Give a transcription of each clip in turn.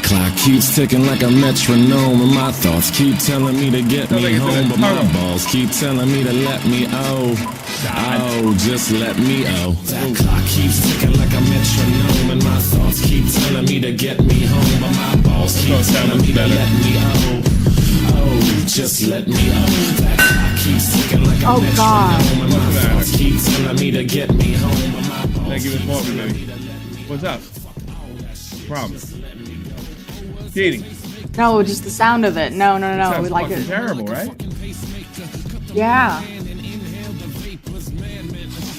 clock keeps ticking like a metronome, and my thoughts keep telling me to get me home, but my balls keep telling me to let me just let me That clock keeps ticking like a metronome, and my thoughts keep telling me to get me home, but my balls keep telling me to let me just let me That clock keeps ticking like a metronome, and my thoughts keep telling me to get me home, but my balls keep telling me to let me What's up? Problem. Cheating. No, just the sound of it. No. Sounds Like fucking terrible, right? Yeah.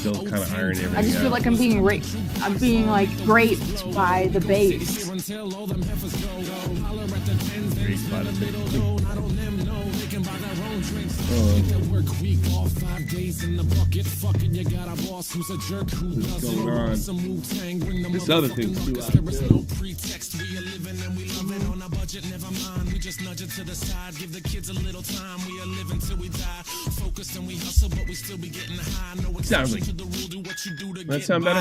Still kind of iron everything I just feel like I'm being raped by the bass. What's going on? This other thing too. Sounds like that sound better?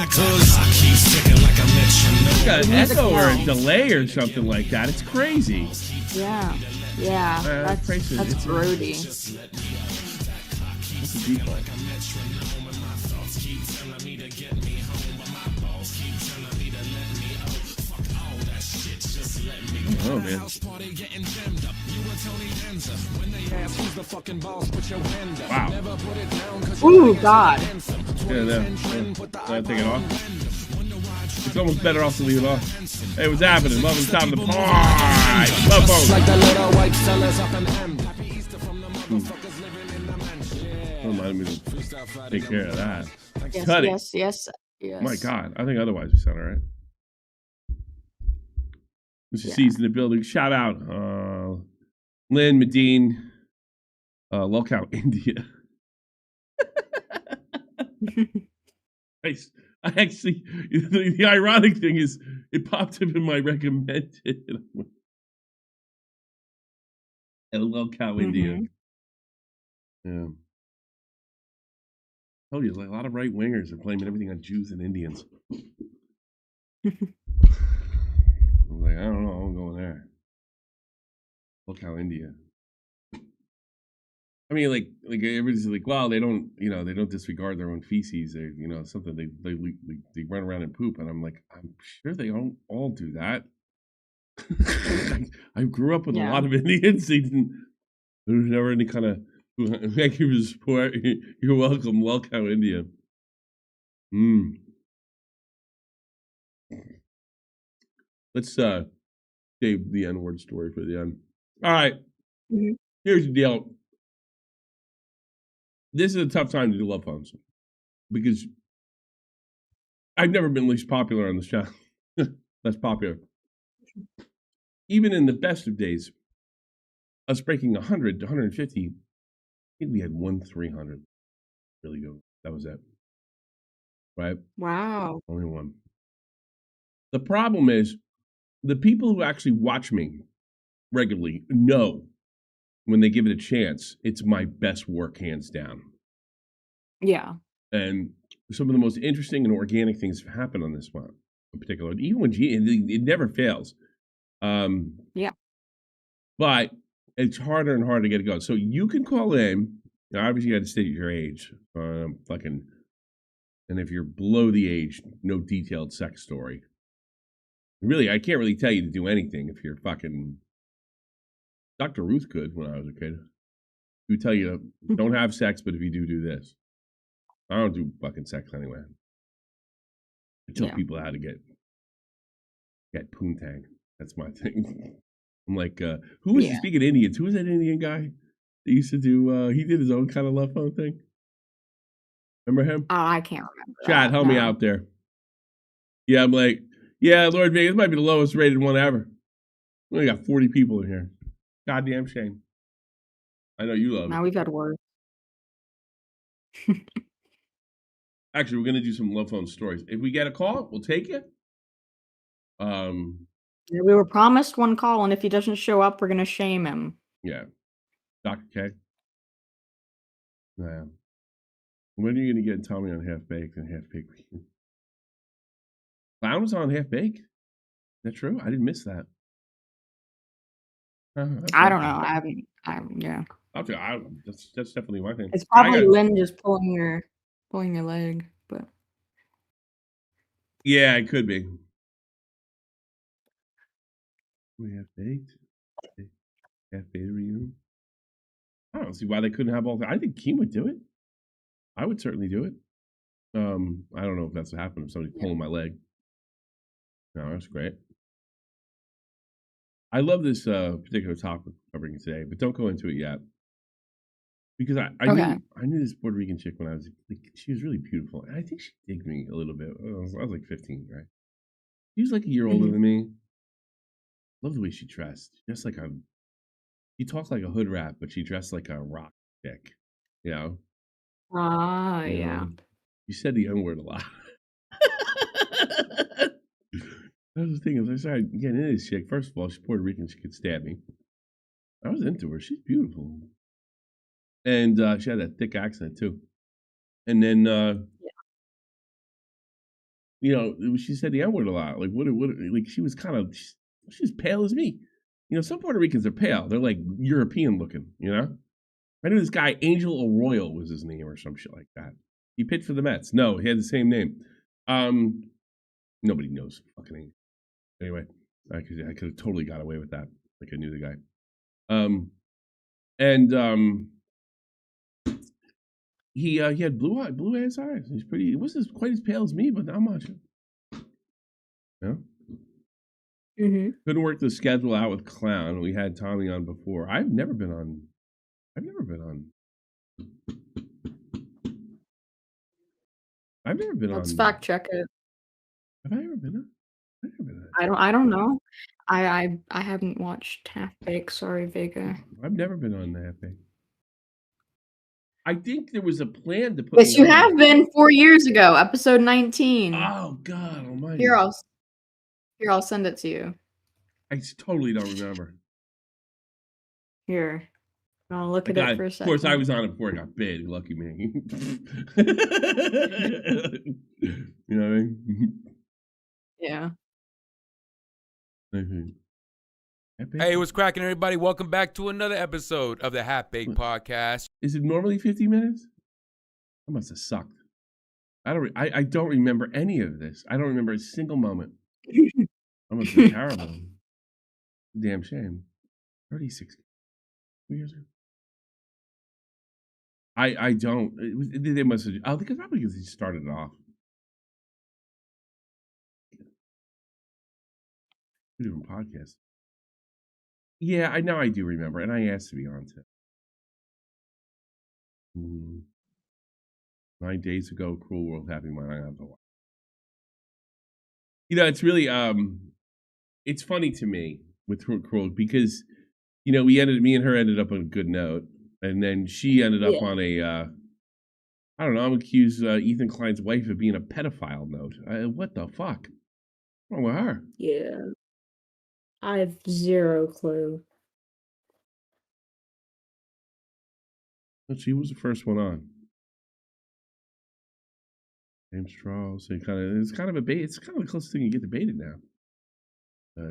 It's got an echo or a delay or something like that. It's crazy. Yeah. That's grody. What's the default? Oh man. Wow. Ooh, God. Yeah, take it off. It's almost better off to leave it off. Hey, what's happening? Love is time to party. Love phone. Don't mind me to take care of that. Yes. My God, I think otherwise we sound all right. Mr. C's in the building. Shout out, Lynn, Medine, Locale, India. I actually, the ironic thing is, it popped up in my recommended. Locale, India. Yeah. I told you, like a lot of right wingers are blaming everything on Jews and Indians. I'm like, I don't know, I'm going there. Locale, India. I mean, like everybody's like, well, they don't disregard their own feces. They, something they run around and poop, and I'm like, I'm sure they don't all do that. I grew up with a lot of Indians. There's never any kind of thank you for the support. You're welcome. Welcome, India. Let's save the N-word story for the end. All right. Here's the deal. This is a tough time to do love phones because I've never been least popular on the show. Less popular. Even in the best of days, us breaking 100 to 150, I think we had 300. Really good. That was it. Right? Wow. Only one. The problem is the people who actually watch me regularly know when they give it a chance, it's my best work, hands down. Yeah. And some of the most interesting and organic things have happened on this one in particular. Even when it never fails. Yeah. But it's harder and harder to get it going. So you can call in. Now, obviously, you got to state your age. And if you're below the age, no detailed sex story. Really, I can't really tell you to do anything if you're fucking. Dr. Ruth could when I was a kid. She would tell you, don't have sex, but if you do this. I don't do fucking sex anyway. I tell people how to get poontang. That's my thing. I'm like, who was speaking of Indians? Who was that Indian guy that used to do? He did his own kind of love phone thing. Remember him? I can't remember. Chad, help me out there. Yeah, I'm like, Lord Vegas might be the lowest rated one ever. We only got 40 people in here. Goddamn shame. I know you love it. Now we've had words. Actually, we're gonna do some love phone stories. If we get a call, we'll take it. We were promised one call, and if he doesn't show up, we're gonna shame him. Yeah, Dr. K. Yeah. When are you gonna get Tommy on Half Baked and Half Baked? Clown was on Half Baked. Is that true? I didn't miss that. I don't know. I haven't. Yeah. That's definitely my thing. It's probably Lynn just pulling your leg, but Yeah, it could be. We have baked. Half beta reunion. I don't see why they couldn't have all. I think Keem would do it. I would certainly do it. I don't know if that's what happened. If somebody's pulling my leg. No, that's great. I love this particular topic we're covering today, but don't go into it yet. Because I knew this Puerto Rican chick when I was like, she was really beautiful. And I think she digged me a little bit. I was like 15, right? She was like a year older than me. Love the way she dressed. Just like she talked like a hood rat, but she dressed like a rock chick. You know? yeah. She said the N-word a lot. That was the thing. As I started getting into this chick, first of all, she's Puerto Rican. She could stab me. I was into her. She's beautiful. And she had that thick accent, too. And then, you know, she said the N-word a lot. Like, what, like, she was she's pale as me. You know, some Puerto Ricans are pale. They're, like, European looking, you know? I knew this guy, Angel Arroyo was his name or some shit like that. He pitched for the Mets. No, he had the same name. Nobody knows fucking name. Anyway, I could have totally got away with that. Like I knew the guy. He had blue ass eyes. He's pretty. He wasn't quite as pale as me, but not much. Yeah. Couldn't work the schedule out with Clown. We had Tommy on before. I've never been on. Let's fact check it. Have I ever been on? I don't know. I haven't watched Half Baked. Sorry, Vega. I've never been on the Half Baked. I think there was a plan to put. Yes, you have been 4 years ago, episode 19. Oh God Almighty! Here, I'll send it to you. I totally don't remember. Here, I'll look at it for a second. Of course, I was on it before it got big. Lucky me. You know what I mean? Yeah. Hey, what's cracking, everybody? Welcome back to another episode of the Half Baked Podcast. Is it normally 50 minutes? I must have sucked. I don't remember any of this. I don't remember a single moment. I must have been terrible. Damn shame. 36 years ago. I don't. They must have. I think it's probably because they started it off. Two different podcasts. Yeah, I know. I do remember, and I asked to be on to. 9 days ago, Cruel World, Happy Mind. I have to watch. You know, it's really it's funny to me with Cruel because you know me and her ended up on a good note, and then she ended up on a I don't know. I'm accused Ethan Klein's wife of being a pedophile note. What the fuck? What's wrong with her? Yeah. I have zero clue. But she was the first one on. James Charles. So it's kind of a bait. It's kind of the closest thing you get to baited now.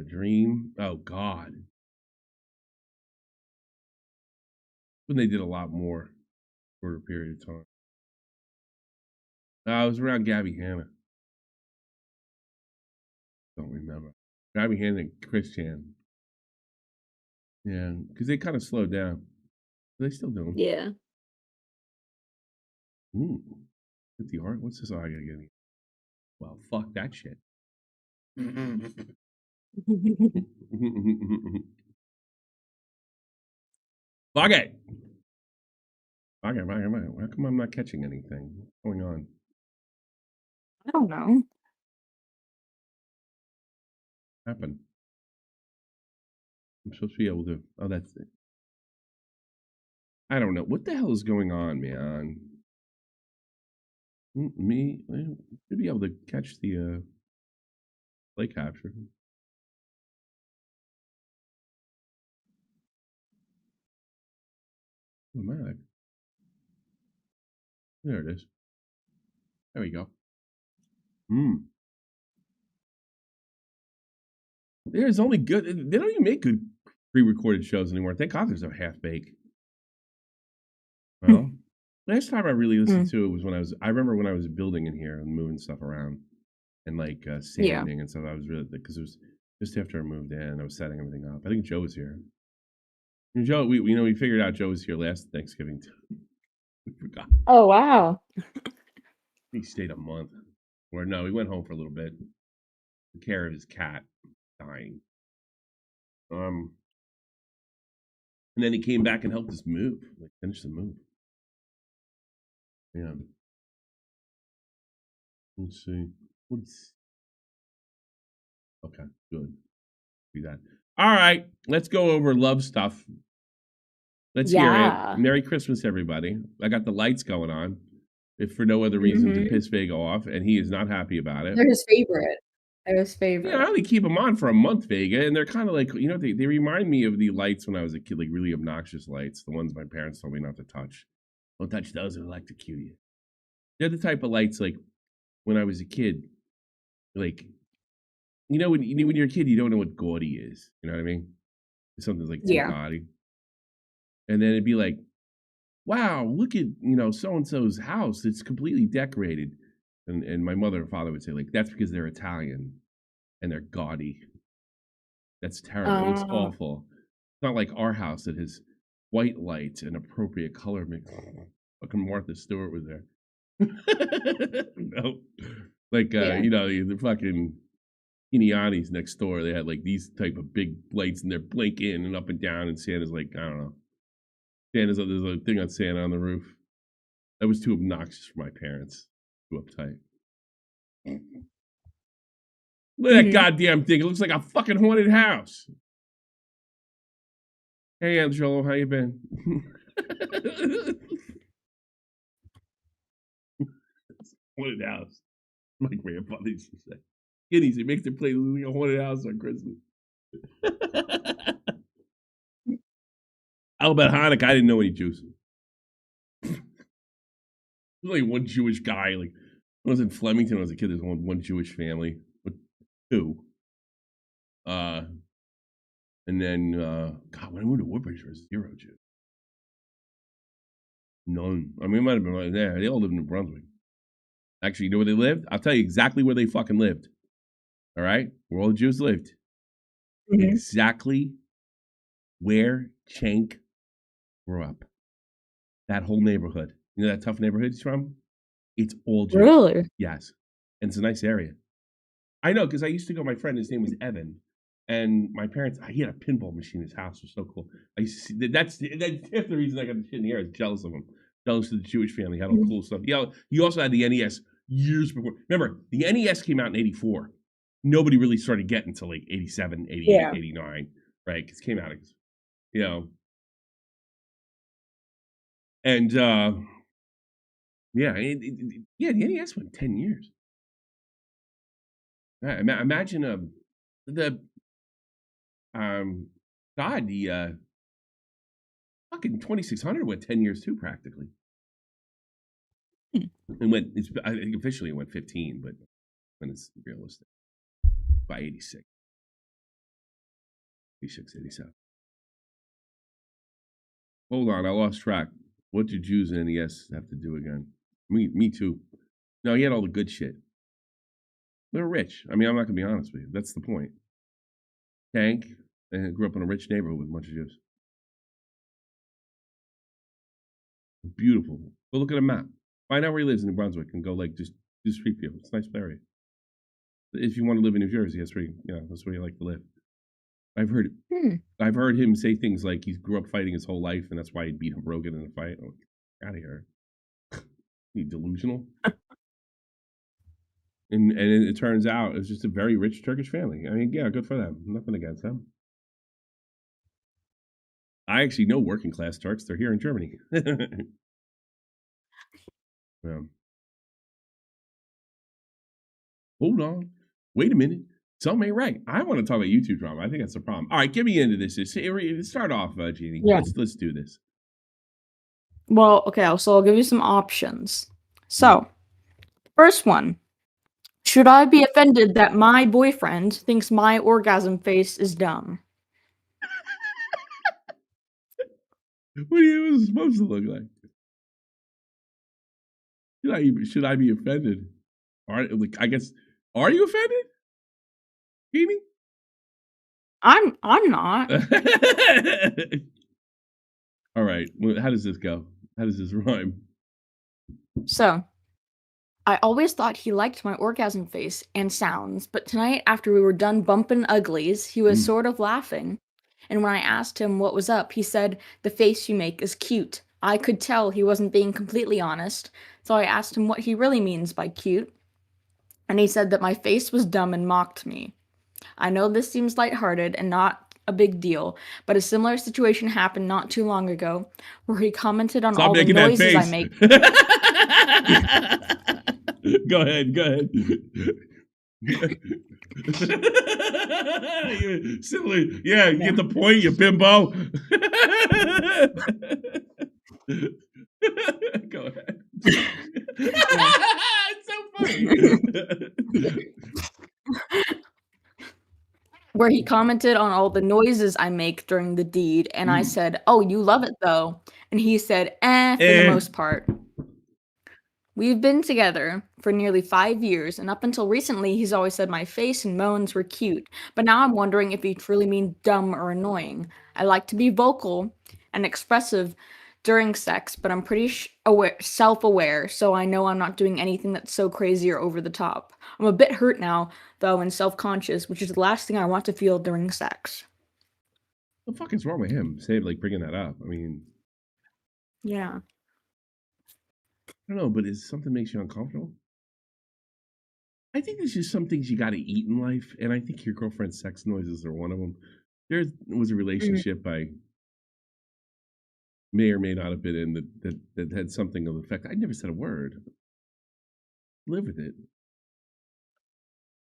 Dream. Oh God. When they did a lot more for a period of time. It was around Gabby Hanna. Don't remember. Gabby Hanna and Chris Chan. Yeah, because they kind of slowed down. They still do them. Yeah. Ooh. 50 art? What's this? Oh, I gotta get it. Well, fuck that shit. Fuck it. How come I'm not catching anything? What's going on? I don't know. What happened? I'm supposed to be able to. Oh, that's it. I don't know. What the hell is going on, man? Me? I should be able to catch the play capture. Oh, Mac. There it is. There we go. There's only good. They don't even make good pre-recorded shows anymore. Thank God there's no half bake. Well, last time I really listened to it was I remember when I was building in here and moving stuff around and like sanding and stuff. I was really, because it was just after I moved in, I was setting everything up. I think Joe was here. And Joe, we figured out Joe was here last Thanksgiving too. We forgot. Oh, wow. He stayed a month. Or no, he went home for a little bit. Took care of his cat dying. And then he came back and helped us move, like finish the move. Yeah. Let's see. Okay, good. Do that. All right, let's go over love stuff. Let's hear it. Merry Christmas, everybody. I got the lights going on, if for no other reason to piss Vega off, and he is not happy about it. They're his favorite. Yeah, I only keep them on for a month, Vega, and they're kind of like, they remind me of the lights when I was a kid, like really obnoxious lights, the ones my parents told me not to touch. Don't touch those, it'll electrocute you. They're the type of lights, like, when I was a kid, like, when you're a kid, you don't know what gaudy is. You know what I mean? Something's like too gaudy. And then it'd be like, wow, look at, so-and-so's house. It's completely decorated. And my mother and father would say, like, that's because they're Italian and they're gaudy. That's terrible. It's awful. It's not like our house that has white lights and appropriate color mix. Fucking Martha Stewart was there. No. Like, the fucking Iniani's next door, they had like these type of big lights and they're blinking and up and down, and Santa's like, I don't know. There's a thing on Santa on the roof. That was too obnoxious for my parents. Too uptight. Look at that goddamn thing. It looks like a fucking haunted house. Hey, Angelo, how you been? Haunted house. My grandfather used to say. Guineas, it makes their place look like a haunted house on Christmas. How about Hanukkah? I didn't know any Jews. There's only one Jewish guy. Like, when I was in Flemington when I was a kid, there's one Jewish family. Two. And then, God, when I moved to Woodbridge, there was 0 Jews. None. I mean, it might have been right there. They all lived in New Brunswick. Actually, you know where they lived? I'll tell you exactly where they fucking lived. All right? Where all the Jews lived. Exactly where Cenk grew up. That whole neighborhood. You know that tough neighborhood he's from? It's all Jews. Really? Yes. And it's a nice area. I know, because I used to go, my friend, his name was Evan. And my parents, he had a pinball machine in his house. It was so cool. I used to see, that's half the reason I got the shit in the air. I was jealous of him. Jealous of the Jewish family. Had all cool stuff. Yeah, he also had the NES years before. Remember, the NES came out in 84. Nobody really started getting until like 87, 88, 89. Right? Because it came out, And, the NES went 10 years. Imagine the fucking 2600 went 10 years too, practically. And I think officially it went 15, but when it's realistic, by 86, 87. Hold on, I lost track. What did Jews and NES have to do again? Me too. No, he had all the good shit. They're rich. I mean, I'm not going to be honest with you. That's the point. Tank, and grew up in a rich neighborhood with a bunch of Jews. Beautiful. Go look at a map. Find out where he lives in New Brunswick and go just do street view. It's a nice area. If you want to live in New Jersey, that's where you like to live. I've heard him say things like he grew up fighting his whole life and that's why he beat Rogan in a fight. Oh, get out of here. You delusional. And it turns out it's just a very rich Turkish family. I mean, yeah, good for them. Nothing against them. I actually know working class Turks. They're here in Germany. Hold on. Wait a minute. Something ain't right. I want to talk about YouTube drama. I think that's the problem. All right, get me into this. Start off, Jeannie. Yeah. Let's do this. Well, okay, so I'll give you some options. So, first one. Should I be offended that my boyfriend thinks my orgasm face is dumb? What is it supposed to look like? Should I be offended? I guess. Are you offended, Jeannie? I'm not. All right. Well, how does this go? How does this rhyme? So, I always thought he liked my orgasm face and sounds, but tonight, after we were done bumping uglies, he was sort of laughing. And when I asked him what was up, he said, "The face you make is cute." I could tell he wasn't being completely honest, so I asked him what he really means by cute, and he said that my face was dumb and mocked me. I know this seems lighthearted and not a big deal, but a similar situation happened not too long ago where he commented on Stop all the making that noises I face. make. Go ahead. Silly. Yeah, you get the point, you bimbo. Go ahead. It's so funny. Where he commented on all the noises I make during the deed, and I said, "Oh, you love it though." And he said, for the most part. We've been together for nearly 5 years, and up until recently, he's always said my face and moans were cute. But now I'm wondering if he truly means dumb or annoying. I like to be vocal and expressive during sex, but I'm pretty self-aware, so I know I'm not doing anything that's so crazy or over the top. I'm a bit hurt now, though, and self-conscious, which is the last thing I want to feel during sex. What the fuck is wrong with him? Say, like, bringing that up. I mean, Yeah. I don't know, but is something makes you uncomfortable? I think there's just some things you got to eat in life, and I think your girlfriend's sex noises are one of them. There was a relationship I may or may not have been in that had something of effect. I never said a word. Live with it.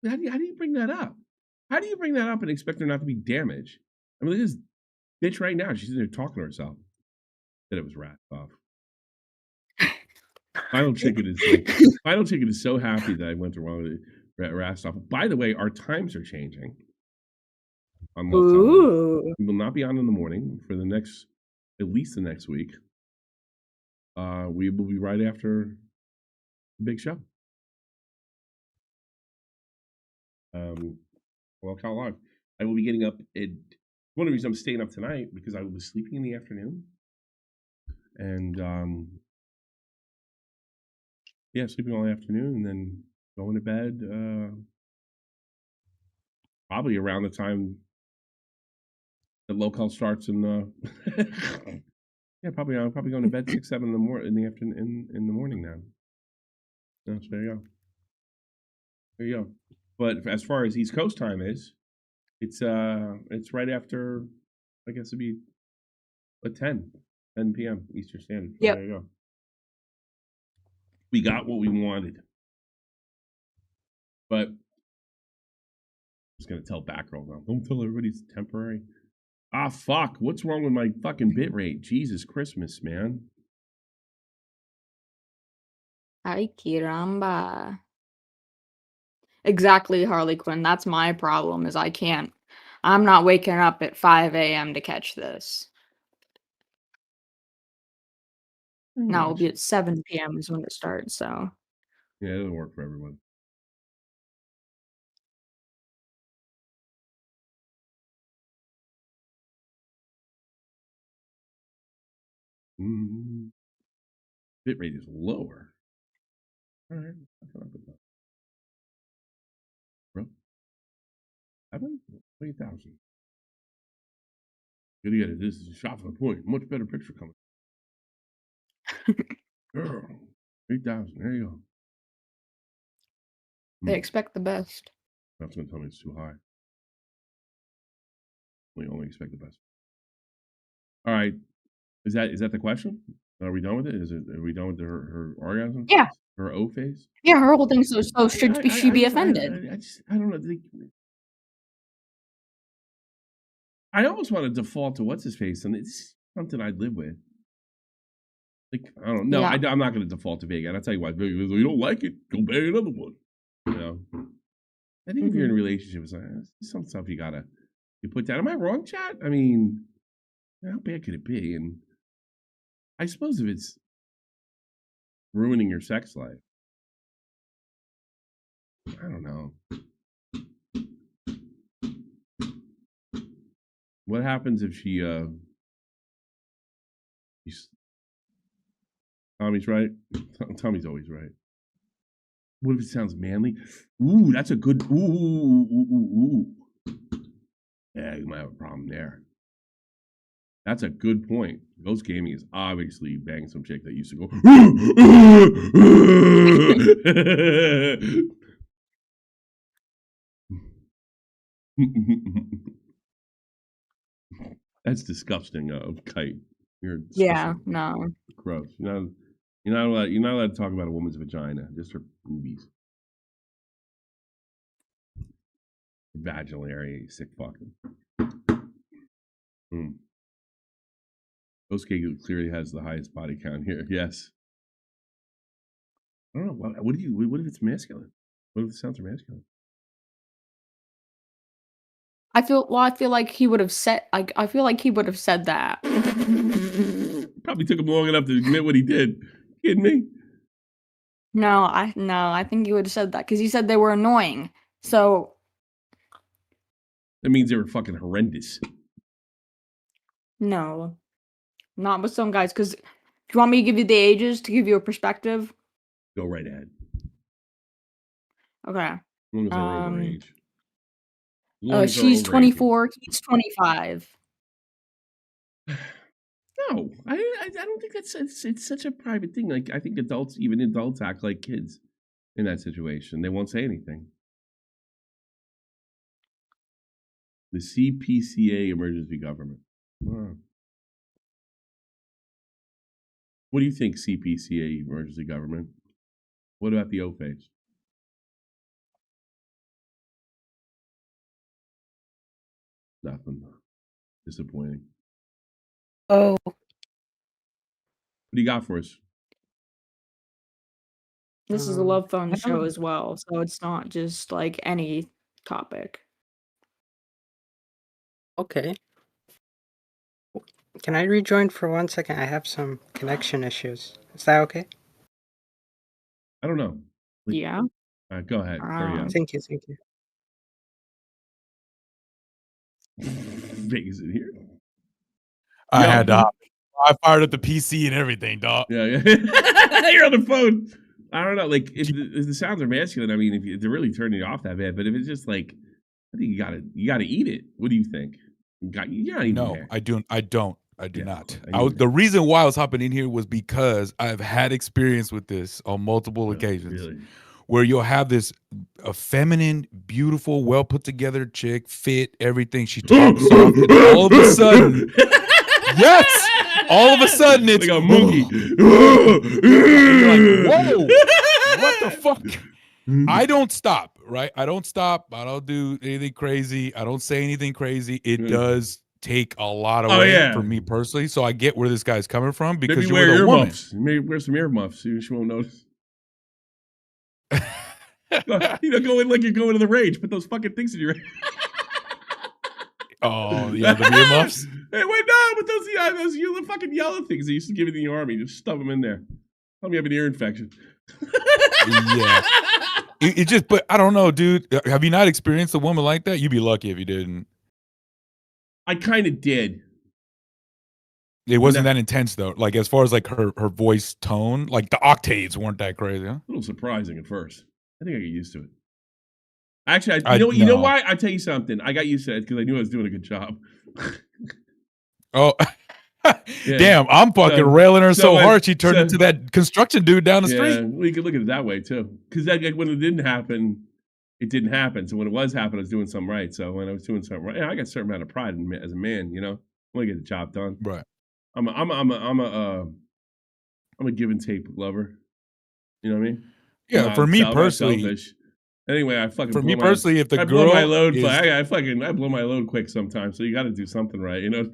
How do you bring that up? How do you bring that up and expect there not to be damage? I mean, look at this bitch right now. She's in there talking to herself. That it was wrapped off. Final Chicken is so happy that I went to wrong wrapped off. By the way, our times are changing. Ooh. We will not be on in the morning for at least the next week. We will be right after the big show. Well, count live. I will be getting up one of the reasons I'm staying up tonight because I was sleeping in the afternoon. And sleeping all afternoon and then going to bed probably around the time the local starts in probably going to bed 6, 7 in the morning now. So there you go. But as far as East Coast time is, it's right after, I guess it'd be 10 p.m. Eastern Standard. So Yep. There you go. We got what we wanted. But I'm just gonna tell Batgirl now. Don't tell everybody it's temporary. Ah, fuck. What's wrong with my fucking bitrate? Jesus Christmas, man. Ay, caramba. Exactly, Harley Quinn. That's my problem, is I'm not waking up at 5 a.m. to catch this. Now it'll be at 7 p.m. is when it starts, so. Yeah, it doesn't work for everyone. Bitrate is lower. All right. Bro. 20,000. Good to get it. This is a shot from the point. Much better picture coming. Girl. 8,000. There you go. They expect the best. That's going to tell me it's too high. We only expect the best. All right. Is that the question? Are we done with it? Are we done with her orgasm? Yeah. Her O phase? Yeah, her whole thing. So should she be offended? I don't know. I almost want to default to what's his face, and it's something I'd live with. Like, I don't know. Yeah. I'm not going to default to Vegas. And I'll tell you why. Vegas, you don't like it, go bang another one. You know. I think if you're in a relationship, it's like, some stuff you put down. Am I wrong, chat? I mean, how bad could it be? And I suppose if it's ruining your sex life, I don't know. What happens if she Tommy's right? Tommy's always right. What if it sounds manly? Ooh, that's a good ooh. Yeah, you might have a problem there. That's a good point. Ghost Gaming is obviously banging some chick that used to go. That's disgusting, Kite. You're disgusting. Yeah, no. Gross. You're not allowed to talk about a woman's vagina, just her boobies. Vaginal area, you sick fucking. Ghost Gaming clearly has the highest body count here. Yes. I don't know. What if it's masculine? What if the sounds are masculine? I feel like he would have said that. Probably took him long enough to admit what he did. Kidding me? No, I think he would have said that because he said they were annoying. So that means they were fucking horrendous. No, not with some guys. Because do you want me to give you the ages to give you a perspective? Go right ahead. Okay. As long as they're over age. She's 24. He's 25. No, I don't think it's such a private thing. Like I think even adults act like kids in that situation. They won't say anything. The CPCA emergency government. Wow. What do you think, CPCA emergency government? What about the O-face? Nothing. Disappointing. Oh. What do you got for us? This is a love phone show as well, so it's not just like any topic. Okay. Can I rejoin for 1 second? I have some connection issues. Is that okay? I don't know. Yeah. Go ahead. Carry on. Thank you. Vegas in here. I had I fired up the PC and everything, dog. Yeah. You're on the phone. I don't know. Like if the sounds are masculine, I mean, if they're really turning you off that bad, but if it's just like, I think you gotta eat it. What do you think? You're not even there. I do not. The reason why I was hopping in here was because I've had experience with this on multiple occasions. Really? Where you'll have a feminine, beautiful, well put together chick, fit, everything. She talks soft, and all of a sudden, yes, all of a sudden it's like a monkey. You're like, whoa, what the fuck? I don't stop, right? I don't stop. I don't do anything crazy. I don't say anything crazy. It does take a lot away for me personally. So I get where this guy's coming from because maybe you're wear with a woman. Maybe wear some earmuffs so she won't notice. Go in like you're going to the rage. Put those fucking things in your. Oh yeah, the earmuffs. Hey, wait, no, but those fucking yellow things they used to give you in the army. Just stuff them in there. Tell me you have an ear infection. Yeah. It just, but I don't know, dude. Have you not experienced a woman like that? You'd be lucky if you didn't. I kind of did. It wasn't that intense though. Like as far as like her voice tone, like the octaves weren't that crazy. Huh? A little surprising at first. I think I get used to it. Actually, you know why? I tell you something. I got used to it because I knew I was doing a good job. Oh, yeah. Damn! I'm fucking railing her so hard she turned into that construction dude down the street. Well, you could look at it that way too. Because when it didn't happen, it didn't happen. So when it was happening, I was doing something right. So when I was doing something right, I got a certain amount of pride as a man. You know, I want to get the job done. Right. I'm a give and take lover. You know what I mean? Yeah. For me personally. Anyway, I fucking. For me personally, if the I girl blow my load, I blow my load quick sometimes. So you got to do something right, you know.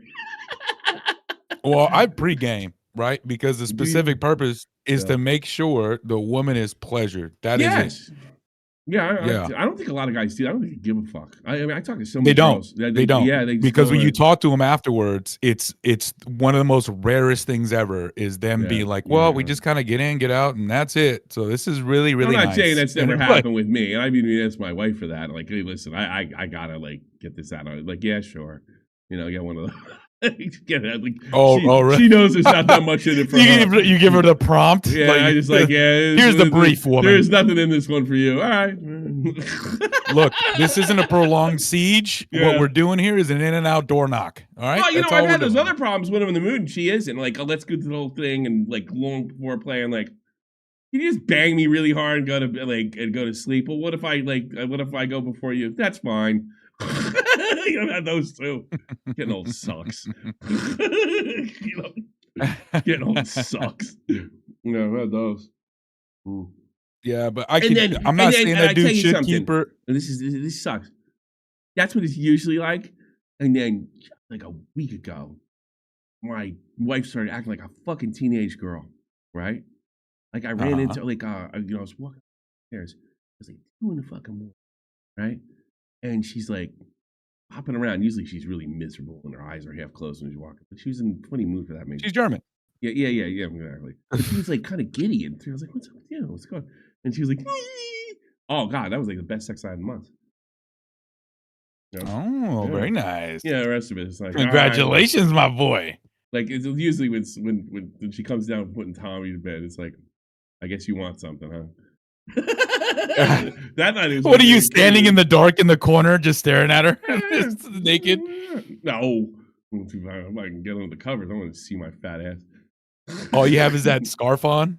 Well, I pregame, right? Because the specific purpose is to make sure the woman is pleasured. That is it. Yeah, I don't think a lot of guys do. I don't think they give a fuck. I mean, I talk to so many They don't. girls. They don't. Yeah, because when you talk to them afterwards, it's one of the most rarest things ever is them being like, well, we just kind of get in, get out, and that's it. So this is really, really nice. I'm not saying that's never happened with me. And I mean, that's my wife for that. Like, hey, listen, I gotta like get this out. Like, yeah, sure. Get one of those. Get it. Like, really? She knows there's not that much in it for her. You give her the prompt. Yeah, I just like, here's the brief, woman. There's nothing in this one for you. All right. Look, this isn't a prolonged siege. Yeah. What we're doing here is an in and out door knock. All right. Well, I've had those other problems when I'm in the mood and she isn't. Like, let's go through the whole thing and like long foreplay and like, you just bang me really hard and go to sleep. Well, what if I go before you? That's fine. I've had those too. Getting old sucks. Getting old sucks. I've had those. Ooh. Yeah, but I'm not saying that dude should keep her. This sucks. That's what it's usually like. And then, like a week ago, my wife started acting like a fucking teenage girl, right? Like I ran into I was walking upstairs. It was like 2 in the fucking morning, right? And she's like hopping around. Usually she's really miserable and her eyes are half closed when she's walking. But she was in a funny mood for that. Maybe she's German. Yeah, exactly. But she was like kind of giddy, and I was like, "What's up with you? What's going on?" And she was like, "Oh God, that was like the best sex I had in months." Very nice. Yeah, the rest of it is like, congratulations, my boy. Like it's usually when she comes down putting Tommy to bed, it's like, I guess you want something, huh? That night was what are you standing in the dark in the corner just staring at her just naked? No, if I can get under the covers, I want to see my fat ass. All you have is that scarf on.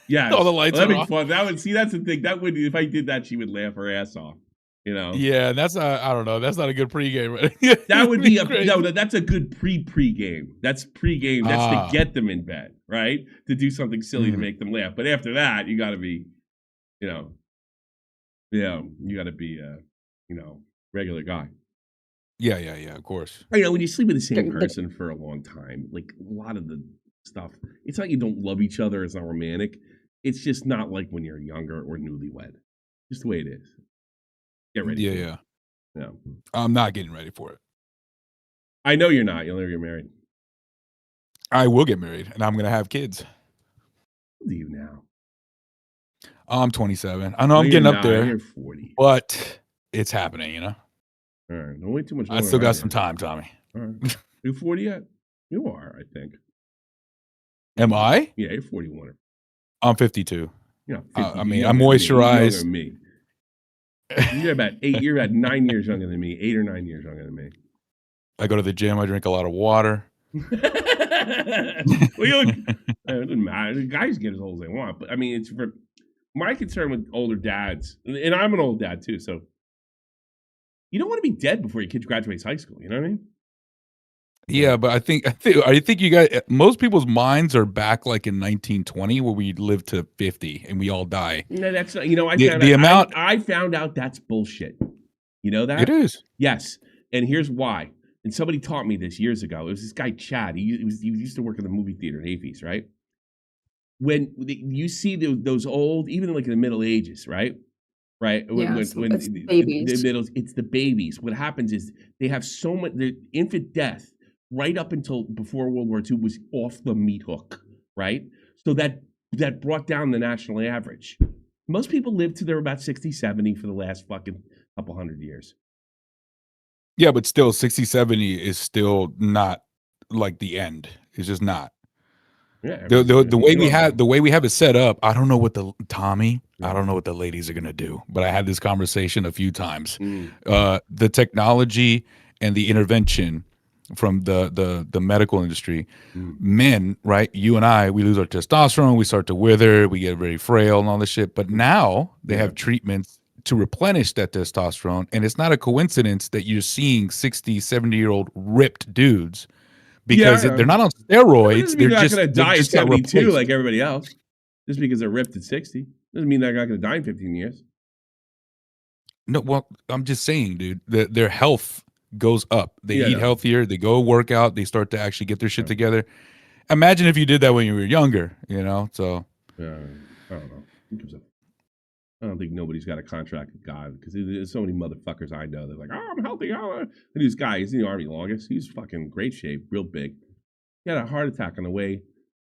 Yeah, all the lights. That'd be fun. That's the thing. That would, if I did that, she would laugh her ass off. Yeah, that's I don't know. That's not a good pregame. That would be that's a good pregame. That's pregame. That's to get them in bed, right? To do something silly to make them laugh. But after that, you got to be, you got to be regular guy. Yeah, of course. When you sleep with the same person for a long time, like a lot of the stuff, it's not you don't love each other. It's not romantic. It's just not like when you're younger or newlywed. Just the way it is. Get ready. Yeah. I'm not getting ready for it. I know you're not. You'll never get married. I will get married, and I'm going to have kids. How old are you now? I'm 27. I know I'm getting up there. You're 40. But it's happening, All right. Don't wait too much longer. I still got some time, Tommy. All right. You're 40 yet? You are, I think. Am I? Yeah, you're 41. I'm 52. Yeah. I mean, I'm moisturized. Me. You're about 9 years younger than me. 8 or 9 years younger than me. I go to the gym. I drink a lot of water. Well, it doesn't matter. The guys get as old as they want, but I mean, it's for my concern with older dads, and I'm an old dad too. So you don't want to be dead before your kid graduates high school. You know what I mean? Yeah, but I think you guys, most people's minds are back like in 1920 where we lived to 50 and we all die. No, that's not, I found out that's bullshit. You know that? It is. Yes. And here's why. And somebody taught me this years ago. It was this guy, Chad. He used to work in the movie theater in Hafey's, right? When you see those old, even like in the Middle Ages, right? Right? Yeah, it's the babies. It's the babies. What happens is they have so much, the infant death right up until before World War II was off the meat hook, right? So that brought down the national average. Most people live to they're about 60, 70 for the last fucking couple hundred years. Yeah, but still 60, 70 is still not like the end. It's just not. Yeah, the way we have it set up, I don't know what I don't know what the ladies are gonna do. But I had this conversation a few times. The technology and the intervention from the medical industry, men, right? You and I, we lose our testosterone, we start to wither, we get very frail and all this shit. But now they have treatments to replenish that testosterone, and it's not a coincidence that you're seeing 60, 70-year-old ripped dudes because they're not on steroids. They're not just going to die at 72 replaced. like everybody else. Just because they're ripped at 60 doesn't mean they're not going to die in 15 years. No, well, I'm just saying, dude, their health goes up. They eat healthier. They go work out. They start to actually get their shit together. Imagine if you did that when you were younger, So I don't know. I don't think nobody's got a contract with God because there's so many motherfuckers I know. They're like, oh, I'm healthy. Oh. And this guy, he's in the Army longest. He's fucking great shape, real big. He had a heart attack on the way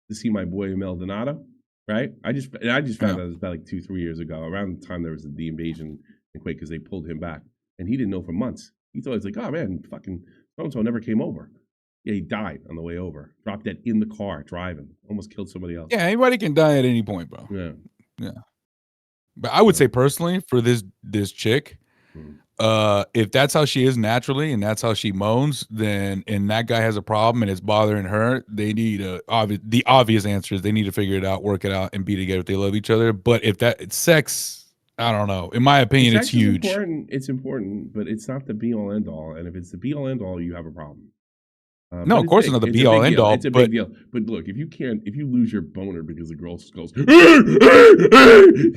to see my boy Maldonado, right? I just found out it was about like 2-3 years ago, around the time there was the invasion in Kuwait because they pulled him back. And he didn't know for months. He thought, it's like, oh man, fucking so-and-so never came over. Yeah, he died on the way over. Dropped dead in the car, driving. Almost killed somebody else. Yeah, anybody can die at any point, bro. Yeah. But I would say personally, for this chick, if that's how she is naturally and that's how she moans, then and that guy has a problem and it's bothering her, they need the obvious answer is they need to figure it out, work it out, and be together if they love each other. But if it's sex, I don't know. In my opinion, it's huge. It's important, but it's not the be all end all. And if it's the be all end all, you have a problem. No, of course it's not the be all end all. It's a big deal. But look, if you lose your boner because the girl goes,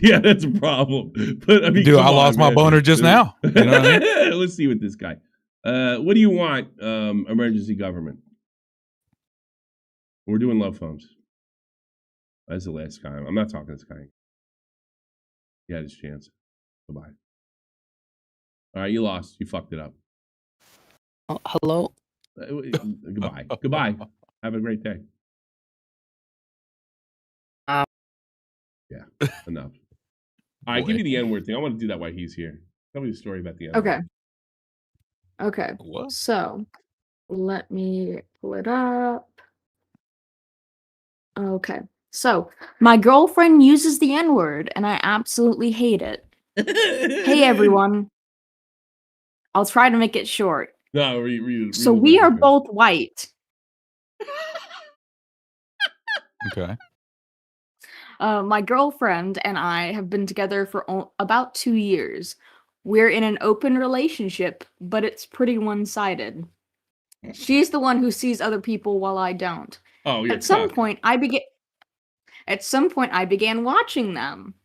yeah, that's a problem. But I mean, dude, I lost my boner just now. You know what I mean? Let's see what this guy. What do you want? Emergency government. We're doing love phones. That's the last guy. I'm not talking to this guy. He had his chance. Goodbye. All right, you lost. You fucked it up. Hello. Goodbye. Goodbye. Have a great day. Yeah, enough. All right, give me the N-word thing. I want to do that while he's here. Tell me the story about the N-word. Okay. What? So, let me pull it up. Okay. So, my girlfriend uses the N-word, and I absolutely hate it. Hey, everyone. I'll try to make it short. No, read So we are both white. Okay. My girlfriend and I have been together for about 2 years. We're in an open relationship, but it's pretty one-sided. She's the one who sees other people while I don't. Oh, yeah. At some point, I began watching them.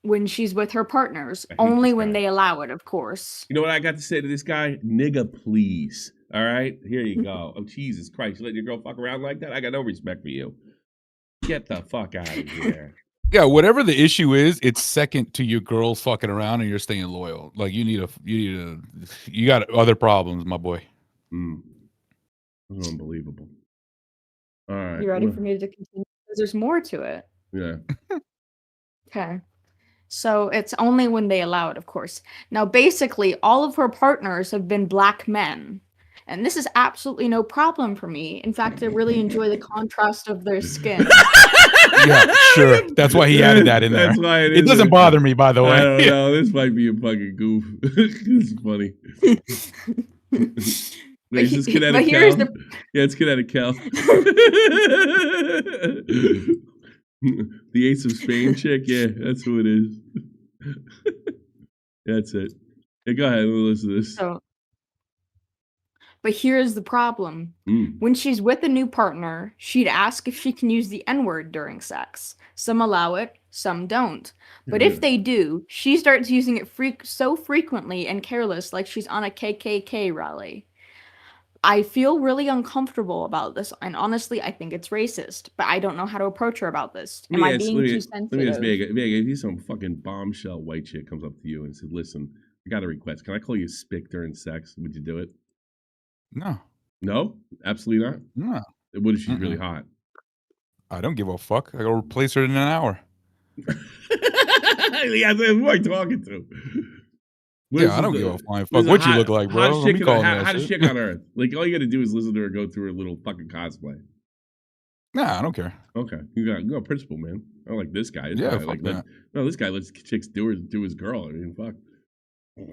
When she's with her partners, only when they allow it, of course. You know what I got to say to this guy? Nigga, please. All right? Here you go. Oh, Jesus Christ. You letting your girl fuck around like that? I got no respect for you. Get the fuck out of here. Yeah, whatever the issue is, it's second to your girl fucking around and you're staying loyal. Like you got other problems, my boy. Unbelievable. All right. You ready for me to continue? Because there's more to it. Yeah. Okay. So it's only when they allow it, of course. Now, basically, all of her partners have been black men. And this is absolutely no problem for me. In fact, I really enjoy the contrast of their skin. Yeah, sure. That's why he added that in there. That's why it doesn't bother me, by the way. I don't know. This might be a fucking goof. It's funny. Wait, is this Connecticut? Yeah, it's Connecticut. The Ace of Spain chick? Yeah, that's who it is. That's it. Hey, go ahead. We'll listen to this. But here's the problem. When she's with a new partner, she'd ask if she can use the N-word during sex. Some allow it, some don't. But if they do, she starts using it so frequently and careless like she's on a KKK rally. I feel really uncomfortable about this, and honestly, I think it's racist, but I don't know how to approach her about this. Am I being too sensitive? Let me ask Vega, if you some fucking bombshell white chick comes up to you and said, listen, I got a request. Can I call you Spick during sex? Would you do it? No. No? Absolutely not? No. What if she's really hot? I don't give a fuck. I go replace her in an hour. Yeah, who am I talking to? I don't give a flying fuck what you look like, bro. Hottest chick on earth. Like, all you gotta do is listen to her go through her little fucking cosplay. Nah, I don't care. Okay. You got a principle, man. I don't like this guy. This guy lets chicks do his girl. I mean, fuck.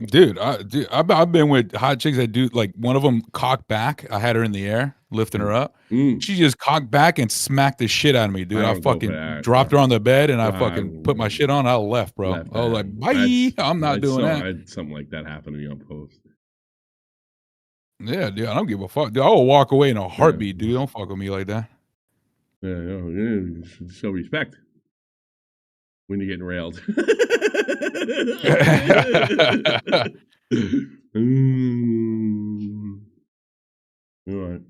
Dude, I've been with hot chicks that do, like, one of them cocked back. I had her in the air, lifting her up. She just cocked back and smacked the shit out of me, dude. I fucking dropped her on the bed and I fucking put my shit on. I left, bro. I was like, bye. I'm not doing that. I had something like that happen to me on post. Yeah, dude, I don't give a fuck. Dude, I will walk away in a heartbeat, dude. Don't fuck with me like that. Yeah, show respect when you're getting railed. All right.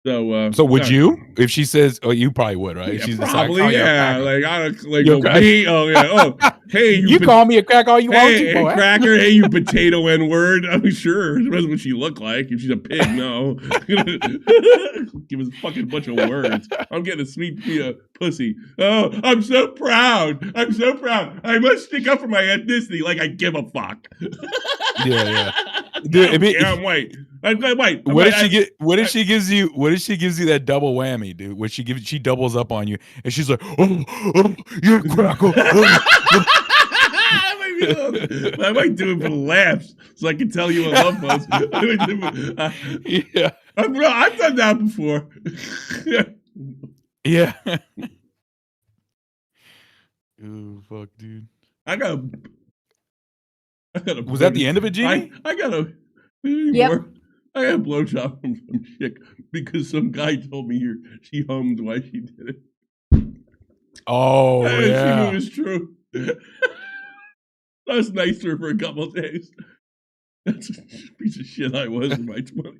So would you, if she says, "Oh, you probably would, right?" Yeah, She's probably, like, yeah. Like I like You're go, hey, oh yeah, oh hey, you call me a crack all you want to, hey, boy. cracker, hey, you potato N-word. I'm sure. It depends what she look like. If she's a pig, no. Give us a fucking bunch of words. I'm getting a sweet pussy. Oh, I'm so proud. I'm so proud. I must stick up for my ethnicity like I give a fuck. Yeah. Dude, I'm white. I'm white. What if she get? What if she gives you? What if she gives you that double whammy, dude? What she doubles up on you, and she's like, "Oh, you're a cracker." I might do it for laughs, so I can tell you I love us. Yeah, bro, I've done that before. Yeah. Oh fuck, dude. I got. Was that the end of it, Genie? I got a. Yep. I got a blowjob from some chick because some guy told me she hummed while she did it. Oh She knew yeah. it was true. I was nice to her for a couple of days. That's a piece of shit I was in my 20s.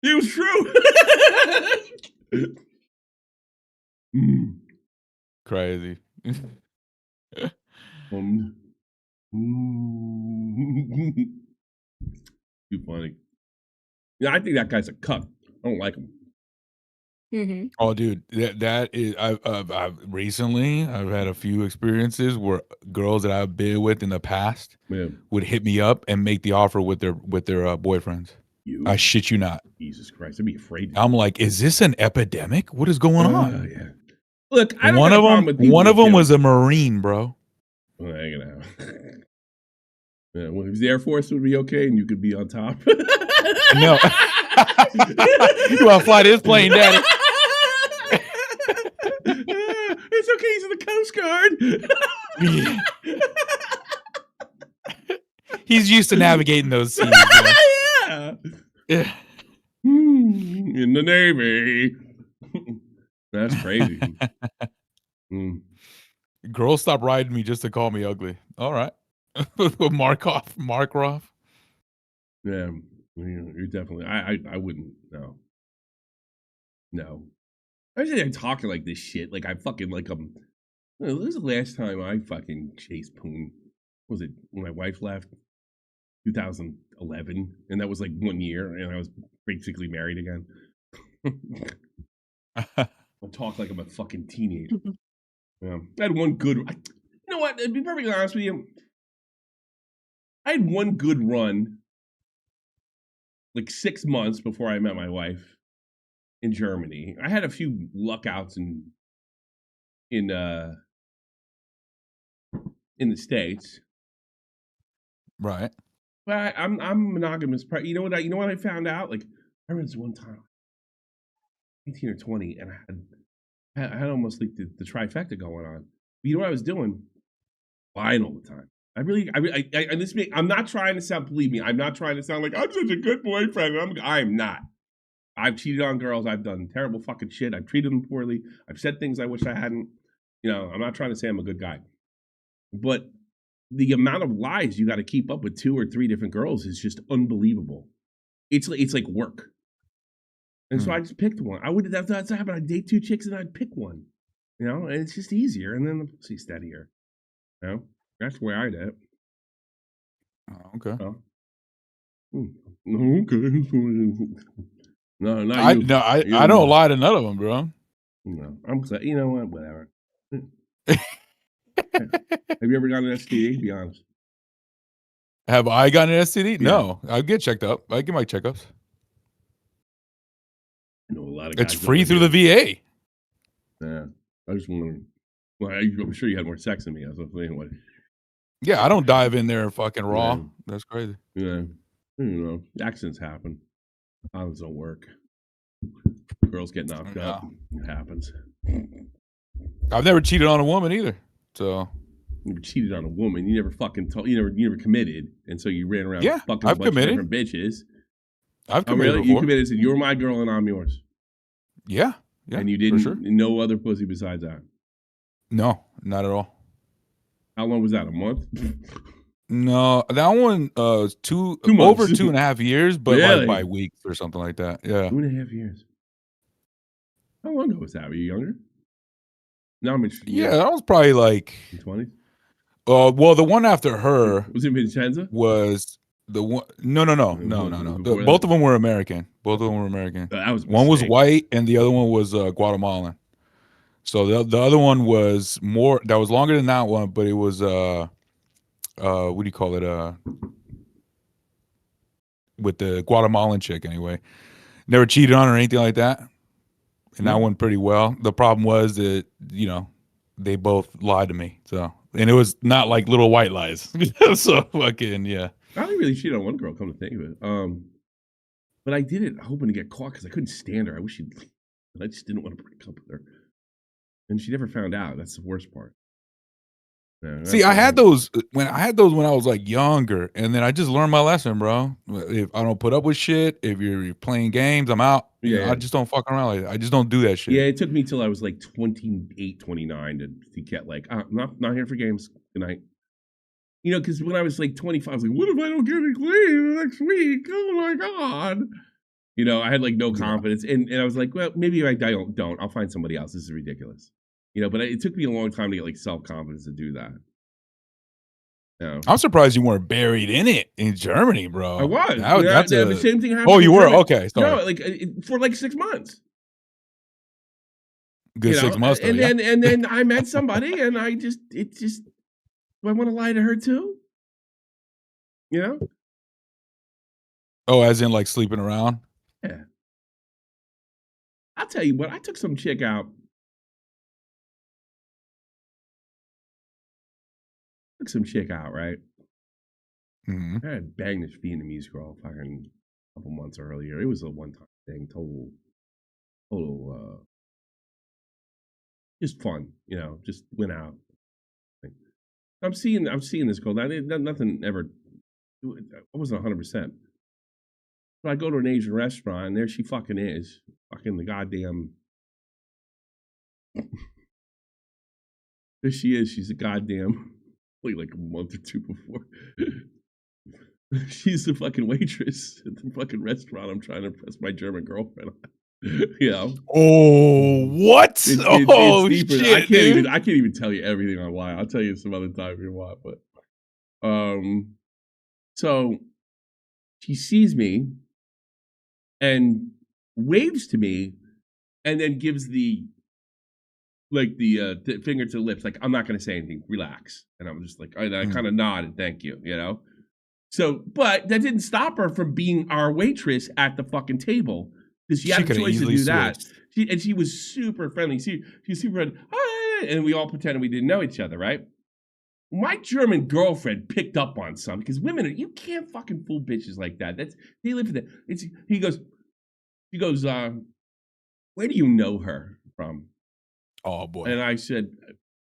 It was true. Crazy. Too funny. Yeah, I think that guy's a cuck. I don't like him. Mm-hmm. Oh, dude, that is. I've recently I've had a few experiences where girls that I've been with in the past would hit me up and make the offer with their boyfriends. I shit you not. Jesus Christ, I'd be afraid. I'm like, is this an epidemic? What is going on? Yeah. Look, I don't one have of a problem them. with people One of them killing. was a Marine, bro. Well, hang it out. Yeah, well, if the Air Force would be okay and you could be on top. No. You want to fly this plane, daddy? It's okay. He's in the Coast Guard. He's used to navigating those seas. Yeah. In the Navy. That's crazy. Girls stop riding me just to call me ugly. All right. Mark Roth. Yeah, you're definitely. I wouldn't. No. I say I'm talking like this shit. Like I fucking like this is the last time I fucking chased Poon. Was it when my wife left? 2011, and that was like 1 year, and I was basically married again. I talk like I'm a fucking teenager. I had one good. You know what? To be perfectly honest with you, I had one good run, like 6 months before I met my wife in Germany. I had a few luckouts in the States, right? But I'm monogamous. You know what? You know what I found out? Like I remember this one time, 18 or 20, and I had almost like the trifecta going on. But you know what I was doing? Lying all the time. I'm not trying to sound. Believe me, I'm not trying to sound like I'm such a good boyfriend. I'm not. I've cheated on girls. I've done terrible fucking shit. I've treated them poorly. I've said things I wish I hadn't. I'm not trying to say I'm a good guy, but the amount of lies you got to keep up with 2 or 3 different girls is just unbelievable. It's like work. And so I just picked one. That's what happened. I'd date 2 chicks and I'd pick one. And it's just easier. And then the pussy's steadier. That's the way I did it. Oh, okay. Okay. No, not I you. I don't lie to none of them, bro. No, I'm glad. You know what? Whatever. Have you ever gotten an STD? Be honest. Have I gotten an STD? Yeah. No. I get checked up. I get my checkups. I know a lot of guys. It's free through the VA. Yeah. I just wondering. Well, I'm sure you had more sex than me. I was thinking, what? Yeah, I don't dive in there fucking raw. Yeah. That's crazy. Yeah. Accidents happen. Condoms don't work. Girls get knocked up. It happens. I've never cheated on a woman either. So you never cheated on a woman. You never fucking told. You never committed, and so you ran around fucking I've a bunch committed. of different bitches. I've committed really? before. You committed and said you're my girl and I'm yours. Yeah. And you didn't. For sure. No other pussy besides that. No, not at all. How long was that? A month? No, that one was 2 months. over 2.5 years, but Really? like by weeks or something like that. Yeah. 2.5 years. How long ago was that? Were you younger? No, I'm interested. Yeah, that was probably like 20s. Well, the one after her was it Vincenza? Was the one? No. Both of them were American. Both of them were American. That was one was white, and the other one was Guatemalan. So the other one was more. That was longer than that one, but it was what do you call it? With the Guatemalan chick anyway. Never cheated on her or anything like that. And that went pretty well. The problem was that, they both lied to me. So, and it was not like little white lies. So fucking, yeah. I didn't really cheat on one girl, come to think of it. But I did it hoping to get caught because I couldn't stand her. I just didn't want to break up with her. And she never found out. That's the worst part. Yeah, see, I had those when I was like younger, and then I just learned my lesson, bro. If I don't put up with shit, if you're playing games, I'm out. I just don't fuck around like that. I just don't do that shit. Yeah, it took me till I was like 28, 29 to get like, I'm not here for games. Good night. Because when I was like 25, I was like, what if I don't get it clean next week? Oh my God. I had like no confidence. And I was like, well, maybe if I don't. I'll find somebody else. This is ridiculous. But it took me a long time to get like self-confidence to do that. I'm surprised you weren't buried in it in Germany, bro. I was. The same thing happened. Oh, you were? Okay. Sorry. No, like for like 6 months. Good 6 months. Though, and then I met somebody, and do I want to lie to her too? Oh, as in like sleeping around? Yeah. I'll tell you what. I took some chick out. Right? Mm-hmm. I had banged this Vietnamese girl fucking a couple months earlier. It was a one-time thing, total, just fun, just went out. I'm seeing this girl. Nothing ever. I wasn't 100%. But I go to an Asian restaurant, and there she fucking is, fucking the goddamn. There she is. She's a goddamn. Like a month or two before. She's the fucking waitress at the fucking restaurant I'm trying to impress my German girlfriend on. Oh, what? It's shit, I can't even tell you everything on why. I'll tell you some other time if you want. But so she sees me and waves to me and then gives the finger to the lips, like, I'm not going to say anything, relax. And I'm just like, I kind of nodded, thank you, So, but that didn't stop her from being our waitress at the fucking table. Because she had a choice to do that. She was super friendly. She was super friendly. And we all pretended we didn't know each other, right? My German girlfriend picked up on something, because women, you can't fucking fool bitches like that. They live for that. She goes, where do you know her from? Oh boy! And I said,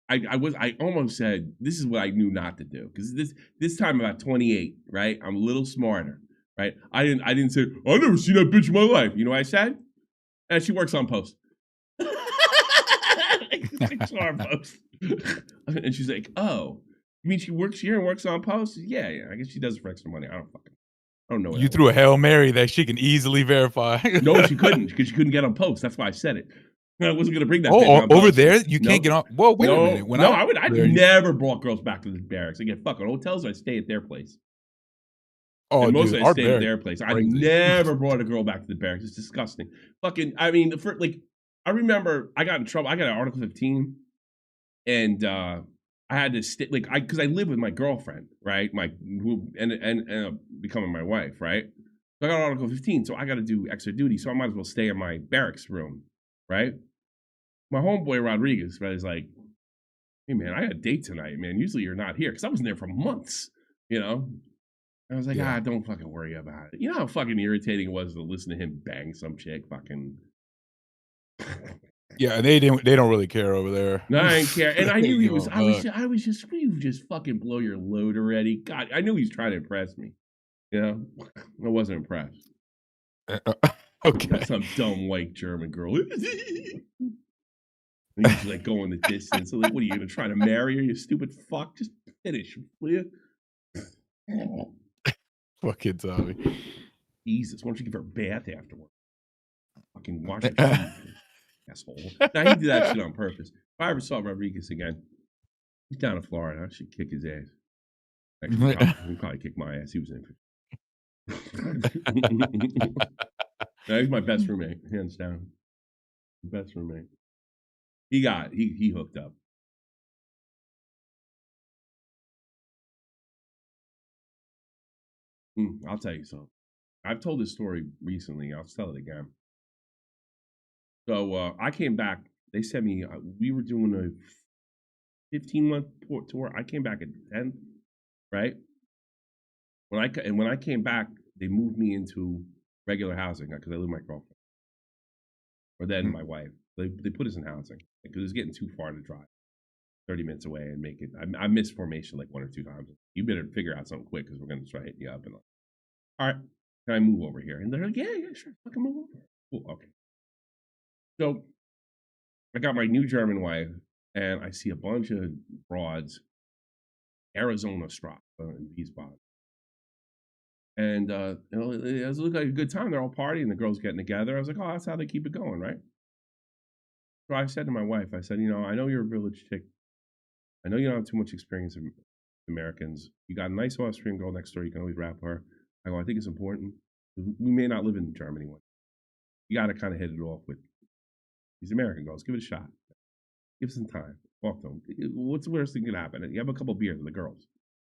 I almost said, this is what I knew not to do, because this time about 28, right? I'm a little smarter, right? I didn't say, I've never seen that bitch in my life. You know what I said? And she works on Post. I saw her Post, and she's like, oh, you mean she works here and works on Post? Yeah. I guess she does it for extra money. I don't know. You threw a Hail Mary that she can easily verify. No, she couldn't, because she couldn't get on Post. That's why I said it. I wasn't going to bring that. Over there, you can't get on. Well, wait a minute. I never brought girls back to the barracks. I get fucking hotels. I stay at their place. Oh, and most dude, of I stay at their place. I never brought a girl back to the barracks. It's disgusting. Fucking, I mean, I remember I got in trouble. I got an Article 15, and I had to stay, because I live with my girlfriend, right? And becoming my wife, right? So I got Article 15, so I got to do extra duty. So I might as well stay in my barracks room, right? My homeboy Rodriguez, right, is like, hey man, I had a date tonight, man. Usually you're not here, because I wasn't there for months, And I was like, don't fucking worry about it. You know how fucking irritating it was to listen to him bang some chick, fucking. Yeah, they don't really care over there. No, I didn't care, and I knew he was. I was just, will you just fucking blow your load already? God, I knew he was trying to impress me. I wasn't impressed. Okay, that's some dumb white German girl. He's like going the distance. So like, what are you gonna try to marry her? You stupid fuck! Just finish, will you? Fucking Tommy. Jesus, why don't you give her a bath afterward? Fucking wash her feet. Asshole. Now, he did that shit on purpose. If I ever saw Rodriguez again, he's down in Florida. I should kick his ass. Actually, he'd probably kick my ass. He was in. No, he's my best roommate, hands down. Best roommate. He hooked up. I'll tell you something. I've told this story recently. I'll tell it again. So I came back. They sent me. We were doing a 15-month tour. I came back at the 10th, right? When I came back, they moved me into regular housing because I live with my girlfriend, or then my wife. They put us in housing because it was getting too far to drive, 30 minutes away, and make it. I missed formation like 1 or 2 times. You better figure out something quick because we're gonna try hitting you up and like, all right, can I move over here? And they're like, yeah, sure, fucking move over. Cool, okay. So I got my new German wife, and I see a bunch of broads, Arizona strop in Wiesbaden. And it looked like a good time. They're all partying, the girls getting together. I was like, oh, that's how they keep it going, right? So I said to my wife, I said, I know you're a village chick. I know you don't have too much experience with Americans. You got a nice Austrian girl next door. You can always rap her. I go, I think it's important. We may not live in Germany one. You got to kind of hit it off with these American girls. Give it a shot. Give some time. Talk to them. What's the worst thing that can happen? You have a couple beers with the girls.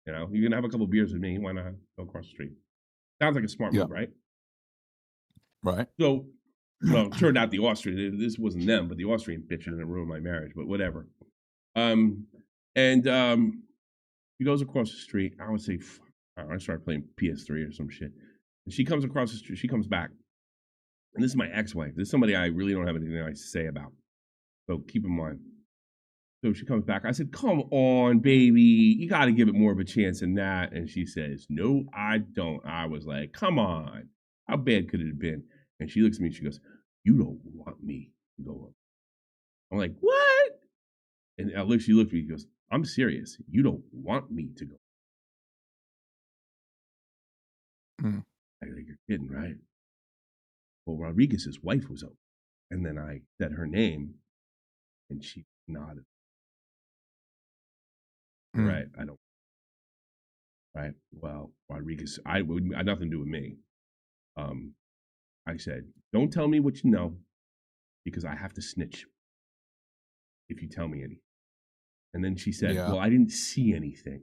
You're going to have a couple beers with me. Why not go across the street? Sounds like a smart move, right? Right. So, well, it turned out the Austrian, this wasn't them, but the Austrian bitch didn't ruin my marriage, but whatever. He goes across the street. I would say, I started playing PS3 or some shit. And she comes across the street. She comes back. And this is my ex-wife. This is somebody I really don't have anything nice to say about. So keep in mind. So she comes back. I said, come on, baby. You got to give it more of a chance than that. And she says, no, I don't. I was like, come on. How bad could it have been? And she looks at me and she goes, you don't want me to go home. I'm like, what? And she looked at me and goes, I'm serious. You don't want me to go. I think you're kidding, right? Well, Rodriguez's wife was over. And then I said her name and she nodded. Right. I don't. Right. Well, Rodriguez, I had nothing to do with me. I said, don't tell me what you know because I have to snitch if you tell me anything. And then she said, well, I didn't see anything.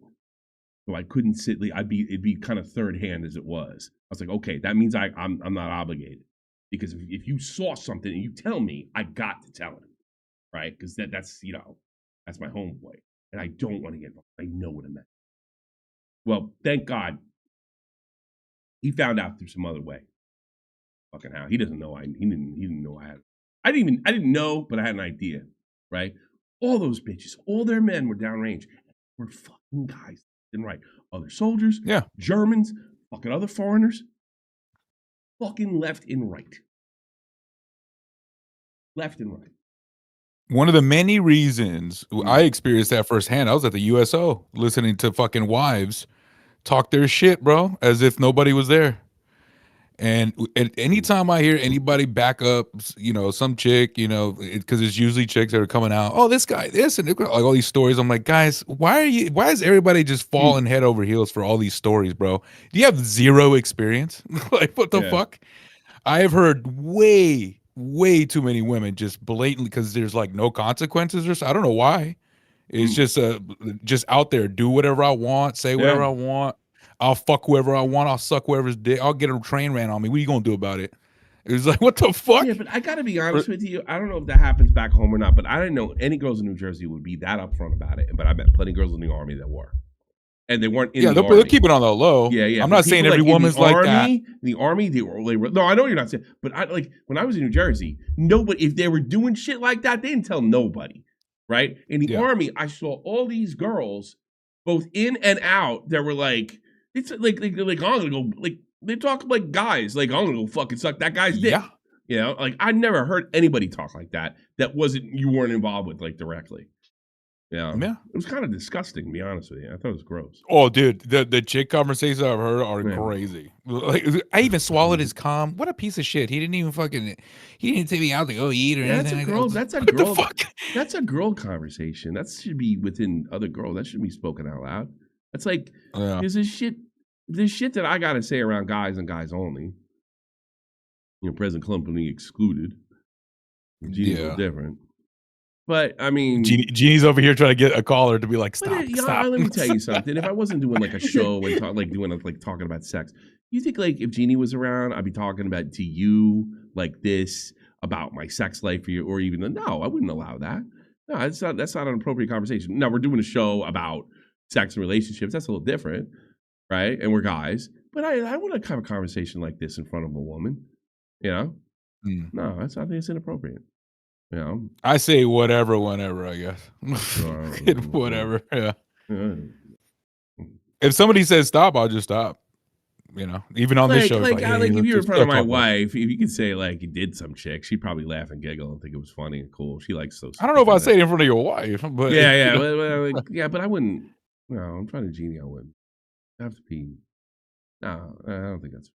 So I couldn't sit, it'd be kind of third hand as it was. I was like, okay, that means I'm not obligated. Because if you saw something and you tell me, I got to tell him. Right? Because that's my homeboy. And I don't want to get involved. I know what I meant. Well, thank God, he found out through some other way. Fucking how he doesn't know. He didn't know I had. I didn't know, but I had an idea. Right? All those bitches, all their men were downrange. Were fucking guys. And right, other soldiers, Germans, fucking other foreigners, fucking left and right. Left and right. One of the many reasons I experienced that firsthand, I was at the USO listening to fucking wives talk their shit, bro, as if nobody was there. And anytime I hear anybody back up, some chick, because it's usually chicks that are coming out, oh, this guy, this, and like all these stories. I'm like, guys, why is everybody just falling head over heels for all these stories, bro? Do you have zero experience? Like, what the fuck? I have heard way too many women just blatantly, because there's like no consequences or so. I don't know why. It's just out there, do whatever I want, say whatever I want. I'll fuck whoever I want. I'll suck whoever's dick. I'll get a train ran on me. What are you gonna do about it? It was like, what the fuck? Yeah, but I gotta be honest with you. I don't know if that happens back home or not, but I didn't know any girls in New Jersey would be that upfront about it. But I met plenty of girls in the Army that were. And they weren't in the Army. They'll keep it on the low. Yeah. I'm not saying every woman's like that. The Army, they were. No, I know you're not saying. But when I was in New Jersey, nobody, if they were doing shit like that, they didn't tell nobody. Right? In the Army, I saw all these girls, both in and out, that were like, it's like I'm gonna go, like, they talk like guys, like, I'm gonna go fucking suck that guy's dick. Yeah. Like, I never heard anybody talk like that wasn't, you weren't involved with, like, directly. Yeah. Yeah. It was kind of disgusting, to be honest with you. I thought it was gross. Oh, dude, the chick conversations I've heard are crazy. Like, I even swallowed his cum. What a piece of shit. He didn't even take me out to go eat or anything. That's a what girl. The fuck? That's a girl conversation. That should be within other girls. That shouldn't be spoken out loud. That's like there's this shit that I gotta say around guys and guys only. Present company excluded. Genie's a little different. But I mean, Genie's over here trying to get a caller to be like, stop. Let me tell you something. If I wasn't doing like a show and talking about sex, you think like if Genie was around, I'd be talking about to you like this about my sex life or even no, I wouldn't allow that. No, that's not an appropriate conversation. Now we're doing a show about sex and relationships. That's a little different, right? And we're guys. But I want to have a conversation like this in front of a woman. No, I think it's inappropriate. I say whatever, whenever, I guess. Whatever. Yeah. If somebody says stop, I'll just stop. Even on this show. Like if you're in front of my wife, if you could say like you did some chick, she'd probably laugh and giggle and think it was funny and cool. She likes those. I don't know if I say it in front of your wife, but but I wouldn't. No, I'm trying to Genie. I wouldn't. I have to pee. No, I don't think that's.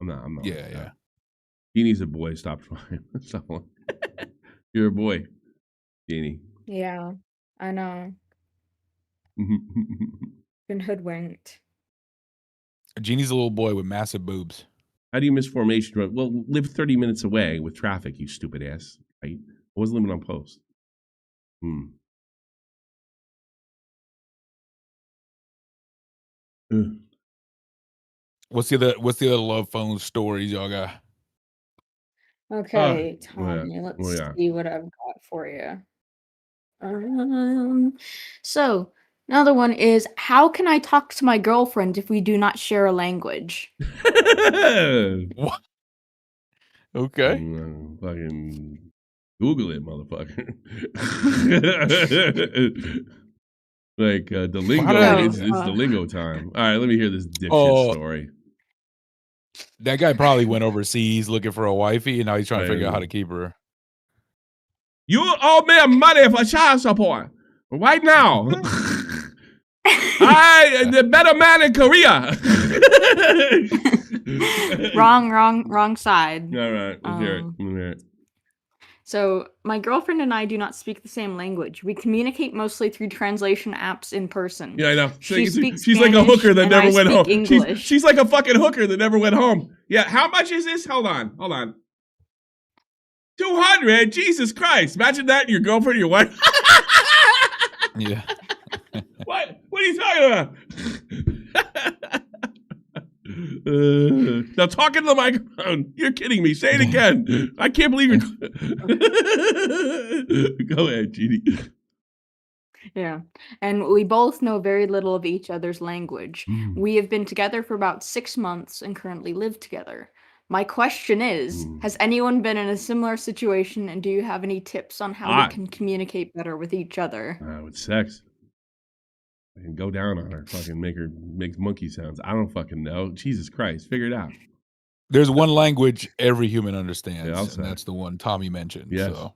I'm not. Yeah. Genie's a boy. Stop trying. You're a boy, Genie. Yeah, I know. Been hoodwinked. Genie's a little boy with massive boobs. How do you miss formation? Well, live 30 minutes away with traffic, you stupid ass. Right? I wasn't living on post. What's the other love phone stories y'all got? Okay, Tommy, let's see what I've got for you. So another one is, how can I talk to my girlfriend if we do not share a language? What? Okay. Fucking Google it, motherfucker. Like the lingo, it's the lingo time. All right, let me hear this dipshit story. That guy probably went overseas looking for a wifey, and now he's trying to figure out how to keep her. You owe me money for child support right now. The better man in Korea. Wrong side. All right, let's hear it. So my girlfriend and I do not speak the same language. We communicate mostly through translation apps in person. Yeah, I know. She's like a hooker that never went home. English. She's like a fucking hooker that never went home. Yeah, how much is this? Hold on. 200? Jesus Christ. Imagine that, your girlfriend, your wife. Yeah. What are you talking about? Now talking to the microphone. You're kidding me. Say it again. I can't believe you're. Go ahead, Genie. Yeah. And we both know very little of each other's language. We have been together for about 6 months and currently live together. My question is, has anyone been in a similar situation, and do you have any tips on how we can communicate better with each other? With sex. I can go down on her, fucking make monkey sounds. I don't fucking know. Jesus Christ, figure it out. There's one language every human understands, Yeah, and that's the one Tommy mentioned. Yes. So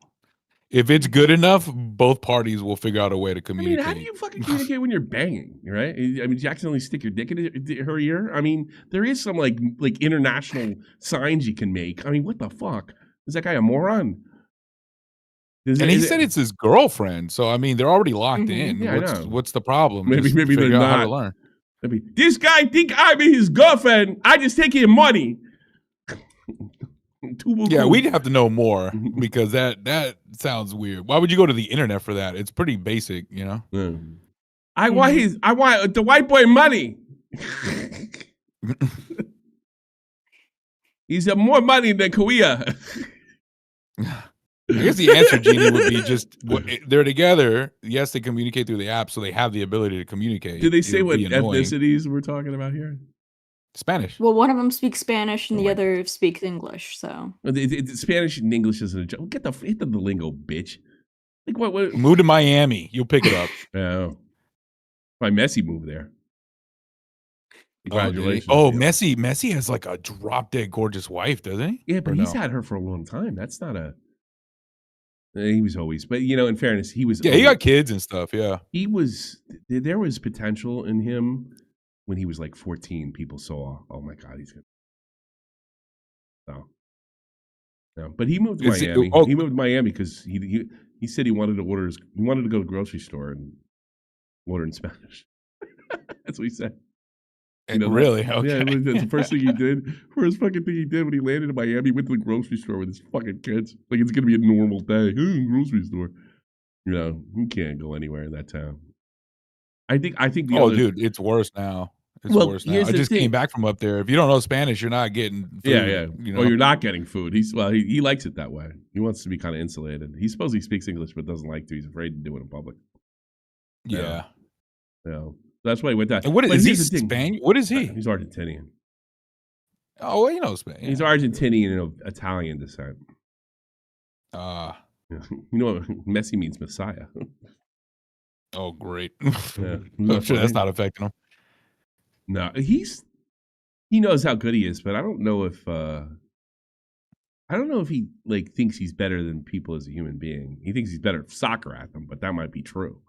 if it's good enough, both parties will figure out a way to communicate. I mean, how do you fucking communicate when you're banging, right? I mean, do you accidentally stick your dick in her ear? I mean, there is some like international signs you can make. I mean, what the fuck? Is that guy a moron? He said it's his girlfriend, so I mean, they're already locked in. Yeah, what's the problem? Maybe they're not. How to learn. Maybe this guy think I'm his girlfriend. I just take his money. Yeah, we'd have to know more because that sounds weird. Why would you go to the internet for that? It's pretty basic, I want the white boy money. He's got more money than Korea. I guess the answer, Genie, would be just they're together. Yes, they communicate through the app, so they have the ability to communicate. Did they say what ethnicities we're talking about here? Spanish. Well, one of them speaks Spanish and the other speaks English. So Spanish and English isn't a joke. Hit the lingo, bitch. Like what? Move to Miami. You'll pick it up. Yeah. My Messi moved there. Congratulations. Messi has like a drop dead gorgeous wife, doesn't he? Yeah, but he's had her for a long time. That's not a. He was always, but in fairness, he was. Yeah, he got kids and stuff. Yeah, he was. There was potential in him when he was like 14. People saw, oh my god, he's gonna. So, yeah. But he moved to Miami. He moved to Miami because he said he wanted to order. He wanted to go to the grocery store and order in Spanish. That's what he said. Really? Okay. Yeah, that's the first thing he did. First fucking thing he did when he landed in Miami, he went to the grocery store with his fucking kids. Like it's gonna be a normal day. Grocery store. You can't go anywhere in that town. I think dude, it's worse now. It's worse now. I just came back from up there. If you don't know Spanish, you're not getting food. Yeah. Or you're not getting food. He likes it that way. He wants to be kind of insulated. He supposedly speaks English but doesn't like to. He's afraid to do it in public. Yeah. That's why he went down. And what is he? Spanish? What is he? He's Argentinian. Oh, well, you know Spanish. He's Argentinian of Italian descent. You know what Messi means Messiah. Oh, great. Yeah. I'm sure that's not affecting him. No, he knows how good he is, but I don't know if he like thinks he's better than people as a human being. He thinks he's better at soccer at them, but that might be true.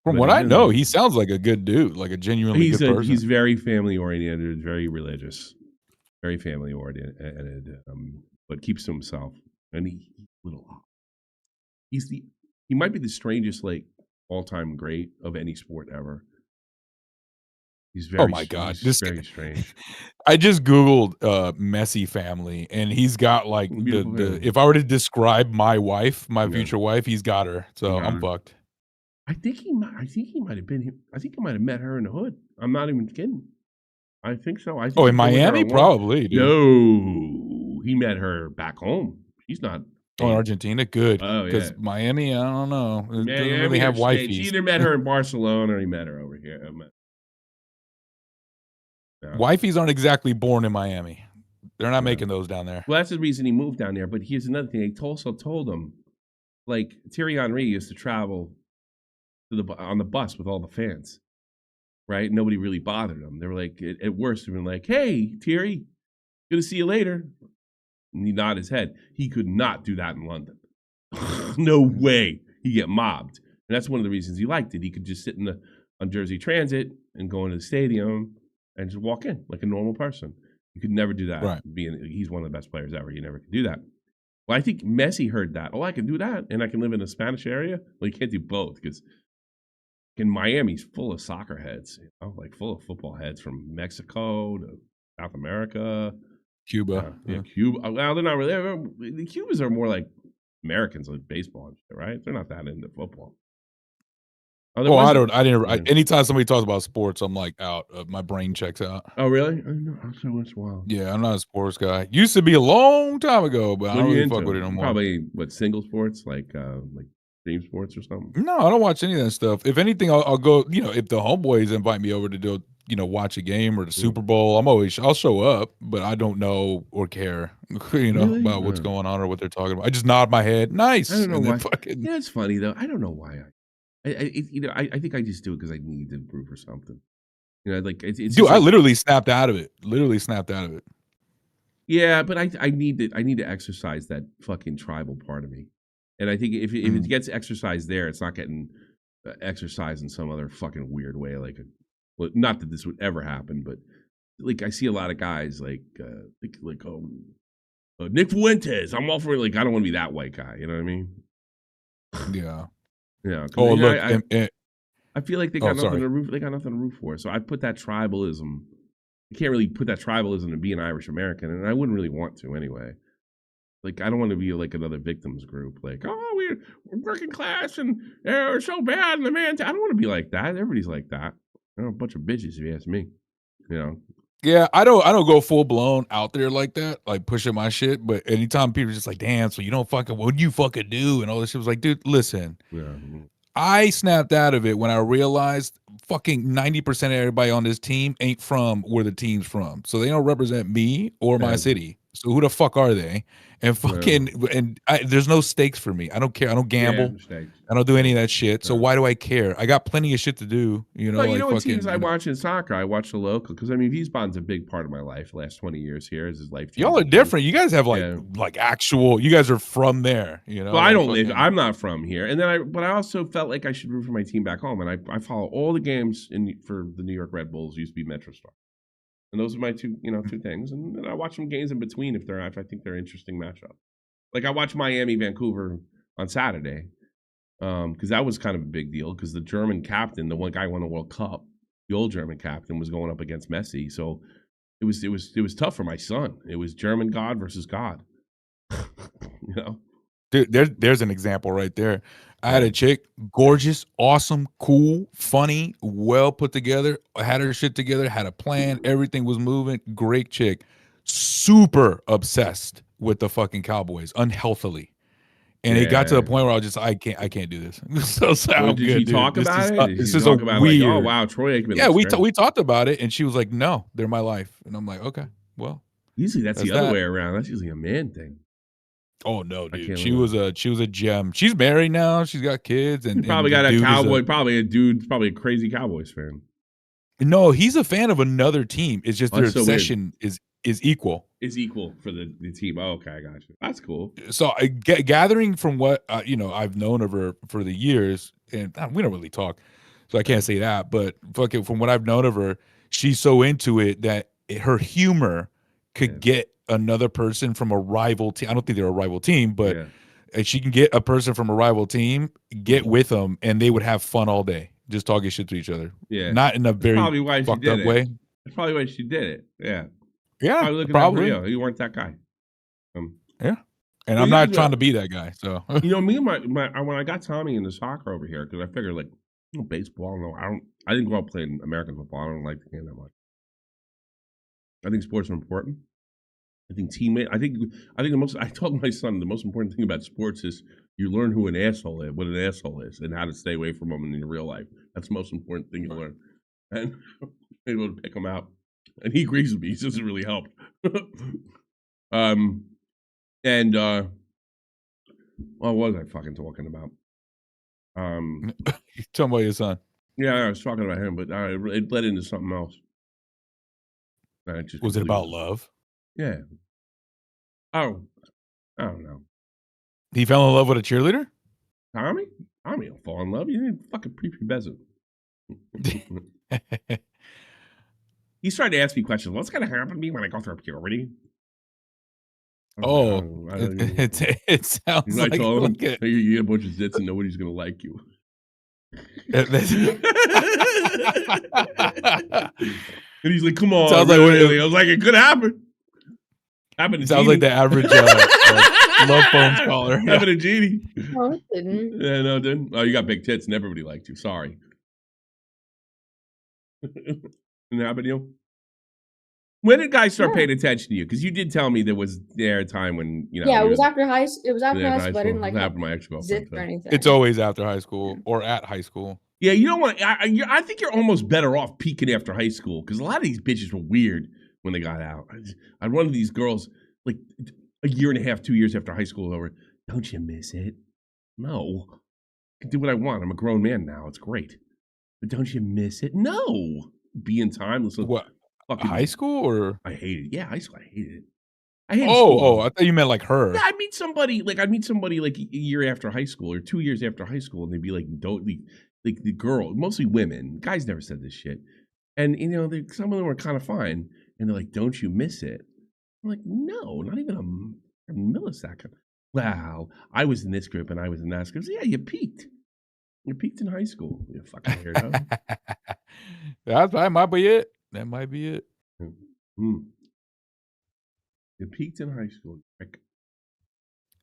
From what I know, he sounds like a good dude, like a genuinely good person. He's very family oriented, very religious, very family oriented, but keeps to himself. And he might be the strangest like all-time great of any sport ever. He's very. Oh my god, this very strange. I just googled Messi family, and he's got like the. If I were to describe my wife, my future wife, he's got her. So I'm fucked. I think he might have been. I think he might have met her in the hood. I'm not even kidding. I think so. In Miami, probably. Dude. No, he met her back home. She's not. Oh, in Argentina, good. Oh, yeah. Because Miami, I don't know. It doesn't really have wifeys. She either met her in Barcelona or he met her over here. No. Wifeys aren't exactly born in Miami. They're not making those down there. Well, that's the reason he moved down there. But here's another thing. They also told him, like Thierry Henry used to travel on the bus with all the fans, right? Nobody really bothered him. They were like, at worst, they've been like, "Hey, Thierry, good to see you later." And he nodded his head. He could not do that in London. No way. He'd get mobbed. And that's one of the reasons he liked it. He could just sit on Jersey Transit and go into the stadium and just walk in like a normal person. You could never do that. Right. He's one of the best players ever. You never could do that. Well, I think Messi heard that. Oh, I can do that, and I can live in a Spanish area. Well, you can't do both because in Miami's full of soccer heads, like full of football heads from Mexico to South America. Cuba. Cuba. Well, they're not really. The Cubans are more like Americans, like baseball and shit, right? They're not that into football. Anytime somebody talks about sports, I'm like out. My brain checks out. Oh, really? So it's wild. Yeah, I'm not a sports guy. Used to be a long time ago, but I don't really fuck with it no more. Probably single sports, like team sports or something. No, I don't watch any of that stuff. If anything, I'll go. If the homeboys invite me over to do, watch a game or the Super Bowl, I'll show up, but I don't know or care, really? About what's going on or what they're talking about. I just nod my head. Nice. I don't know why. Yeah, it's funny though. I don't know why. I think I just do it because I need to prove for something. Like it's dude. I literally snapped out of it. Yeah, but I need to exercise that fucking tribal part of me, and I think if it gets exercised there, it's not getting exercised in some other fucking weird way. Well, not that this would ever happen, but like I see a lot of guys like Nick Fuentes. I'm all for I don't want to be that white guy. You know what I mean? Yeah. Yeah. Oh, look. I feel like they got nothing to root. They got nothing to root for. So I put that tribalism. You can't really put that tribalism to be an Irish American, and I wouldn't really want to anyway. Like I don't want to be like another victims group. Like, oh, we're working class and we're so bad, and the man. I don't want to be like that. Everybody's like that. They're a bunch of bitches, if you ask me. Yeah, I don't go full blown out there like that, like pushing my shit. But anytime people are just like, damn, so you don't what do you fucking do? And all this shit was like, dude, listen. Yeah. I snapped out of it when I realized fucking 90% of everybody on this team ain't from where the team's from. So they don't represent me or my city. So who the fuck are they? And there's no stakes for me. I don't care. I don't gamble. I don't do any of that shit. So why do I care? I got plenty of shit to do. You know, well, you know what teams I watch in soccer? I watch the local because I mean Wiesbaden's a big part of my life. The last 20 years here is his life. Y'all are different. You guys have like actual. You guys are from there. You know. Well, I don't live. I'm not from here. And then but I also felt like I should root for my team back home, and I follow all the games for the New York Red Bulls. Used to be MetroStar. And those are my two things. And I watch some games in between if I think they're interesting matchups. Like I watched Miami, Vancouver on Saturday, because that was kind of a big deal. Because the German captain, the one guy who won the World Cup, the old German captain, was going up against Messi. So it was tough for my son. It was German God versus God. You know, dude, there's an example right there. I had a chick, gorgeous, awesome, cool, funny, well put together, had her shit together, had a plan, everything was moving, great chick, super obsessed with the fucking Cowboys, unhealthily. And it got to the point where I was just, I can't do this. Did you talk about it? This is a weird. Like, oh wow, Troy Aikman. Yeah, we talked about it, and she was like, "No, they're my life," and I'm like, "Okay, well." Usually that's the other way around. That's usually a man thing. Oh no, dude! She was a gem. She's married now. She's got kids, and probably got a cowboy. Probably a crazy Cowboys fan. No, he's a fan of another team. It's just their obsession is equal. Is equal for the team. Oh, okay, I got you. That's cool. So gathering from what I've known of her for the years, and we don't really talk, so I can't say that. But fucking from what I've known of her, she's so into it that her humor could get another person from a rival team. I don't think they're a rival team, but she can get a person from a rival team, get with them, and they would have fun all day, just talking shit to each other. Yeah, not in a very fucked up way. That's probably why she did it. Yeah, yeah, probably. You weren't that guy. Yeah, and I'm not trying to be that guy. So me and my when I got Tommy into soccer over here, because I figured like baseball. No, I didn't grow up playing American football. I don't like the game that much. I think sports are important. I think teammate. I think the most. I told my son the most important thing about sports is you learn who an asshole is, what an asshole is, and how to stay away from them in your real life. That's the most important thing you learn, and able to pick them out. And he agrees with me. He says it really helped. What was I fucking talking about? You talking about your son? Yeah, I was talking about him, but it led into something else. Was it about love? Yeah. Oh, I don't know. He fell in love with a cheerleader? Tommy don't fall in love. You didn't fucking prepubescent. He's trying to ask me questions. What's going to happen to me when I go through puberty? It sounds like you get a bunch of zits and nobody's going to like you. And he's like, "Come on!" Sounds really? I was like, "It could happen." Happened to sounds Jeannie. Like the average love phone caller. Happened to Jeannie. No, it didn't. Yeah, no, it didn't. Oh, you got big tits, and everybody liked you. Sorry. Didn't happen to you? When did guys start paying attention to you? Because you did tell me there was a time when Yeah, it was after high school. It was after high school. I didn't like after my ex-girlfriend or anything. It's always after high school or at high school. Yeah, you know what? I think you're almost better off peaking after high school because a lot of these bitches were weird when they got out. I had one of these girls like a year and a half, 2 years after high school was over. Don't you miss it? No. I can do what I want. I'm a grown man now. It's great. But don't you miss it? No. Be in time. Listen. What? High school or? I hated it. Yeah, high school. I hated it. I hated school. I thought you meant like her. Yeah, I'd meet somebody like a year after high school or 2 years after high school, and they'd be like, like the girl, mostly women. Guys never said this shit. And, some of them were kind of fine. And they're like, don't you miss it? I'm like, no, not even a millisecond. Wow, I was in this group and I was in that group. Yeah, you peaked. You peaked in high school. You fucking weirdo. That might be it. That might be it. You peaked in high school.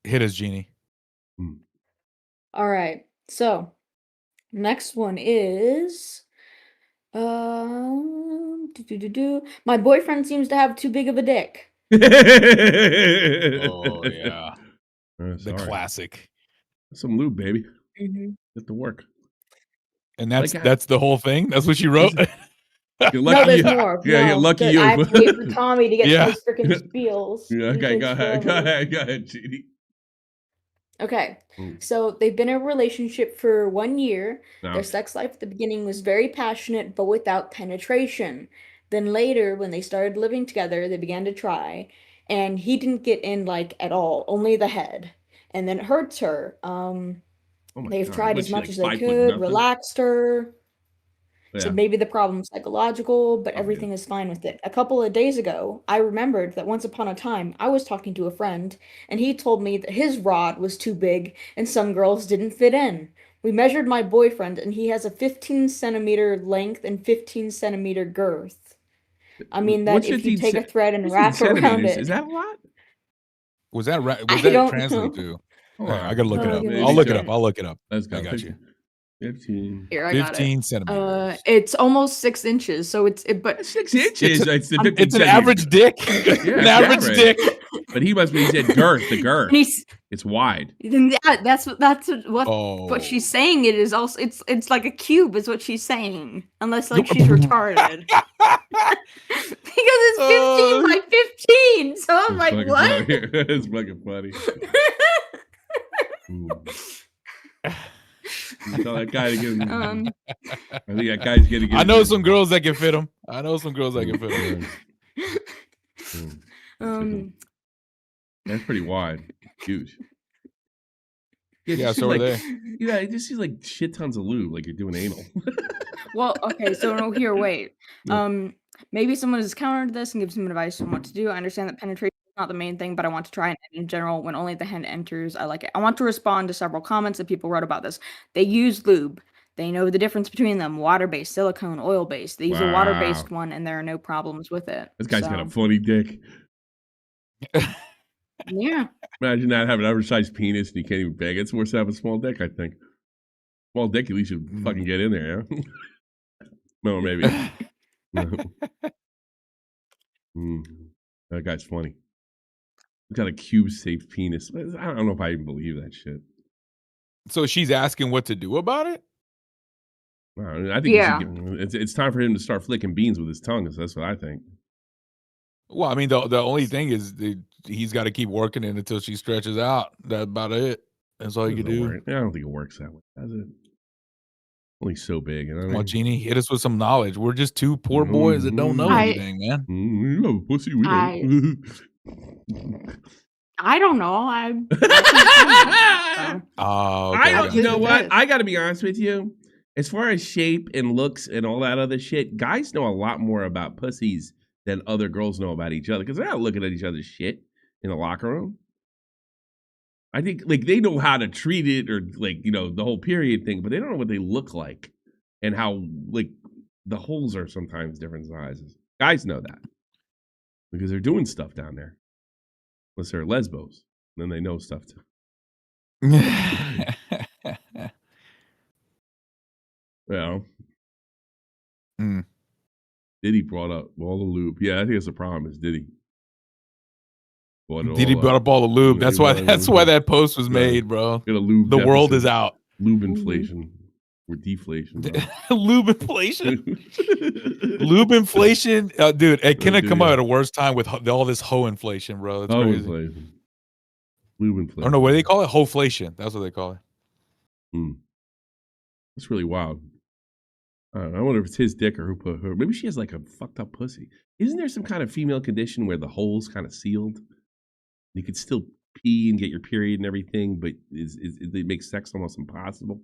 Hit us, Jeannie. All right. So, next one is my boyfriend seems to have too big of a dick. Oh yeah. The classic. Some lube, baby. Mm-hmm. Get to work. And that's the whole thing? That's what she wrote? You're No, lucky. there's more. Yeah, No, you're lucky I you. have to wait for Tommy to get Yeah. to his freaking spiels. Yeah, He okay, takes go ahead, forever. go ahead, Genie. Okay, Mm. so they've been in a relationship for 1 year. No. Their sex life at the beginning was very passionate, but without penetration. Then later, when they started living together, they began to try, and he didn't get in like at all, only the head. And then it hurts her. Oh my They've God. tried What's as she, much like as they 5 foot could, nothing? relaxed her. Yeah. Said maybe the problem's psychological, but Oh, everything yeah. is fine with it. A couple of days ago, I remembered that once upon a time, I was talking to a friend, and he told me that his rod was too big and some girls didn't fit in. We measured my boyfriend, and he has a 15 centimeter length and 15 centimeter girth. I mean that What's if you 15 take a thread and 15 wrap around centimeters? it. Is that a lot? Was that right? I Was that don't translate know. to? Hold Hey, on. I gotta look it Oh, up. give me I'll a look it up. second. I'll look it up. Let's go. I got you. 15. Here, I got 15 it. centimeters. It's almost 6 inches, so but 6 inches. It's the 15 It's an centimeters. average dick. Yeah, An it's average average. dick. But he must be, he said girth, the girth. and he's It's wide. yeah, that's what Oh. she's saying. It is also it's like a cube is what she's saying, unless like she's retarded. Because it's 15 by 15. So I'm It's like, fucking what? funny. It's fucking funny. You tell that guy to get him. I think that guy's gonna get. I know some girls that can fit him. I know some girls that can fit him. That's pretty wide. Huge. Yeah, just so like, are they. Yeah, it just seems like shit tons of lube, like you're doing anal. Well, okay, so no, here, wait. Yeah. Maybe someone has countered this and gives some advice on what to do. I understand that penetration is not the main thing, but I want to try it in general. When only the hand enters, I like it. I want to respond to several comments that people wrote about this. They use lube. They know the difference between them: water-based, silicone, oil-based. They use a water-based one, and there are no problems with it. This guy's got a funny dick. Yeah. Imagine not having an oversized penis and you can't even beg. It's worse to have a small dick, I think. Small dick, at least you fucking get in there, yeah? No, maybe. That guy's funny. He's got a cube-shaped penis. I don't know if I even believe that shit. So she's asking what to do about it? I think it's time for him to start flicking beans with his tongue. That's what I think. Well, I mean, the only thing is he's got to keep working it until she stretches out. That's about it. That's all you can do. I don't think it works that way, does it? Only so big. You know Come on, Jeannie, hit us with some knowledge. We're just two poor boys that don't know anything, man. You have a pussy, we don't. I don't know. You know what? I got to be honest with you. As far as shape and looks and all that other shit, guys know a lot more about pussies than other girls know about each other because they're not looking at each other's shit in the locker room. I think like they know how to treat it or like, you know, the whole period thing, but they don't know what they look like and how like the holes are sometimes different sizes. Guys know that because they're doing stuff down there. Unless they're lesbos, then they know stuff too. Well, Diddy brought up all the lube. Yeah, I think that's the problem. Is Diddy? Diddy brought up all the lube. That's why that post was made, bro. Got a lube the deficit. World is out. Lube inflation or deflation. Lube inflation. Lube inflation, dude. It couldn't come out at a worse time with all this hoe inflation, bro. That's crazy. Inflation. Lube inflation. I don't know what do they call it. Hoflation. That's what they call it. That's really wild. I wonder if it's his dick or who put her. Maybe she has like a fucked up pussy. Isn't there some kind of female condition where the hole's kind of sealed? You could still pee and get your period and everything, but it makes sex almost impossible.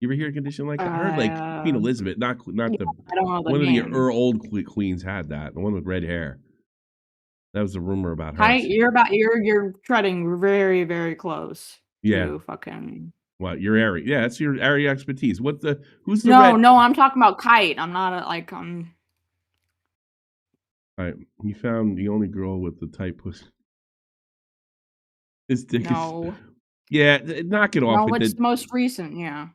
You ever hear a condition like that? I heard like Queen Elizabeth, not the I don't know one of the old queens had that. The one with red hair. That was the rumor about her. You're treading very, very close. Yeah. To fucking. What your area? Yeah, that's your area expertise. Who's the? No, I'm talking about Kite. I'm not All right, you found the only girl with the tight pussy. This dick is. Yeah, knock it off. No, it's most recent. Yeah.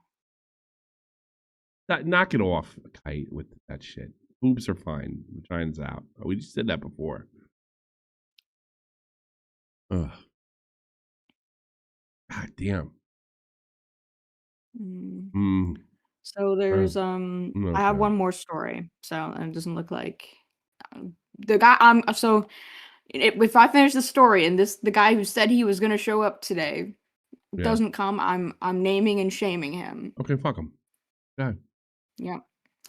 Knock it off, Kite, with that shit. Boobs are fine. Vagina's out. We just said that before. Ugh. God damn. So there's I have Okay. one more story. So and it doesn't look like the guy so if I finish the story and the guy who said he was gonna show up today Yeah. doesn't come, I'm naming and shaming him. Okay, fuck him. Go ahead. Yeah.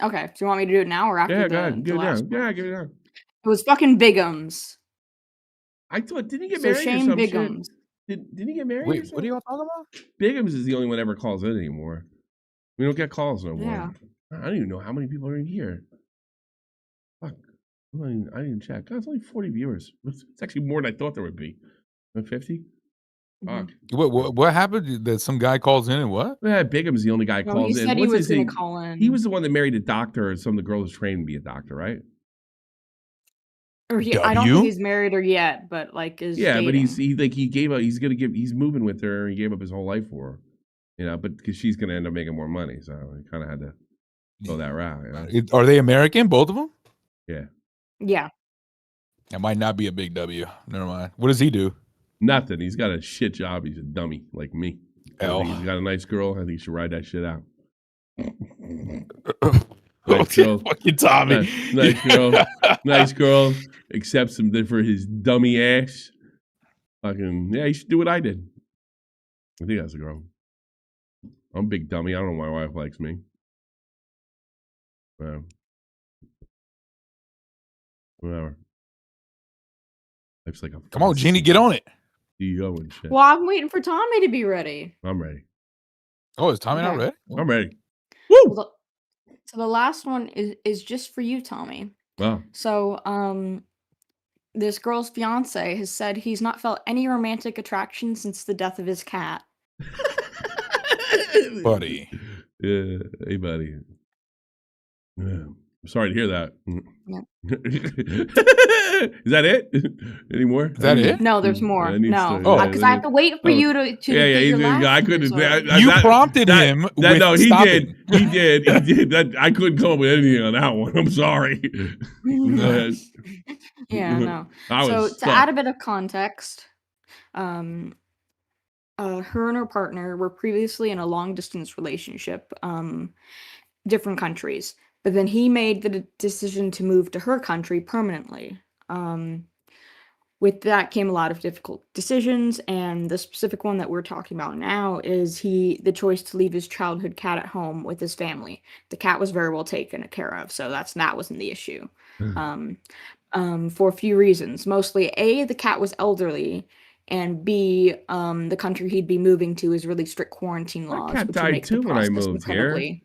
Okay. So you want me to do it now or after Yeah, go ahead. the Get it last down. one? Yeah, get it down. It was fucking Bigums. I thought, didn't he get So married or shame some shit? Bigums. Didn't he get married or Wait, what are something? y'all talking about? Bigums is the only one ever calls in anymore. We don't get calls no more. Yeah. I don't even know how many people are in here. Fuck. I didn't check. God, it's only 40 viewers. It's actually more than I thought there would be. 50? Fuck. What happened? That some guy calls in and what? Yeah, Bigum's the only guy No, calls he in. said he What's was his gonna name? call in. He was the one that married a doctor, and some of the girls trained to be a doctor, right? Or I don't think he's married or yet, but like is Yeah, but dating. he gave up. He's moving with her. He gave up his whole life for her, you know. But because she's gonna end up making more money, so he kind of had to go that route. You know? Are they American, both of them? Yeah. Yeah. That might not be a big W. Never mind. What does he do? Nothing. He's got a shit job. He's a dummy like me. L. He's got a nice girl. I think he should ride that shit out. Nice girl. Fucking Tommy. Nice girl. Nice girl. Accepts him for his dummy ass. Fucking, yeah, he should do what I did. I think that's a girl. I'm a big dummy. I don't know why my wife likes me. Whatever. Life's like a Come on, Jeannie, get on it. CEO and shit. Well, I'm waiting for Tommy to be ready. I'm ready. Oh, is Tommy not ready? I'm ready. Woo! So the last one is just for you, Tommy. Wow. So this girl's fiance has said he's not felt any romantic attraction since the death of his cat. Buddy. Yeah, hey, buddy. Yeah. I'm sorry to hear that. Yeah. Is that it? Any more? Is that it? No, there's more. No, because I have to wait for you to get your last I couldn't. You prompted him with no, he stopping. did. He did. I couldn't come up with anything on that one. I'm sorry. Go ahead. Yeah, no. So to add a bit of context, her and her partner were previously in a long distance relationship, different countries. But then he made the decision to move to her country permanently. With that came a lot of difficult decisions, and the specific one that we're talking about now is the choice to leave his childhood cat at home with his family. The cat was very well taken care of, so that wasn't the issue. For a few reasons. Mostly, A, the cat was elderly, and B, the country he'd be moving to is really strict quarantine laws, cat which died would make the too when I process moved incredibly here.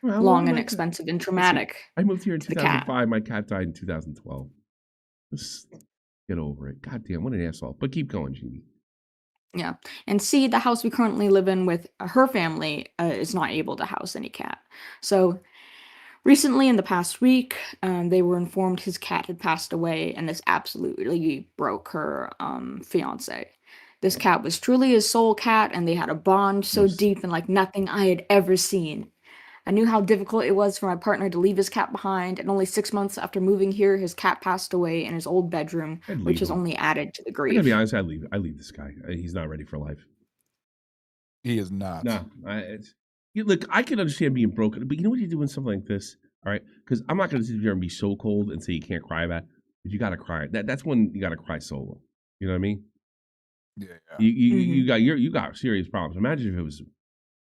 long and expensive and traumatic. I moved here in to the cat. 2005. My cat died in 2012. Just get over it. God damn, what an asshole. But keep going, Jeannie. Yeah. And C, the house we currently live in with her family is not able to house any cat. So recently, in the past week, they were informed his cat had passed away, and this absolutely broke her fiance. This cat was truly his soul cat, and they had a bond so deep and like nothing I had ever seen. I knew how difficult it was for my partner to leave his cat behind, and only 6 months after moving here, his cat passed away in his old bedroom, which has only added to the I grief. gotta be honest, I leave this guy. He's not ready for life. He is not. No, look, I can understand being broken, but you know what you do in something like this, all right? Because I'm not going to sit there and be so cold and say you can't cry about it, but you got to cry. That's when you got to cry solo. You know what I mean? Yeah. You got serious problems. Imagine if it was.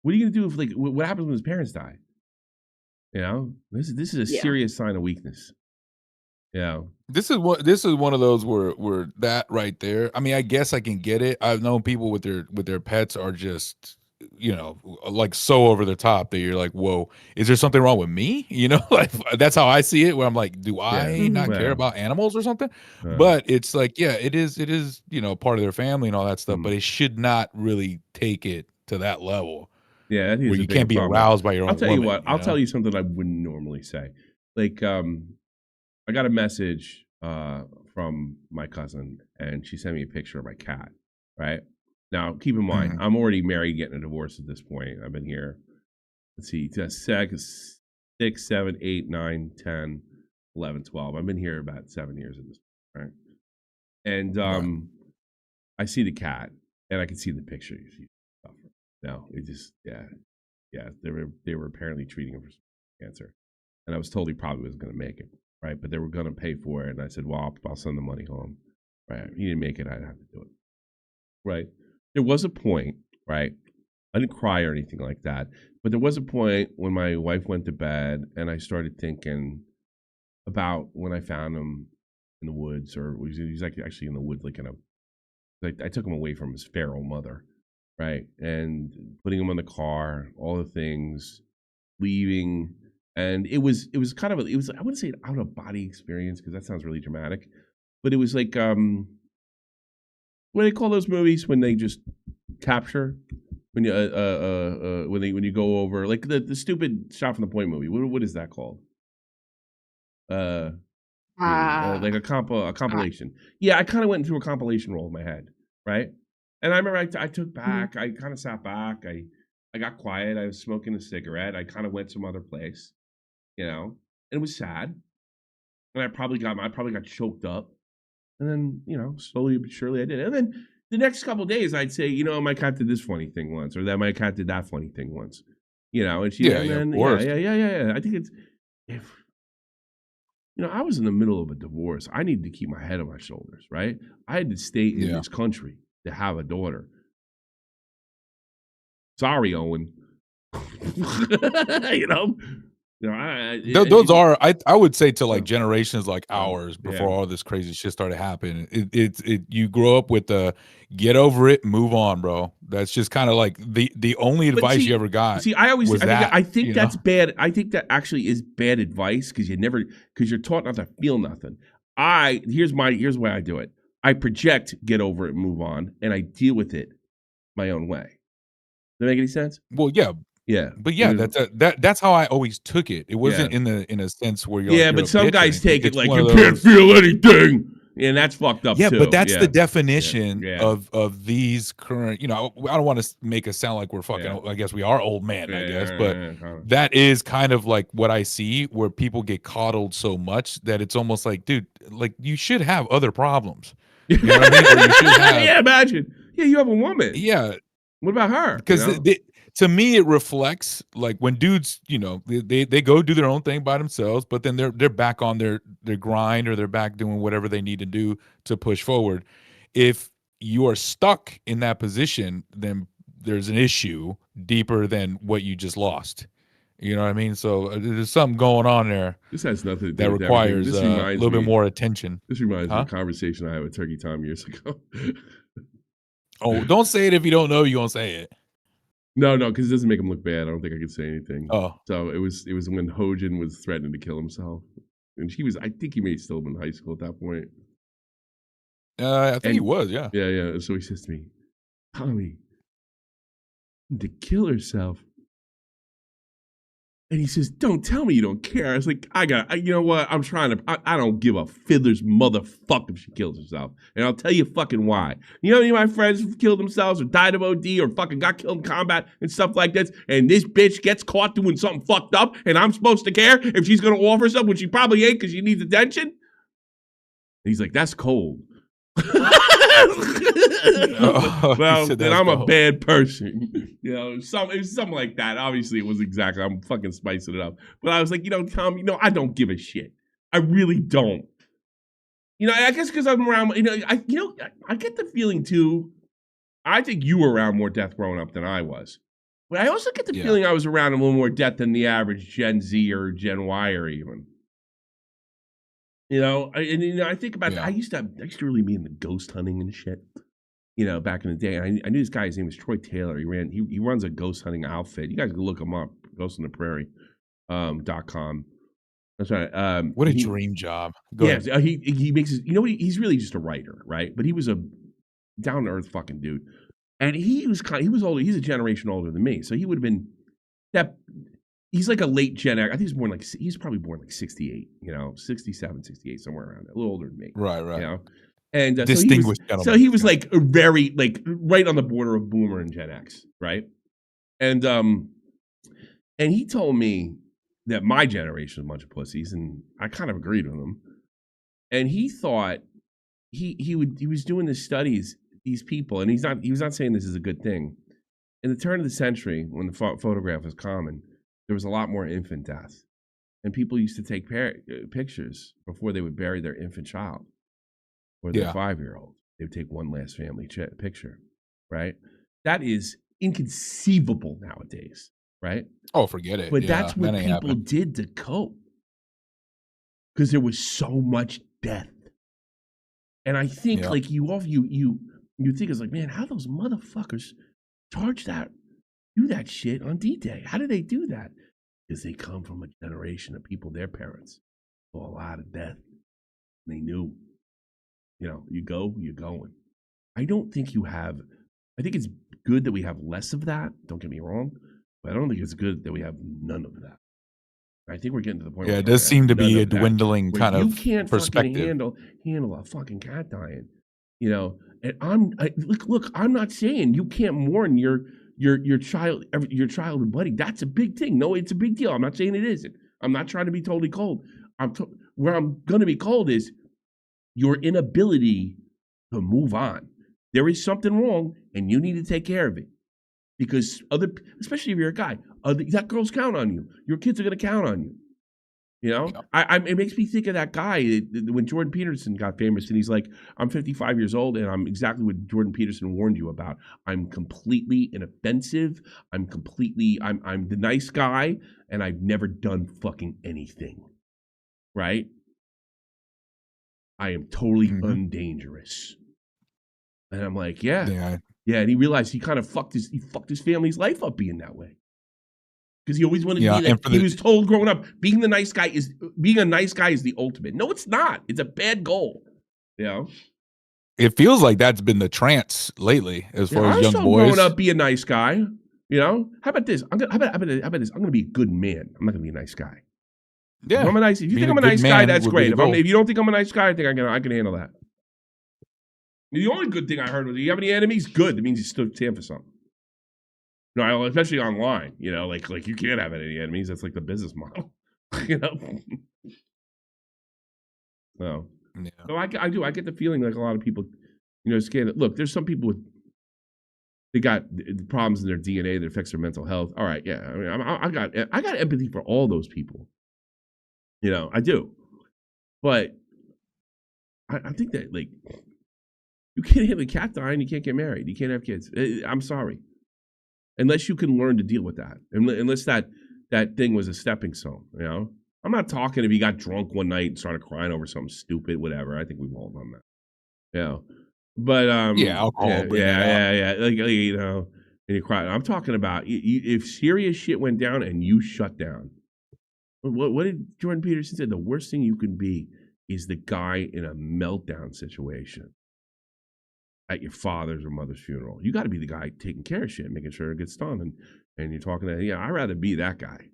What are you going to do if like what happens when his parents die? You know, this is a serious sign of weakness. Yeah. This is one of those where that right there. I mean, I guess I can get it. I've known people with their pets are just, you know, like so over the top that you're like, whoa, is there something wrong with me? You know, like that's how I see it, where I'm like, do I not care about animals or something? But it's like, yeah, it is, you know, part of their family and all that stuff, but it should not really take it to that level. Yeah, where you can't be aroused by your own. I'll tell woman, you what. I'll know? tell you something I wouldn't normally say. Like, I got a message from my cousin, and she sent me a picture of my cat. Right now, keep in mind, I'm already married, getting a divorce at this point. I've been here. Let's see, 6, 7, 8, 9, 10, 11, 12. I've been here about 7 years at this point. Right, and I see the cat, and I can see the picture. No, it just Yeah, they were apparently treating him for cancer, and I was told he probably wasn't going to make it, right? But they were going to pay for it, and I said, well, I'll send the money home, right? He didn't make it, I'd have to do it, right? There was a point, right? I didn't cry or anything like that, but there was a point when my wife went to bed, and I started thinking about when I found him in the woods, or he was actually in the woods, I took him away from his feral mother, right? And putting him in the car, all the things, leaving. And it was kind of I wouldn't say an out of body experience because that sounds really dramatic, but it was like, what do they call those movies when they just capture? When you, when you go over, like the stupid Shot from the Point movie. What is that called? Like a compilation. Yeah, I kind of went into a compilation role in my head, right? And I remember I took back. I kind of sat back. I got quiet. I was smoking a cigarette. I kind of went some other place, and it was sad. And I probably got choked up. And then, slowly but surely I did. And then the next couple of days, I'd say, my cat did this funny thing once, or that my cat did that funny thing once, And she, yeah, of course. Yeah. I think it's if. I was in the middle of a divorce. I needed to keep my head on my shoulders, right? I had to stay in this country to have a daughter. Sorry, Owen. Those are, I would say, to like generations like ours before all this crazy shit started happening. You grow up with the get over it, move on, bro. That's just kind of like the only advice you ever got. See, I think that's bad. I think that actually is bad advice because you're taught not to feel nothing. Here's why I do it. I project, get over it, move on, and I deal with it my own way. Does that make any sense? Well, yeah. Yeah, but yeah, that's how I always took it. It wasn't in a sense where you're but some guys take it like you can't feel anything, and that's fucked up. Yeah, too. But that's the definition of these current. I don't want to make us sound like we're fucking. I guess we are old man. I guess, but that is kind of like what I see where people get coddled so much that it's almost like, dude, like you should have other problems. You know what I mean? Or you should have, imagine. Yeah, you have a woman. Yeah. What about her? Because to me, it reflects like when dudes, they go do their own thing by themselves, but then they're back on their grind or they're back doing whatever they need to do to push forward. If you are stuck in that position, then there's an issue deeper than what you just lost. You know what I mean? So there's something going on there. This has nothing to do that with requires a little bit more attention. This reminds me of a conversation I had with Turkey Tom years ago. Oh, don't say it if you don't know you're gonna say it. No, because it doesn't make him look bad. I don't think I could say anything. Oh, so it was when Hojan was threatening to kill himself, and I think he may still have been in high school at that point. I think he was, yeah. Yeah. So he says to me, Tommy, to kill herself. And he says, don't tell me you don't care. I was like, you know what? I'm trying to, I don't give a fiddler's motherfucker if she kills herself. And I'll tell you fucking why. You know any of my friends who killed themselves or died of OD or fucking got killed in combat and stuff like this? And this bitch gets caught doing something fucked up and I'm supposed to care if she's going to offer herself, which she probably ain't because she needs attention? And he's like, that's cold. Well, then I'm a bad person. It was something like that. Obviously, it was exactly. I'm fucking spicing it up. But I was like, Tom, I don't give a shit. I really don't. I guess because I'm around. I get the feeling too. I think you were around more death growing up than I was. But I also get the feeling I was around a little more death than the average Gen Z or Gen Y or even. I think about I used to really be into ghost hunting and shit. Back in the day, I knew this guy. His name was Troy Taylor. He runs a ghost hunting outfit. You guys can look him up. GhostOnThePrairie.com. That's right. What a dream job. He makes his. He's really just a writer, right? But he was a down to earth fucking dude, and he was older. He's a generation older than me, so he would have been that. He's like a late Gen X. I think he's probably born like 68, 67, 68, somewhere around there. A little older than me. Right. And distinguished so he was like very like right on the border of Boomer and Gen X, right? And he told me that my generation was a bunch of pussies, and I kind of agreed with him. And he thought he was doing the studies, these people, and he was not saying this is a good thing. in the turn of the century, when the photograph was common, there was a lot more infant death. And people used to take pictures before they would bury their infant child or their 5-year-old. They would take one last family picture, right? That is inconceivable nowadays, right? Oh, forget it. But that's what people did to cope because there was so much death. And I think like you think it's like, man, how those motherfuckers do that shit on D-Day? How do they do that? Because they come from a generation of people, their parents saw a lot of death. They knew, you go, you're going. I don't think I think it's good that we have less of that. Don't get me wrong. But I don't think it's good that we have none of that. I think we're getting to the point. Yeah, it does seem to be a dwindling kind of perspective. You can't fucking handle a fucking cat dying, And look. I'm not saying you can't mourn your childhood buddy. That's a big thing. No, it's a big deal. I'm not saying it isn't. I'm not trying to be totally cold. Where I'm going to be cold is your inability to move on. There is something wrong, and you need to take care of it. Because especially if you're a guy, that girls count on you. Your kids are going to count on you. It makes me think of that guy when Jordan Peterson got famous, and he's like, "I'm 55 years old, and I'm exactly what Jordan Peterson warned you about. I'm completely inoffensive. I'm the nice guy, and I've never done fucking anything. Right? I am totally undangerous." And I'm like, yeah. And he realized he kind of fucked his family's life up being that way. Because he always wanted to be that. He was told growing up, being a nice guy is the ultimate. No, it's not. It's a bad goal. It feels like that's been the trance lately, as far as young boys. Growing up, be a nice guy. How about this? How about this? I'm gonna be a good man. I'm not gonna be a nice guy. Yeah. If you think I'm a nice guy, that's great. If you don't think I'm a nice guy, I think I can handle that. The only good thing I heard was, do you have any enemies? Good. That means you still stand for something. No, especially online. Like you can't have any enemies. That's like the business model. So, so I do. I get the feeling like a lot of people, scared. Look, there's some people they got problems in their DNA that affects their mental health. All right, yeah. I mean, I got empathy for all those people. I do. But I think that like. You can't have a cat dying. You can't get married. You can't have kids. I'm sorry. Unless you can learn to deal with that. Unless that thing was a stepping stone. I'm not talking if you got drunk one night and started crying over something stupid, whatever. I think we've all done that. But alcohol. Yeah. Like and you cry. I'm talking about if serious shit went down and you shut down. What did Jordan Peterson say? The worst thing you can be is the guy in a meltdown situation. At your father's or mother's funeral. You got to be the guy taking care of shit, making sure it gets done. And you're talking to, I'd rather be that guy,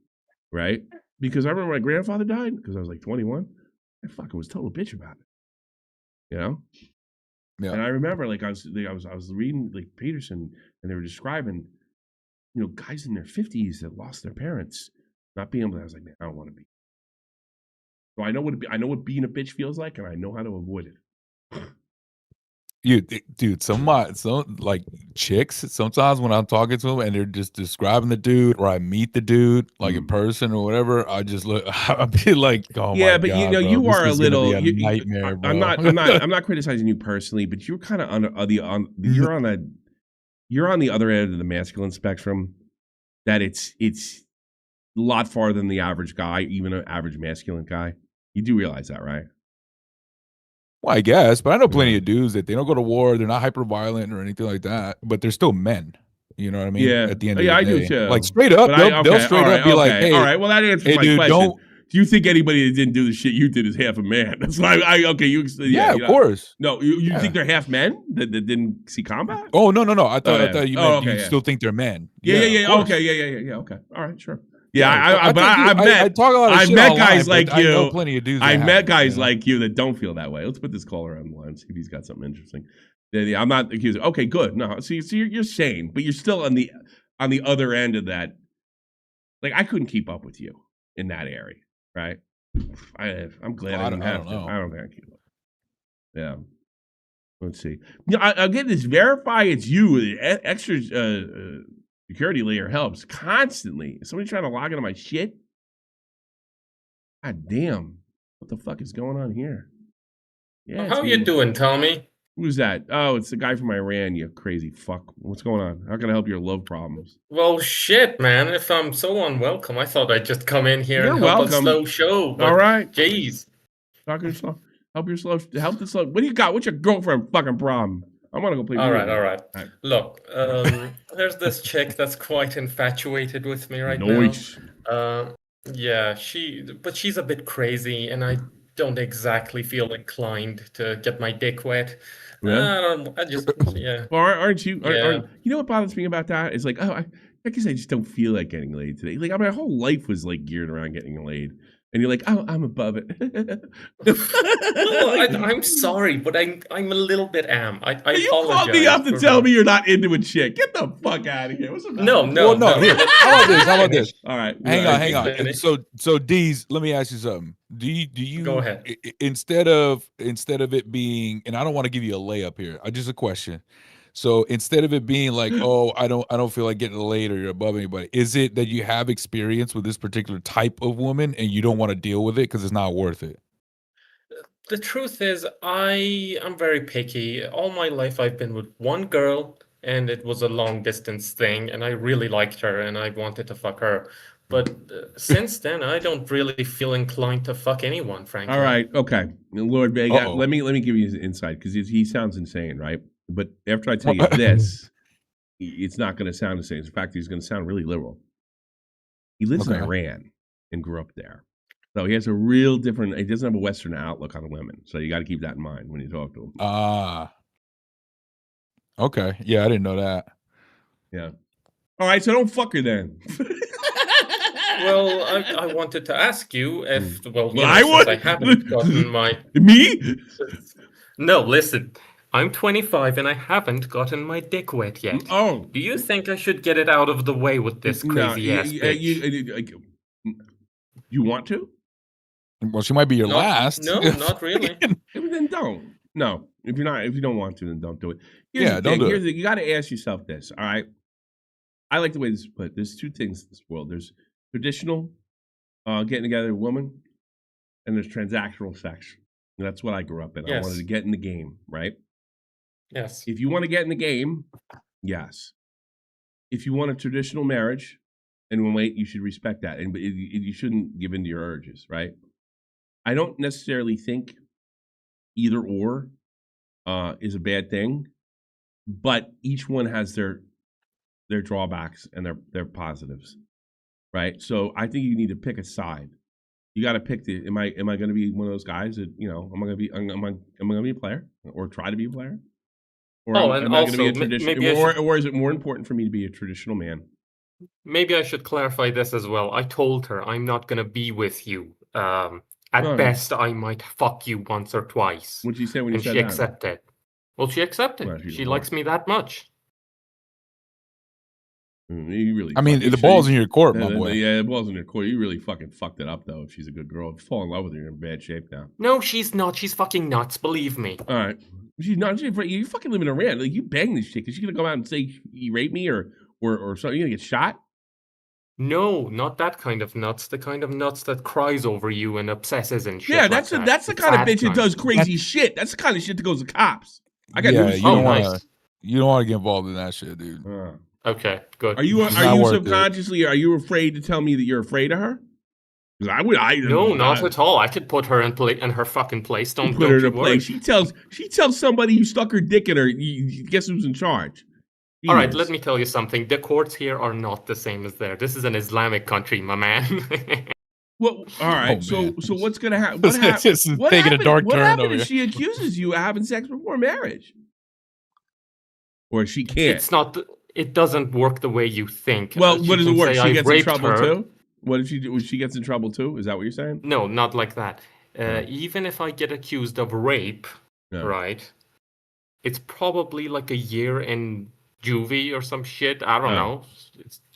right? Because I remember my grandfather died because I was like 21. I fucking was a total bitch about it, Yeah. And I remember like I was reading like Peterson, and they were describing, guys in their 50s that lost their parents, not being able to. I was like, man, I don't want to be. So I know what being a bitch feels like, and I know how to avoid it. Dude, some like chicks, sometimes when I'm talking to them and they're just describing the dude, or I meet the dude like in person or whatever, I just look, I'll be like, oh my God, bro, you are a little nightmare, bro. I'm not criticizing you personally, but you're kind of you're on the other end of the masculine spectrum. That it's a lot farther than the average guy, even an average masculine guy. You do realize that, right? Well, I guess, but I know plenty of dudes that they don't go to war, they're not hyper violent or anything like that, but they're still men. You know what I mean? Yeah. At the end of the day. I do too. Like straight up, they'll straight up be like, "Hey, all right, well that answers my question. Do you think anybody that didn't do the shit you did is half a man?" That's why of course. No, you think they're half men that didn't see combat? Oh no. I thought you meant you still think they're men. Yeah. Okay. Okay. All right, sure. Yeah, I've met guys like you. I know plenty of dudes. I've met guys like you that don't feel that way. Let's put this caller on the line, see if he's got something interesting. I'm not accusing. Okay, good. No, so you're sane, but you're still on the other end of that. Like I couldn't keep up with you in that area, right? I'm glad I didn't have to. I don't think I keep up. Yeah. Let's see. I'll get this. Verify it's you. Extra Security layer helps constantly. Is somebody trying to log into my shit? God damn. What the fuck is going on here? Yeah, How you doing, Tommy? Who's that? Oh, it's the guy from Iran, you crazy fuck. What's going on? How can I help your love problems? Well, shit, man. If I'm so unwelcome, I thought I'd just come in here and help a slow show. But all right. Jeez. Help your slow. Help the slow. What do you got? What's your girlfriend fucking problem? I want to go play. All right. Look, there's this chick that's quite infatuated with me right now. Yeah, she's a bit crazy, and I don't exactly feel inclined to get my dick wet. Yeah. Yeah. Well, aren't you? You know what bothers me about that is like, I guess I just don't feel like getting laid today. Like, my whole life was like geared around getting laid. And you're like, oh, I'm above it. Well, I'm sorry, but I'm a little bit I apologize. You called me up to tell me you're not into it, shit. Get the fuck out of here. What's no. Here, how about this? All right. Hang on. So D's, let me ask you something. Do you go ahead? Instead of it being, and I don't want to give you a layup here. Just a question. So instead of it being like, oh, I don't feel like getting laid or you're above anybody, is it that you have experience with this particular type of woman and you don't want to deal with it because it's not worth it? The truth is, I am very picky. All my life I've been with one girl, and it was a long distance thing, and I really liked her and I wanted to fuck her. But since then, I don't really feel inclined to fuck anyone, frankly. All right, okay. Lord Vega, let me give you his insight because he sounds insane, right? But after I tell you this, it's not going to sound insane. In fact, he's going to sound really liberal. He lives in Iran and grew up there. So he has a real different, he doesn't have a Western outlook on women. So you got to keep that in mind when you talk to him. Okay. Yeah, I didn't know that. Yeah. All right, so don't fuck her then. Well, I wanted to ask you if, I haven't gotten my... Me? No, listen. I'm 25 and I haven't gotten my dick wet yet. Oh. Do you think I should get it out of the way with this crazy-ass bitch? You want to? Well, she might be your last. No, not really. Then don't. No. If you don't want to, then don't do it. Don't do it. You got to ask yourself this, all right? I like the way this is put. There's two things in this world. There's traditional getting together with a woman, and there's transactional sex. And that's what I grew up in. Yes. I wanted to get in the game, right? Yes. If you want to get in the game, yes. If you want a traditional marriage and wait, you should respect that. And you shouldn't give in to your urges, right? I don't necessarily think either or is a bad thing, but each one has their drawbacks and their positives, right? So I think you need to pick a side. You got to pick am I going to be one of those guys that, am I going to be a player or try to be a player? Or am I going to be a traditional, or is it more important for me to be a traditional man? Maybe I should clarify this as well. I told her I'm not going to be with you. At best, I might fuck you once or twice. What'd you say when you said that? And she accepted. Well, she accepted. Well, she likes me that much. The ball's in your court, my boy. Yeah, the ball's in your court. You really fucking fucked it up, though. If she's a good girl, fall in love with her, you're in bad shape now. No, she's not. She's fucking nuts. Believe me. All right, she's not. You fucking living around. Like, you bang this chick. Is she gonna come out and say you raped me or something? You gonna get shot? No, not that kind of nuts. The kind of nuts that cries over you and obsesses and shit. Yeah, that's the kind of bitch that does crazy shit. That's the kind of shit that goes to cops. I got news. You don't want to get involved in that shit, dude. Okay, good. Are you subconsciously? Are you afraid to tell me that you're afraid of her? No, not at all. I could put her in her fucking place. Don't put her in a place. She tells somebody you stuck her dick in her. Guess who's in charge? All right, let me tell you something. The courts here are not the same as there. This is an Islamic country, my man. Well, all right. So what's gonna happen? What taking a dark turn over here. She accuses you of having sex before marriage, or she can't. It's not. It doesn't work the way you think. Well, what does it work? She gets in trouble too. What if she gets in trouble too? Is that what you're saying? No, not like that. Even if I get accused of rape, right? It's probably like a year in juvie or some shit. I don't know.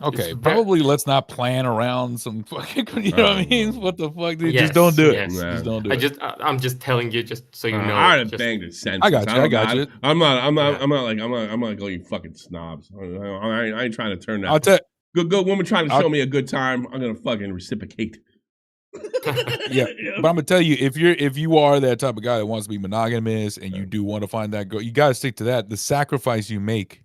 Okay, probably let's not plan around some fucking. You know what I mean? What the fuck, dude? Just don't do it. Yes. Just don't do it. I'm just telling you, just so you know. I'd have banged a sentence. I got you. I'm not like you fucking snobs. I ain't trying to turn that. I'll tell. Good woman trying to show me a good time. I'm gonna fucking reciprocate. Yeah, but I'm gonna tell you, if you are that type of guy that wants to be monogamous and you do want to find that girl, you gotta stick to that. The sacrifice you make,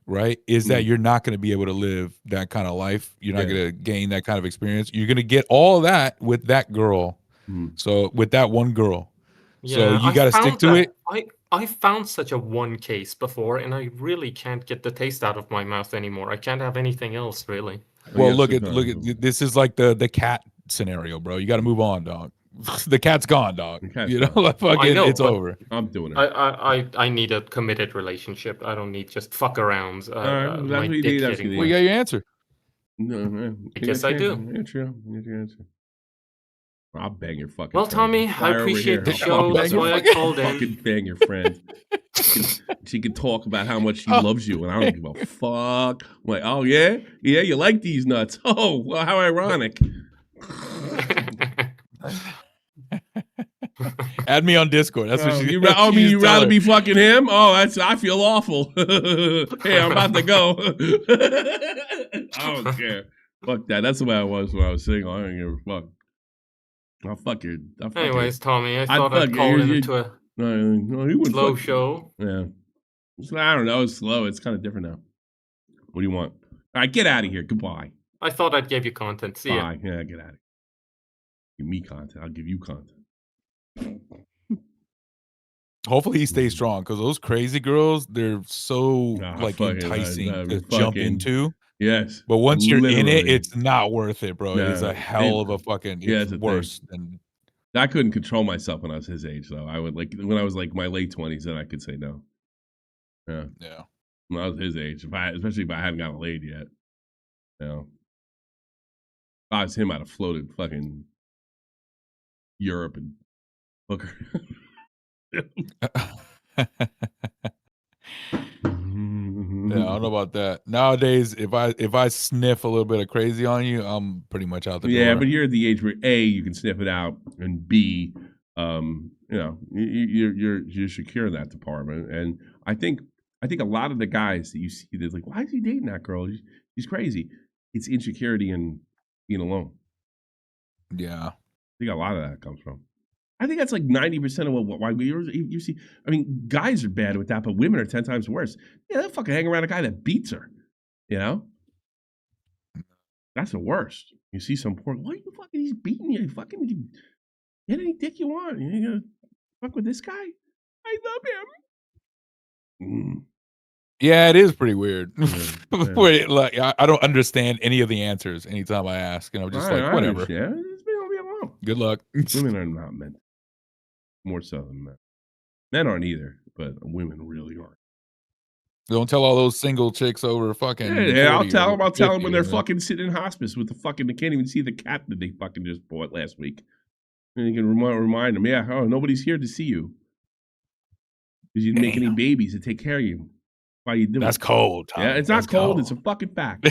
right, is that you're not gonna be able to live that kind of life. You're not gonna gain that kind of experience. You're gonna get all that with that girl. So with that one girl. So you gotta stick to it. I found such a one case before, and I really can't get the taste out of my mouth anymore. I can't have anything else, really. Well, look at this is like the cat scenario, bro. You got to move on, dog. The cat's gone, dog. You know, like fucking, it's over. I'm doing it. I need a committed relationship. I don't need just fuck arounds. Well, you got your answer. No, I guess I do. Your answer. I'll bang your fucking. Well, friend. Tommy, I appreciate the show. That's why I called in. Fucking bang your friend. She can talk about how much she loves you, and I don't give a fuck. I'm like, oh yeah, you like these nuts? Oh, well, how ironic. Add me on Discord. That's what she. You'd rather be fucking him? Oh, I feel awful. Hey, I'm about to go. I don't care. Fuck that. That's the way I was when I was single. I don't give a fuck. I'll fuck you. Anyways, Tommy, I thought I'd call into a slow show. Yeah. I don't know. It's slow. It's kind of different now. What do you want? All right, get out of here. Goodbye. I thought I'd give you content. See ya. Yeah, get out of here. Give me content. I'll give you content. Hopefully he stays strong, because those crazy girls, they're so enticing to jump into. Yes. But once you're in it, it's not worth it, bro. It's a hell of a fucking. It's worse than. I couldn't control myself when I was his age, though. I would when I was like my late 20s, then I could say no. Yeah. When I was his age, especially if I hadn't gotten laid yet. You know. If I was him, I'd have floated fucking Europe and Booker. Yeah, I don't know about that. Nowadays, if I sniff a little bit of crazy on you, I'm pretty much out the door. Yeah, but you're at the age where A, you can sniff it out, and B, you're secure in that department. And I think a lot of the guys that you see, they're like, why is he dating that girl? She's crazy. It's insecurity and being alone. Yeah, I think a lot of that comes from. I think that's like 90% of why you see. I mean, guys are bad with that, but women are 10 times worse. Yeah, they'll fucking hang around a guy that beats her. You know, that's the worst. You see some poor. Why are you fucking? He's beating you. Fucking get any dick you want. You gonna fuck with this guy? I love him. Yeah, it is pretty weird. Yeah. Like I don't understand any of the answers anytime I ask, and I'm just like, whatever. Yeah, it's leave me alone. Good luck. Women are not meant. More so than men. Men aren't either, but women really are. Don't tell all those single chicks over fucking. Yeah, I'll tell them. I'll tell them when they're fucking sitting in hospice with the fucking. They can't even see the cat that they fucking just bought last week. And you can remind them, yeah, nobody's here to see you because you didn't make any babies to take care of you. Why you doing? That's cold. Tom. Yeah, it's not cold. It's a fucking fact.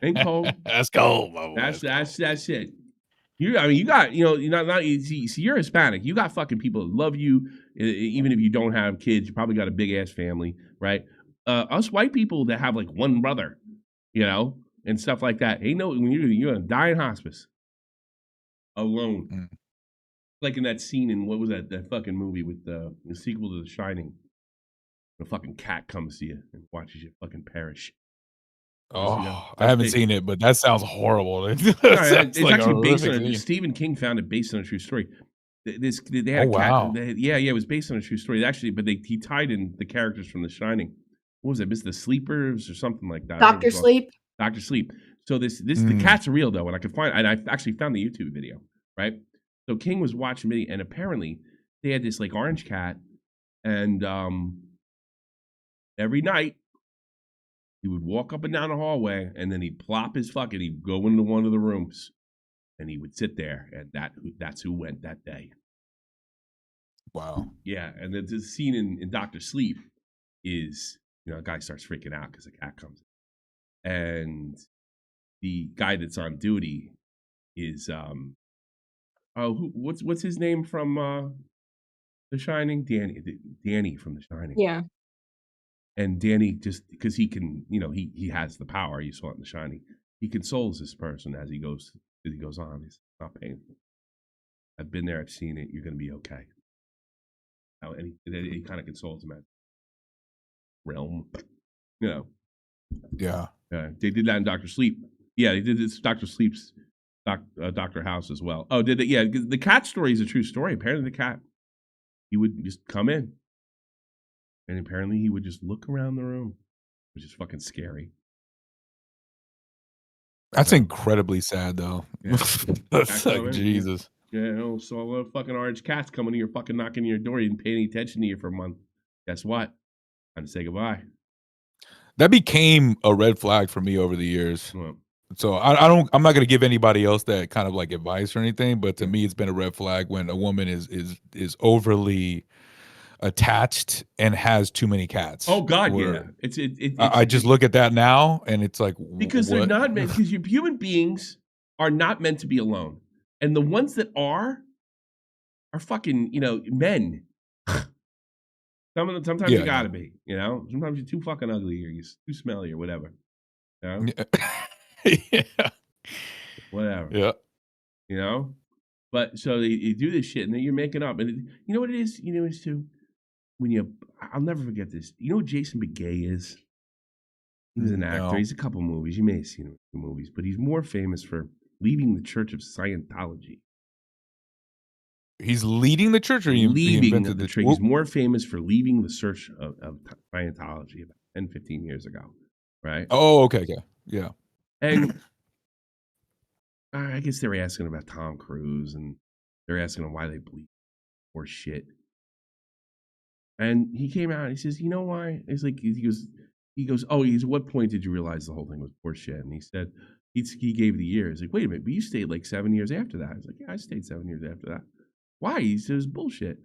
Ain't cold. That's cold. That's it. You got, you're Hispanic. You got fucking people that love you, even if you don't have kids. You probably got a big ass family, right? Us white people that have like one brother, and stuff like that. When you're gonna die in hospice, alone, like in that scene in what was that fucking movie with the sequel to The Shining. The fucking cat comes to you and watches you fucking perish. Oh, I haven't seen it, but that sounds horrible. It's like actually based on Stephen King found it based on a true story. They had a cat. Wow. It was based on a true story. Actually, but he tied in the characters from The Shining. What was it? Mr. Sleepers or something like that. Dr. Sleep. Dr. Sleep. So the cat's real though, and I actually found the YouTube video, right? So King was watching me, and apparently they had this like orange cat, and every night he would walk up and down the hallway, and then he'd plop his he'd go into one of the rooms, and he would sit there, and that's who went that day. Wow. Yeah, and the scene in Dr. Sleep is a guy starts freaking out because a cat comes in. And the guy that's on duty is what's his name from The Shining? Danny from The Shining. Yeah. And Danny, just because he can, he has the power. You saw it in The Shining. He consoles this person as he goes on. It's not painful. I've been there. I've seen it. You're going to be okay. And he kind of consoles him at realm. Yeah. They did that in Dr. Sleep. Yeah, they did this Dr. Sleep's Dr. House as well. Oh, did it? Yeah, the cat story is a true story. Apparently the cat, he would just come in. And apparently he would just look around the room, which is fucking scary. That's incredibly sad, though. Yeah. That's like, Jesus. Yeah, so a little fucking orange cats coming to your fucking knocking on your door. You didn't pay any attention to you for a month. Guess what? Time to say goodbye. That became a red flag for me over the years. Well, so I'm not going to give anybody else that kind of like advice or anything, but to me, it's been a red flag when a woman is overly attached and has too many cats. Oh God, yeah. I just look at that now, and it's like, because they're not meant. Because human beings are not meant to be alone, and the ones that are fucking men. Sometimes you gotta be. Sometimes you're too fucking ugly, or you're too smelly, or whatever. Yeah. Whatever. Yeah. But so they do this shit, and then you're making up, and you know what it is. It's too. I'll never forget this. You know who Jason Begay is? He was an actor. No. He's a couple movies. You may have seen him in movies, but he's more famous for leaving the Church of Scientology. He's leading the church, or leaving the church. He's more famous for leaving the Church of Scientology about 10, 15 years ago, right? Oh, okay, yeah. And I guess they were asking about Tom Cruise, and they're asking him why they believe or shit. And he came out and he says, "You know why?" It's like he goes, at what point did you realize the whole thing was horseshit? And he said, he gave the years. Like, wait a minute, but you stayed like 7 years after that. I was like, yeah, I stayed 7 years after that. Why? He says, bullshit.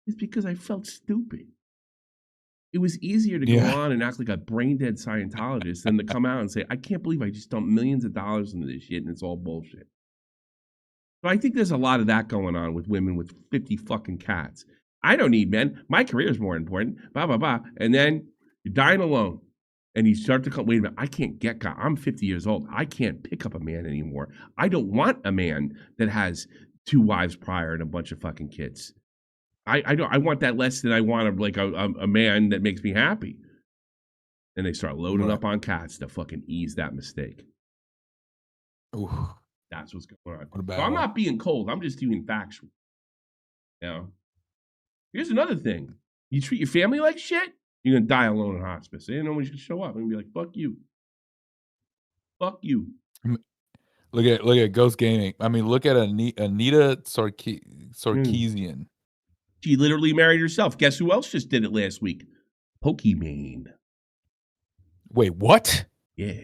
It's because I felt stupid. It was easier to go on and act like a brain dead Scientologist than to come out and say, I can't believe I just dumped millions of dollars into this shit and it's all bullshit. So I think there's a lot of that going on with women with 50 fucking cats. I don't need men. My career is more important. Blah, blah, blah. And then you're dying alone. And you start to come, wait a minute, I can't get God. I'm 50 years old. I can't pick up a man anymore. I don't want a man that has 2 wives prior and a bunch of fucking kids. I want that less than I want a man that makes me happy. And they start loading up on cats to fucking ease that mistake. Ooh. That's what's going on. So I'm not being cold. I'm just being factual. Here's another thing. You treat your family like shit, you're going to die alone in hospice. And no one's going to show up and be like, fuck you. Fuck you. Look at Ghost Gaming. I mean, look at Anita Sarkeesian. She literally married herself. Guess who else just did it last week? Pokimane. Wait, what? Yeah.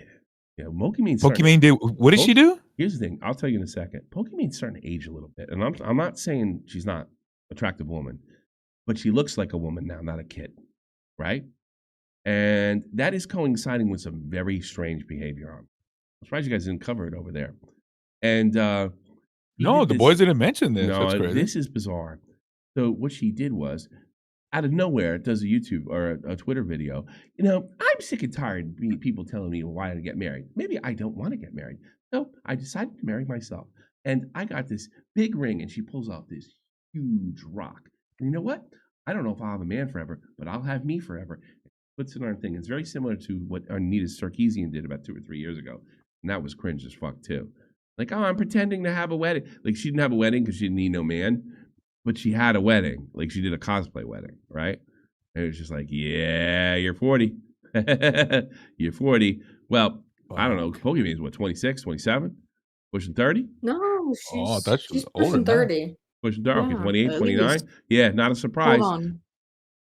Pokimane did. What did she do? Here's the thing. I'll tell you in a second. Pokimane's starting to age a little bit. And I'm not saying she's not an attractive woman, but she looks like a woman now, not a kid. Right? And that is coinciding with some very strange behavior on. I'm surprised you guys didn't cover it over there. And no, the boys didn't mention this. No, that's crazy. This is bizarre. So what she did was, out of nowhere, does a YouTube or a Twitter video. I'm sick and tired of people telling me why to get married. Maybe I don't want to get married. So I decided to marry myself. And I got this big ring, and she pulls out this huge rock. And you know what? I don't know if I'll have a man forever, but I'll have me forever. Puts it on her thing. It's very similar to what Anita Sarkeesian did about 2 or 3 years ago. And that was cringe as fuck, too. Like, I'm pretending to have a wedding. Like, she didn't have a wedding because she didn't need no man. But she had a wedding. Like, she did a cosplay wedding, right? And it was just like, yeah, you're 40. You're 40. Well, I don't know. Pokimane's what, 26, 27? Pushing 30? No, she's older pushing 30. Pushing 30. Yeah, Okay, 28, at 29? least. Yeah, not a surprise. Hold on.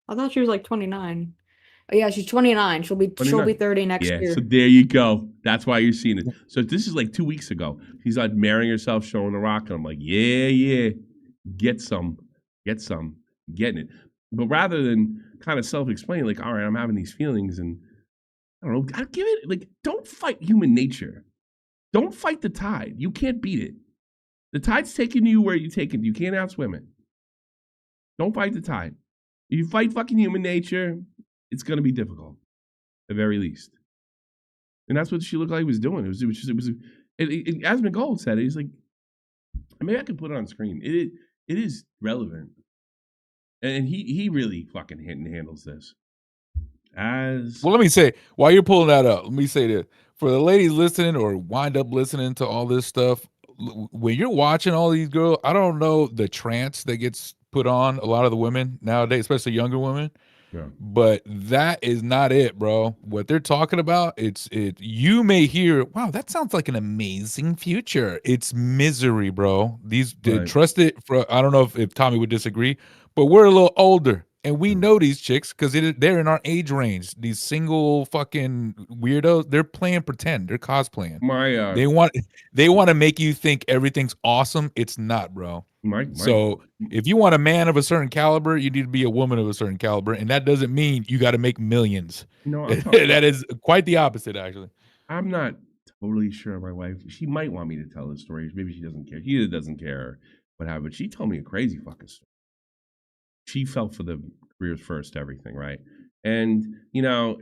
I thought she was like 29. Oh, yeah, she's 29. She'll be 30 next year. So there you go. That's why you're seeing it. So this is like 2 weeks ago. She's like marrying herself, showing the rock. And I'm like, yeah. Get some. Getting it. But rather than kind of self-explain, like, all right, I'm having these feelings, and I don't know, I give it, like, don't fight human nature. Don't fight the tide. You can't beat it. The tide's taking you where you're taking. You can't outswim it. Don't fight the tide. If you fight fucking human nature, it's going to be difficult, at the very least. And that's what she looked like he was doing. Asmund Gold said it. He's like, maybe I could put it on screen. It is relevant. And he really fucking handles this. Well, let me say, while you're pulling that up, let me say this. For the ladies listening or wind up listening to all this stuff, when you're watching all these girls, I don't know the trance that gets put on a lot of the women nowadays, especially younger women. Yeah. But that is not it, bro. What they're talking about, you may hear, wow, that sounds like an amazing future. It's misery, bro. Trust it. I don't know if Tommy would disagree, but we're a little older. And we know these chicks because they're in our age range. These single fucking weirdos, they're playing pretend. They're cosplaying. They want to make you think everything's awesome. It's not, bro. So if you want a man of a certain caliber, you need to be a woman of a certain caliber, and that doesn't mean you got to make millions. No, that is quite the opposite, actually. I'm not totally sure my wife. She might want me to tell this story. Maybe she doesn't care. She doesn't care what happened. But she told me a crazy fucking story. She fell for the careers first, everything, right? And,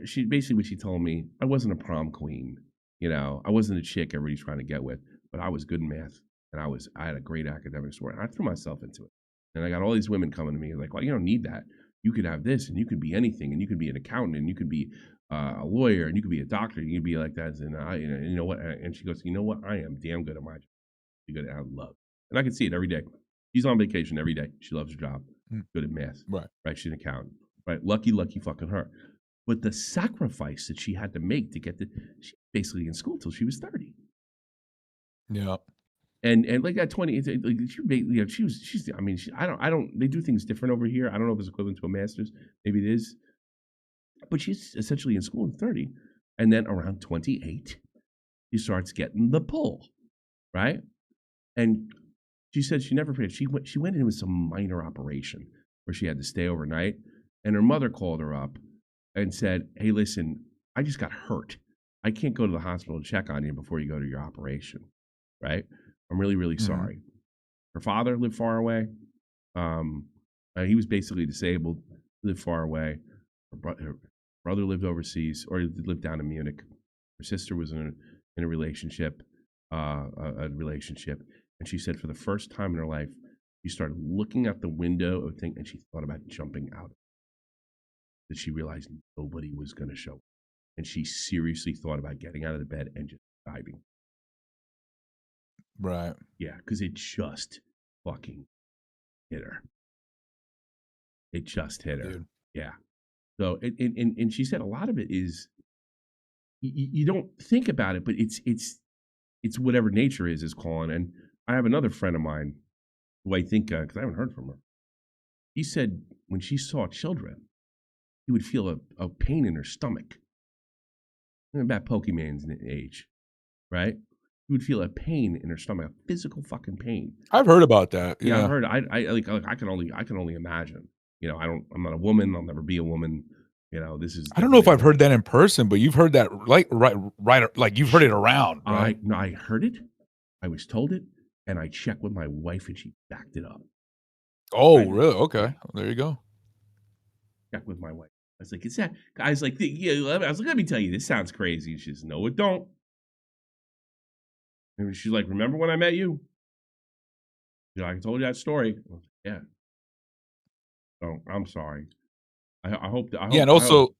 she basically what she told me, I wasn't a prom queen. I wasn't a chick everybody's trying to get with, but I was good in math. And I had a great academic score. And I threw myself into it. And I got all these women coming to me like, well, you don't need that. You could have this, and you could be anything, and you could be an accountant, and you could be a lawyer, and you could be a doctor, and you could be like that. And you know what? And she goes, you know what? I am damn good at my job. Good at love. And I can see it every day. She's on vacation every day. She loves her job. Good at math. Right. She's an accountant. Right. Lucky fucking her. But the sacrifice that she had to make to get she's basically in school till she was 30. Yeah. And like at 20, they do things different over here. I don't know if it's equivalent to a master's. Maybe it is. But she's essentially in school at 30. And then around 28, she starts getting the pull. Right. And she said she never forget. She went in with some minor operation where she had to stay overnight. And her mother called her up and said, hey, listen, I just got hurt. I can't go to the hospital to check on you before you go to your operation. Right. I'm really, really sorry. Her father lived far away. He was basically disabled, lived far away. Her brother lived overseas, or lived down in Munich. Her sister was in a relationship, And she said for the first time in her life, she started looking out the window of thing, and she thought about jumping out. That she realized nobody was going to show. And she seriously thought about getting out of the bed and just diving. Right. Yeah, because it just fucking hit her. It just hit her. Dude. Yeah. So, and she said a lot of it is, you don't think about it, but it's whatever nature is calling. And I have another friend of mine who I think, because I haven't heard from her, he said when she saw children, he would feel a pain in her stomach. About Pokemon's age, right? He would feel a pain in her stomach, a physical fucking pain. I've heard about that. Yeah, I've heard. I can only imagine. I'm not a woman. I'll never be a woman. This is. I don't know if I've heard that in person, but you've heard that right, like you've heard it around. Right? I heard it. I was told it, and I checked with my wife, and she backed it up. Oh, really? Okay, well, there you go. Check with my wife. I was like, "Is that?" I was like, "Let me tell you, this sounds crazy." And she says, "No, it don't." And she's like, "Remember when I met you? I told you that story." I was like, yeah. So I'm sorry. I hope that. Yeah, and also.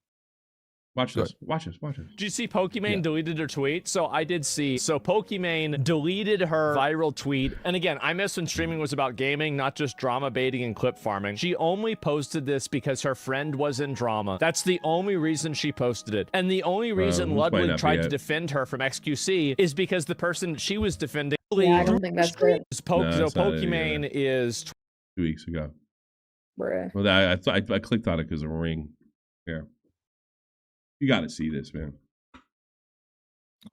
Watch this. Did you see Pokimane deleted her tweet? So I did see. So Pokimane deleted her viral tweet. And again, I missed when streaming was about gaming, not just drama baiting and clip farming. She only posted this because her friend was in drama. That's the only reason she posted it. And the only reason Ludwig tried to defend her from XQC is because the person she was defending. Yeah, I don't think that's it. So Pokimane is 2 weeks ago. Bruh. Well, I clicked on it because of a ring. Yeah. You got to see this, man.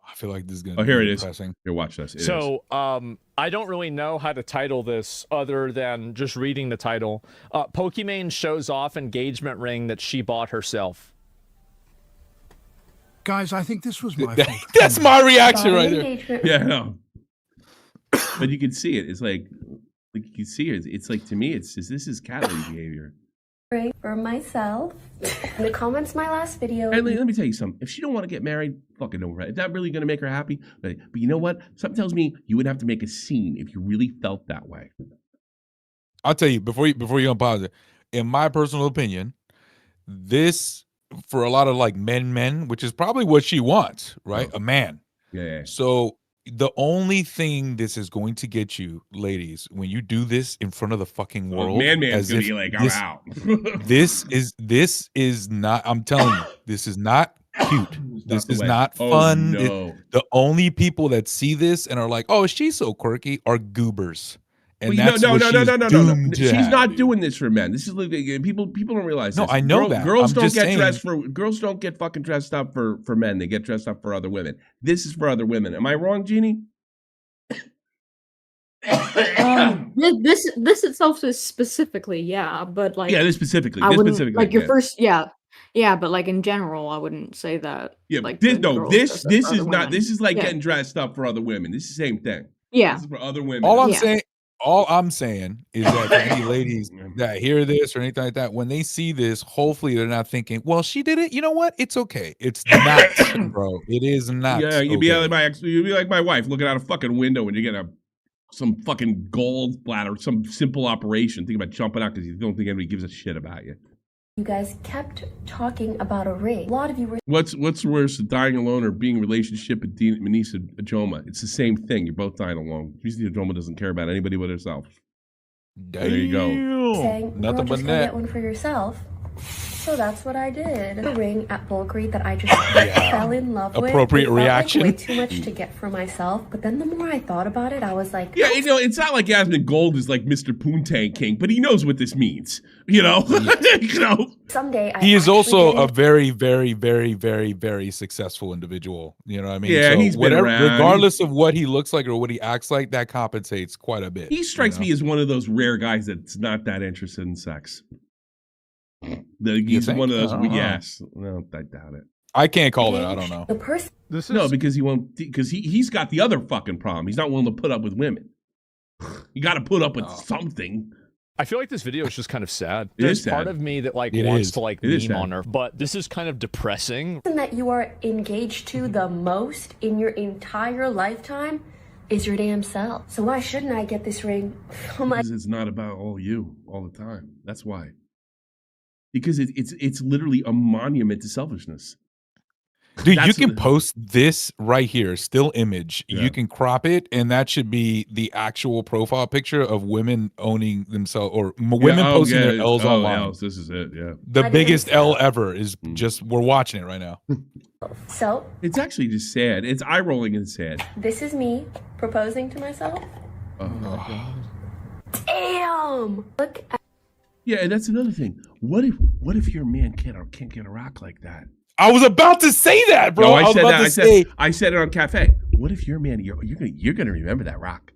I feel like this is going Oh, to here be it is. depressing. Here, watch this. It So, I don't really know how to title this other than just reading the title. Pokimane shows off engagement ring that she bought herself. Guys, I think this was my fault. That's my reaction right there. Yeah, I know. But you can see it. It's like you can see it. It's like, to me, it's just, this is cat-lady behavior. For myself. In the comments, my last video. Hey, let me tell you something. If she don't want to get married, fucking over it. Is that really going to make her happy? But you know what? Something tells me you would have to make a scene if you really felt that way. I'll tell you before you unpause it. In my personal opinion, this for a lot of like men, which is probably what she wants, right? A man. Yeah. So the only thing this is going to get you, ladies, when you do this in front of the fucking world, man's gonna be like, I'm out. this is not. I'm telling you, this is not cute. This is not fun. No. The only people that see this and are like, "Oh, she's so quirky," are goobers. And well, that's no. She's not dude. doing this for men. This is people don't realize. No, this. I know that. Girls don't get dressed for. Girls don't get fucking dressed up for men. They get dressed up for other women. This is for other women. Am I wrong, Jeannie? This itself is specifically, yeah, but like this specifically. I This wouldn't, specifically. like your first, yeah, but like in general, I wouldn't say that. Yeah, like this this is not. This is like getting dressed up for other women. This is the same thing. Yeah, this is for other women. All I'm saying is that for any ladies that hear this or anything like that, when they see this, hopefully they're not thinking, well, she did it. You know what? It's okay. It's not, bro. It is not. Yeah, you'd be like my wife looking out a fucking window when you get some fucking gallbladder, some simple operation. Think about jumping out because you don't think anybody gives a shit about you. You guys kept talking about a ring. A lot of you were. What's worse, dying alone or being in a relationship with Manisa Ajoma? It's the same thing. You're both dying alone. Manisa Ajoma doesn't care about anybody but herself. Damn. There you go. Saying, nothing but just that. Get one for yourself. So that's what I did. A ring at Bulgari that I just fell in love with. Appropriate reaction. Like way too much to get for myself. But then the more I thought about it, I was like, yeah, it's not like Yasmin Gold is like Mr. Poontang King, but he knows what this means. You know, Someday he is also a very, very, very, very, very successful individual. You know what I mean? Yeah, so he's been around. Regardless of what he looks like or what he acts like, that compensates quite a bit. He strikes me as one of those rare guys that's not that interested in sex. He's one of those. Yes, no, I doubt it. I can't call it. I don't know. The person. Because he won't. Because he's got the other fucking problem. He's not willing to put up with women. You got to put up with something. I feel like this video is just kind of sad. It There's is sad. part of me that like wants to like It is meme sad. on her, but this is kind of depressing. The person that you are engaged to the most in your entire lifetime is your damn self. So why shouldn't I get this ring? Because it's not about all you all the time. That's why. Because it's literally a monument to selfishness. Dude, you can post this right here, still image. Yeah. You can crop it, and that should be the actual profile picture of women owning themselves or women posting their L's online. L's, this is it, yeah. The biggest L ever is just, we're watching it right now. So it's actually just sad. It's eye rolling and sad. this is me proposing to myself. Oh my God. Damn! Look at Yeah, and that's another thing. What if your man can't get a rock like that? I was about to say that, bro. No, I was about to say, I said it on Cafe. What if your man? You're gonna remember that rock.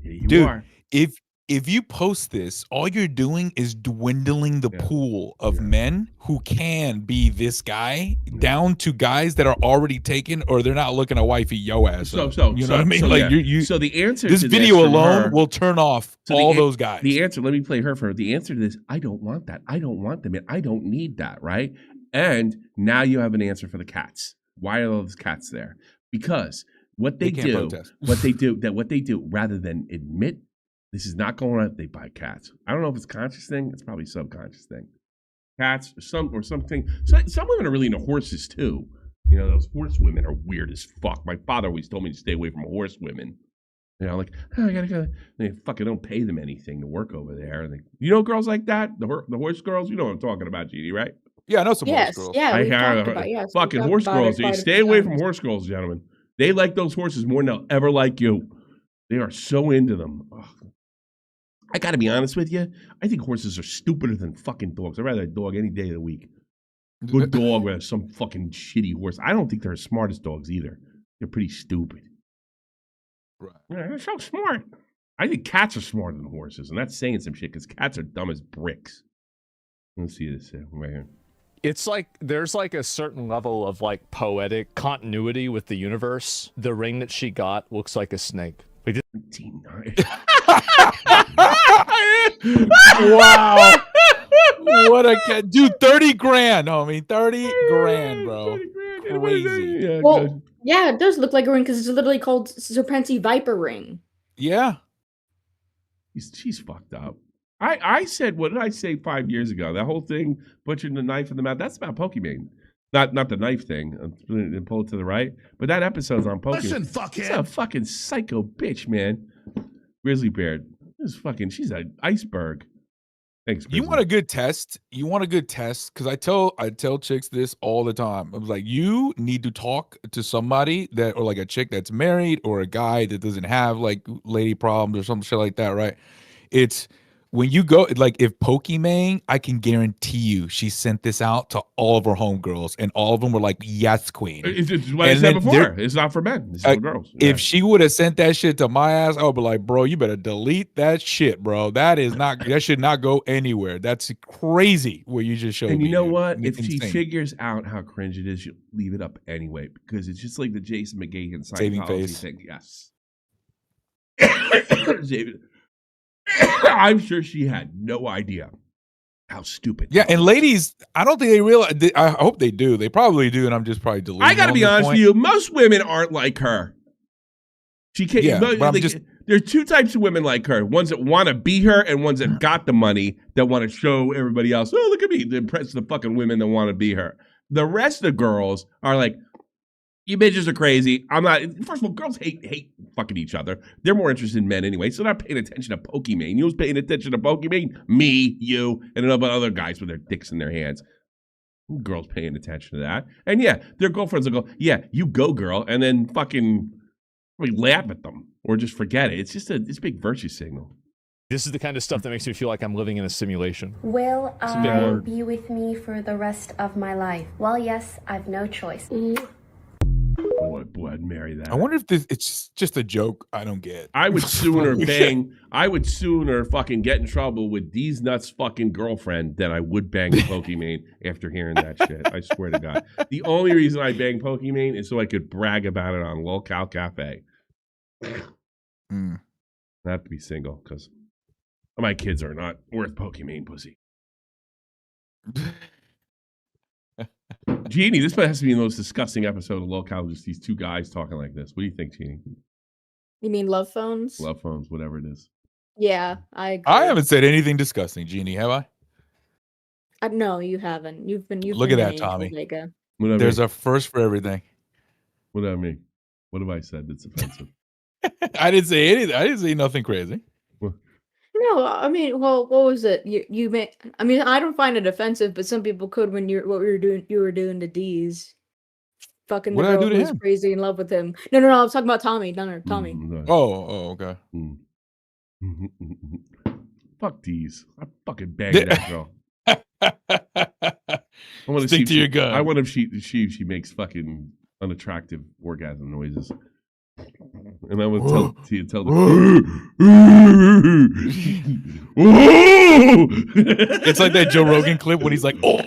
Yeah, you dude, are. if you post this, all you're doing is dwindling the pool of men who can be this guy down to guys that are already taken or they're not looking to wifey yo ass. You know what I mean? So, like so the answer this to video this from alone her, will turn off all those guys. The answer, let me play her for her. The answer to this, I don't want that. I don't want them. I don't need that, right? And now you have an answer for the cats. Why are those cats there? Because what they do, rather than admit this is not going on, they buy cats. I don't know if it's a conscious thing. It's probably a subconscious thing. Cats or something. Some women are really into horses too. You know, those horse women are weird as fuck. My father always told me to stay away from horse women. You know, like, oh, I gotta go. They fucking don't pay them anything to work over there. And you know girls like that? The horse girls? You know what I'm talking about, Jeannie, right? Yeah, I know some horse girls. Yeah, I we've talked have about, yes, fucking we've horse talked about girls. it You quite a stay few away from times. horse girls, gentlemen. They like those horses more than they'll ever like you. They are so into them. Ugh. I got to be honest with you. I think horses are stupider than fucking dogs. I'd rather a dog any day of the week. Good dog rather some fucking shitty horse. I don't think they're as smart as dogs either. They're pretty stupid. Right. Yeah, they're so smart. I think cats are smarter than horses, and that's saying some shit because cats are dumb as bricks. Let's see this right here. It's like there's like a certain level of like poetic continuity with the universe. The ring that she got looks like a snake. Like, wow. What a cat. Dude, 30 grand, homie. 30 grand, bro. Crazy. Yeah, Well, yeah, it does look like a ring because it's literally called Serpenti Viper Ring. Yeah. She's fucked up. I said, what did I say 5 years ago? That whole thing, butchering the knife in the mouth, that's about Pokimane. Not the knife thing, and pull it to the right. But that episode's on Pokimane. Listen, fuckhead. She's a fucking psycho bitch, man. Grizzly Bear. She's an iceberg. Thanks, Grizzly. You want a good test? You want a good test? Because I tell chicks this all the time. I was like, you need to talk to somebody that, or like a chick that's married, or a guy that doesn't have like lady problems or some shit like that, right? It's when you go, like if Pokimane, I can guarantee you she sent this out to all of her homegirls, and all of them were like, yes, queen. It's what I said before. It's not for men. It's for girls. Yeah. If she would have sent that shit to my ass, I would be like, bro, you better delete that shit, bro. That should not go anywhere. That's crazy what you just showed me. And you know dude. what? It's If she insane. figures out how cringe it is, she'll leave it up anyway, because it's just like the Jason McGagan Saving Scientology face. thing. Yes. I'm sure she had no idea how stupid. Yeah, and ladies, I don't think they realize. I hope they do. They probably do, and I'm just probably deleting. I got to be honest with you. Most women aren't like her. She can't. Yeah, but there's two types of women like her: ones that want to be her, and ones that got the money that want to show everybody else. Oh, look at me! To impress the fucking women that want to be her. The rest of the girls are like, you bitches are crazy. I'm not. First of all, girls hate fucking each other. They're more interested in men anyway, so they're not paying attention to Pokimane. You was paying attention to Pokimane? Me, you, and a bunch of other guys with their dicks in their hands. Girls paying attention to that. And yeah, their girlfriends will go, yeah, you go, girl, and then fucking laugh at them or just forget it. It's just it's a big virtue signal. this is the kind of stuff that makes me feel like I'm living in a simulation. Will I be with me for the rest of my life? Well, yes, I've no choice. Boy, I'd marry that. I wonder if it's just a joke I don't get. I would sooner bang. I would sooner fucking get in trouble with D's nuts fucking girlfriend than I would bang Pokimane after hearing that shit. I swear to God. The only reason I bang Pokimane is so I could brag about it on Lolcow Cafe. I have to be single because my kids are not worth Pokimane pussy. Jeannie, this has to be the most disgusting episode of Lolcow. Just these two guys talking like this. What do you think, Jeannie? You mean love phones? Love phones, whatever it is. Yeah, I agree. I haven't said anything disgusting, Jeannie, have I? No, you haven't. You've been. Look at that, Tommy. Omega. There's a first for everything. What do I mean? What have I said that's offensive? I didn't say anything. I didn't say nothing crazy. No, I mean, well, what was it? You may. I mean, I don't find it offensive, but some people could when you were doing to D's. Fucking the What did I girl do to who's him? crazy in love with him. No, I was talking about Tommy. No, Tommy. Oh, okay. Fuck D's. I fucking bang that girl. I want to Stick to your gun. I wonder if she makes fucking unattractive orgasm noises. And I would tell It's like that Joe Rogan clip when he's like, oh.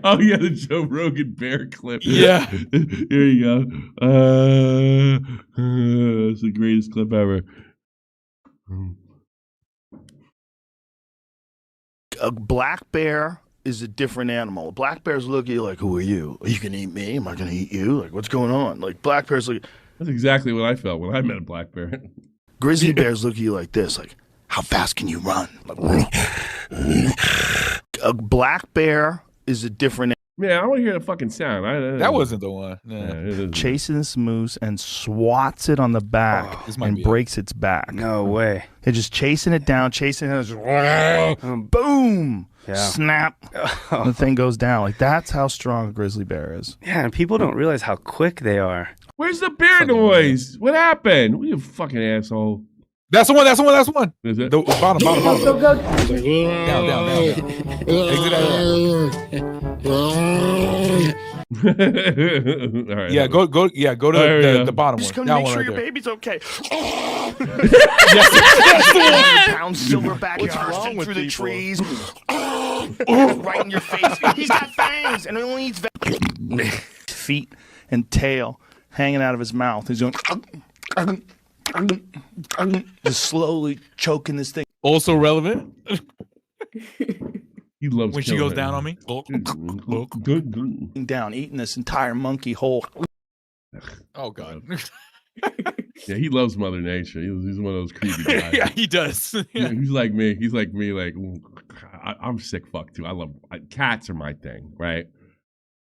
Oh yeah, the Joe Rogan bear clip. Yeah. Here you go. It's the greatest clip ever. A black bear is a different animal. Black bears look at you like, who are you? Are you going to eat me? Am I going to eat you? Like, what's going on? Like, black bears look... That's exactly what I felt when I met a black bear. Grizzly bears look at you like this, like, how fast can you run? Like, a black bear is a different... Yeah, I want to hear the fucking sound. That wasn't the one. No. Chases this moose and swats it on the back and breaks its back. No way. They're just chasing it down, boom, snap, the thing goes down. Like, that's how strong a grizzly bear is. Yeah, and people don't realize how quick they are. Where's the bear noise? What happened? What, you fucking asshole? That's the one. Is it? The bottom. Go. Down. Exit out. right, yeah, go to the bottom Just one. gonna make That one sure right your there. baby's okay. Yes, Yes, pound silverback What's wrong bursting with through the people? trees. Right in your face. He's got fangs, and he only eats feet and tail hanging out of his mouth. He's going just slowly choking this thing. Also relevant. He loves When she killing goes it. down on me. Down, eating this entire monkey whole. Oh God. Yeah, he loves Mother Nature. He's one of those creepy guys. Yeah, he does. Yeah, he's like me. He's like me. Like I'm sick fuck too. I love cats are my thing, right?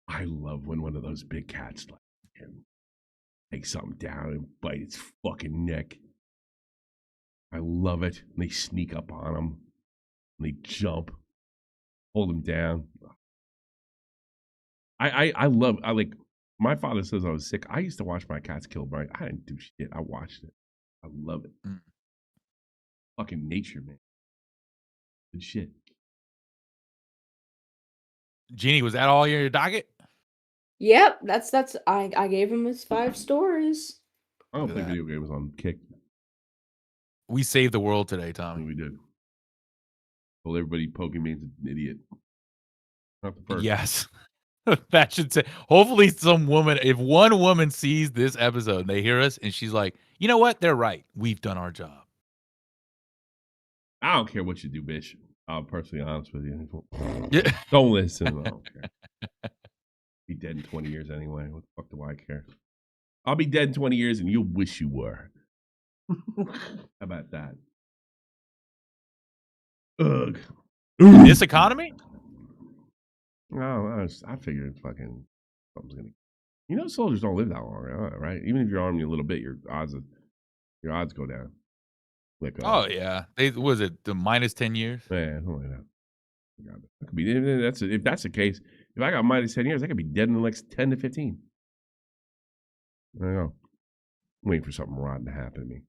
I love when one of those big cats like take something down and bite its fucking neck. I love it. And they sneak up on him. And they jump, hold him down. I like. My father says I was sick. I used to watch my cats kill Brian. I didn't do shit. I watched it. I love it. Fucking nature, man. Good shit. Jeannie, was that all your docket? Yep, that's I gave him his 5 stories. I don't play video games on Kick. We saved the world today, Tommy. We did. Told everybody Pokemon's an idiot. Not the first. Yes. That should say. Hopefully, some woman, if one woman sees this episode and they hear us and she's like, you know what? They're right. We've done our job. I don't care what you do, bitch. I'm personally honest with you. Yeah. Don't listen. I don't care. Be dead in 20 years anyway. What the fuck do I care? I'll be dead in 20 years and you'll wish you were. How about that? Ugh. In this economy? No, I figured fucking something's gonna. Soldiers don't live that long, right? Even if you're armed a little bit, your odds go down. Like, Oh yeah, was it the minus 10 years? Yeah, something like that. That could be if that's the case. If I got minus 10 years, I could be dead in the next 10 to 15. I don't know. I'm waiting for something rotten to happen to me.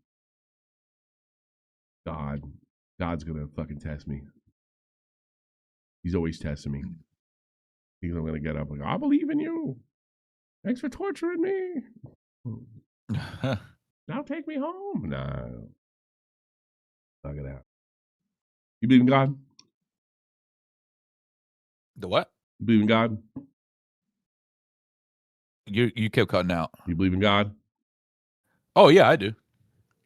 God's gonna fucking test me. He's always testing me. He's gonna get up like, I believe in you. Thanks for torturing me. Now take me home. No. Knock it out. You believe in God? The what? You believe in God? You kept cutting out. You believe in God? Oh yeah, I do.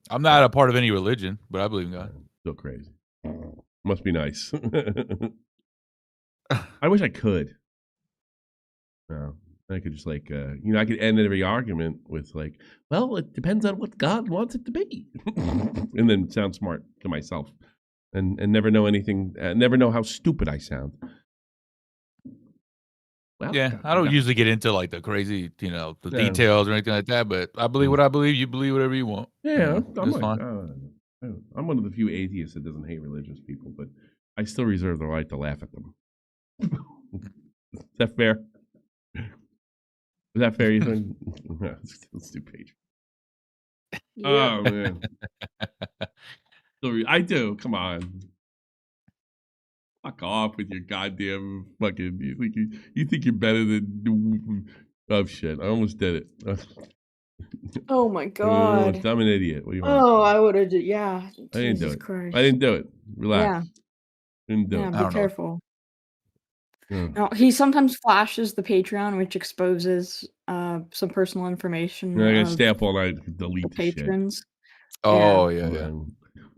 I'm not a part of any religion, but I believe in God. Still crazy. Must be nice. I wish I could. No, I could just I could end every argument with like, well, it depends on what God wants it to be, and then sound smart to myself, and never know anything, never know how stupid I sound. Well, Yeah, I don't usually get into like the crazy, the details or anything like that. But I believe what I believe. You believe whatever you want. Yeah, that's fine. I'm one of the few atheists that doesn't hate religious people, but I still reserve the right to laugh at them. Is that fair? Is that fair, you think? Let's do Patreon. Yeah. Oh, man. I do. Come on. Fuck off with your goddamn fucking... You think you're better than... Oh, shit. I almost did it. Oh, my God. I'm an idiot. What do you want? Oh, I would have... Yeah. I didn't do Jesus it. Christ. I didn't do it. Relax. Yeah. Didn't do Yeah, it. be careful. Yeah. No, he sometimes flashes the Patreon, which exposes some personal information. I gotta of stay up all night to delete the the shit. patrons. Oh yeah.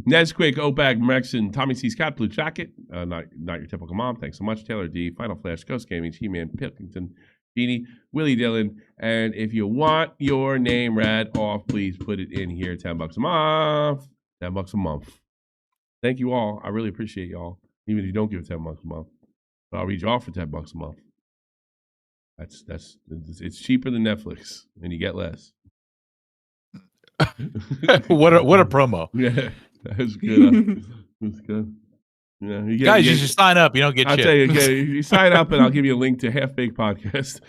Nesquik, Opag, Mexon, Tommy C's Cat, Blue Jacket, not your typical mom. Thanks so much. Taylor D, Final Flash, Ghost Gaming, He-Man, Pilkington, Beanie, Willie Dillon. And if you want your name read off, please put it in here. $10 a month. $10 a month. Thank you all. I really appreciate y'all. Even if you don't give $10 a month. But I'll read you off for $10 a month. It's cheaper than Netflix, and you get less. What a promo. Yeah, that was good. That's good. Yeah, you should sign up. You don't get I'll shit. tell you, you sign up, and I'll give you a link to Half Baked Podcast.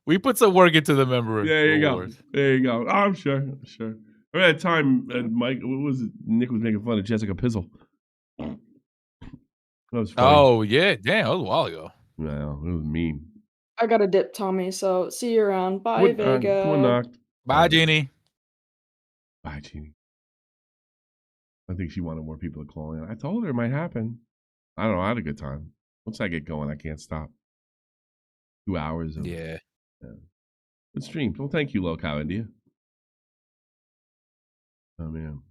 We put some work into the member. There you awards. go. There you go. Oh, I'm sure. I remember that time, Mike, what was it? Nick was making fun of Jessica Pizzle. That was funny. Oh yeah, damn, that was a while ago. No, it was mean. I got a dip, Tommy. So see you around. Bye, What, Vega. come on, knock. Bye, Jeannie. Bye, Jeannie. I think she wanted more people to call in. I told her it might happen. I don't know. I had a good time. Once I get going, I can't stop. 2 hours of Yeah. good stream. Well, thank you, Local India. Oh man.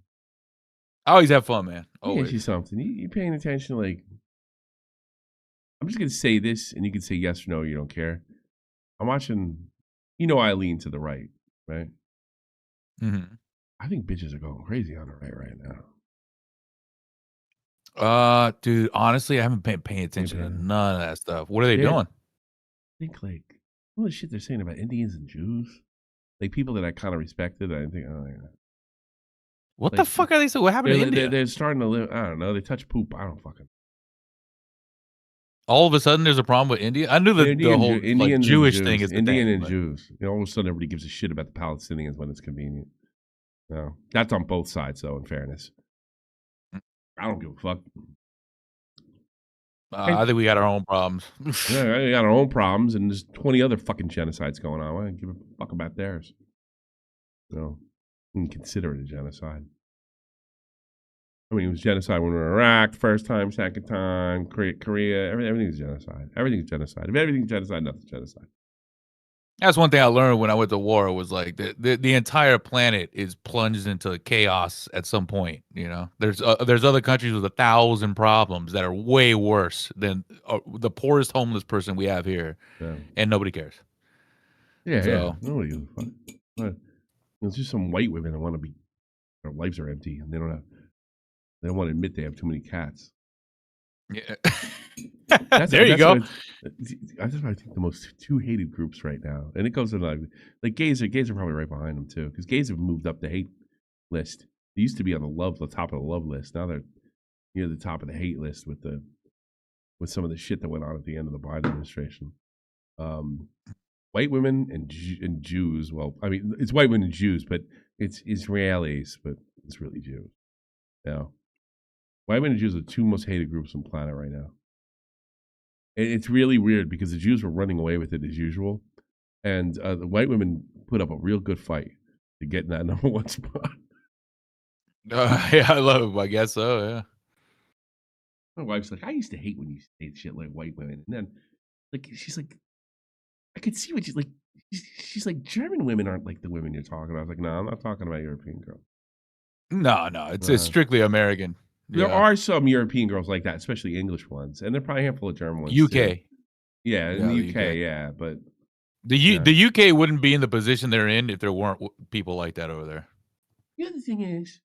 I always have fun, man. Let me Always. ask you something. You paying attention? Like, I'm just gonna say this, and you can say yes or no. You don't care. I'm watching. You know, I lean to the right, right? Mm-hmm. I think bitches are going crazy on the right now. Dude, honestly, I haven't been paying attention to none of that stuff. What are they doing? I think like all the shit they're saying about Indians and Jews, like people that I kind of respected. I think, oh yeah. What the fuck are they saying? What happened to India? They're starting to live. I don't know. They touch poop. I don't fucking. All of a sudden, there's a problem with India. I knew the whole like Jewish thing is the Indian thing, and but... Jews. You know, all of a sudden, everybody gives a shit about the Palestinians when it's convenient. No, that's on both sides, though. In fairness, I don't give a fuck. I think we got our own problems. Yeah, we got our own problems, and there's 20 other fucking genocides going on. I don't give a fuck about theirs. No, you can consider it a genocide. I mean, it was genocide when we were in Iraq, first time, second time, Korea, everything's genocide. Everything's genocide. If everything's genocide, nothing's genocide. That's one thing I learned when I went to war. Was like the entire planet is plunged into chaos at some point. You know, there's other countries with 1,000 problems that are way worse than the poorest homeless person we have here, and nobody cares. Yeah, nobody gives a fuck. There's just some white women that want to be. Their lives are empty, and they don't want to admit they have too many cats. Yeah. There you go. That's what I think the most two hated groups right now, and it goes in like gays are probably right behind them too, because gays have moved up the hate list. They used to be on the top of the love list. Now they're near the top of the hate list with some of the shit that went on at the end of the Biden administration. White women and Jews. Well, I mean, it's white women and Jews, but it's Israelis, but it's really Jews. Yeah. White women and Jews are the two most hated groups on the planet right now. And it's really weird because the Jews were running away with it as usual. And the white women put up a real good fight to get in that number one spot. Yeah, I love it. I guess so, yeah. My wife's like, I used to hate when you say shit like white women. And then, like, she's like, I could see what she's like. She's like, German women aren't like the women you're talking about. I was like, no, I'm not talking about European girls. No, it's strictly American. There are some European girls like that, especially English ones, and there are probably a handful of German ones. UK, too. Yeah, in the UK, yeah, but the UK wouldn't be in the position they're in if there weren't people like that over there. The other thing is,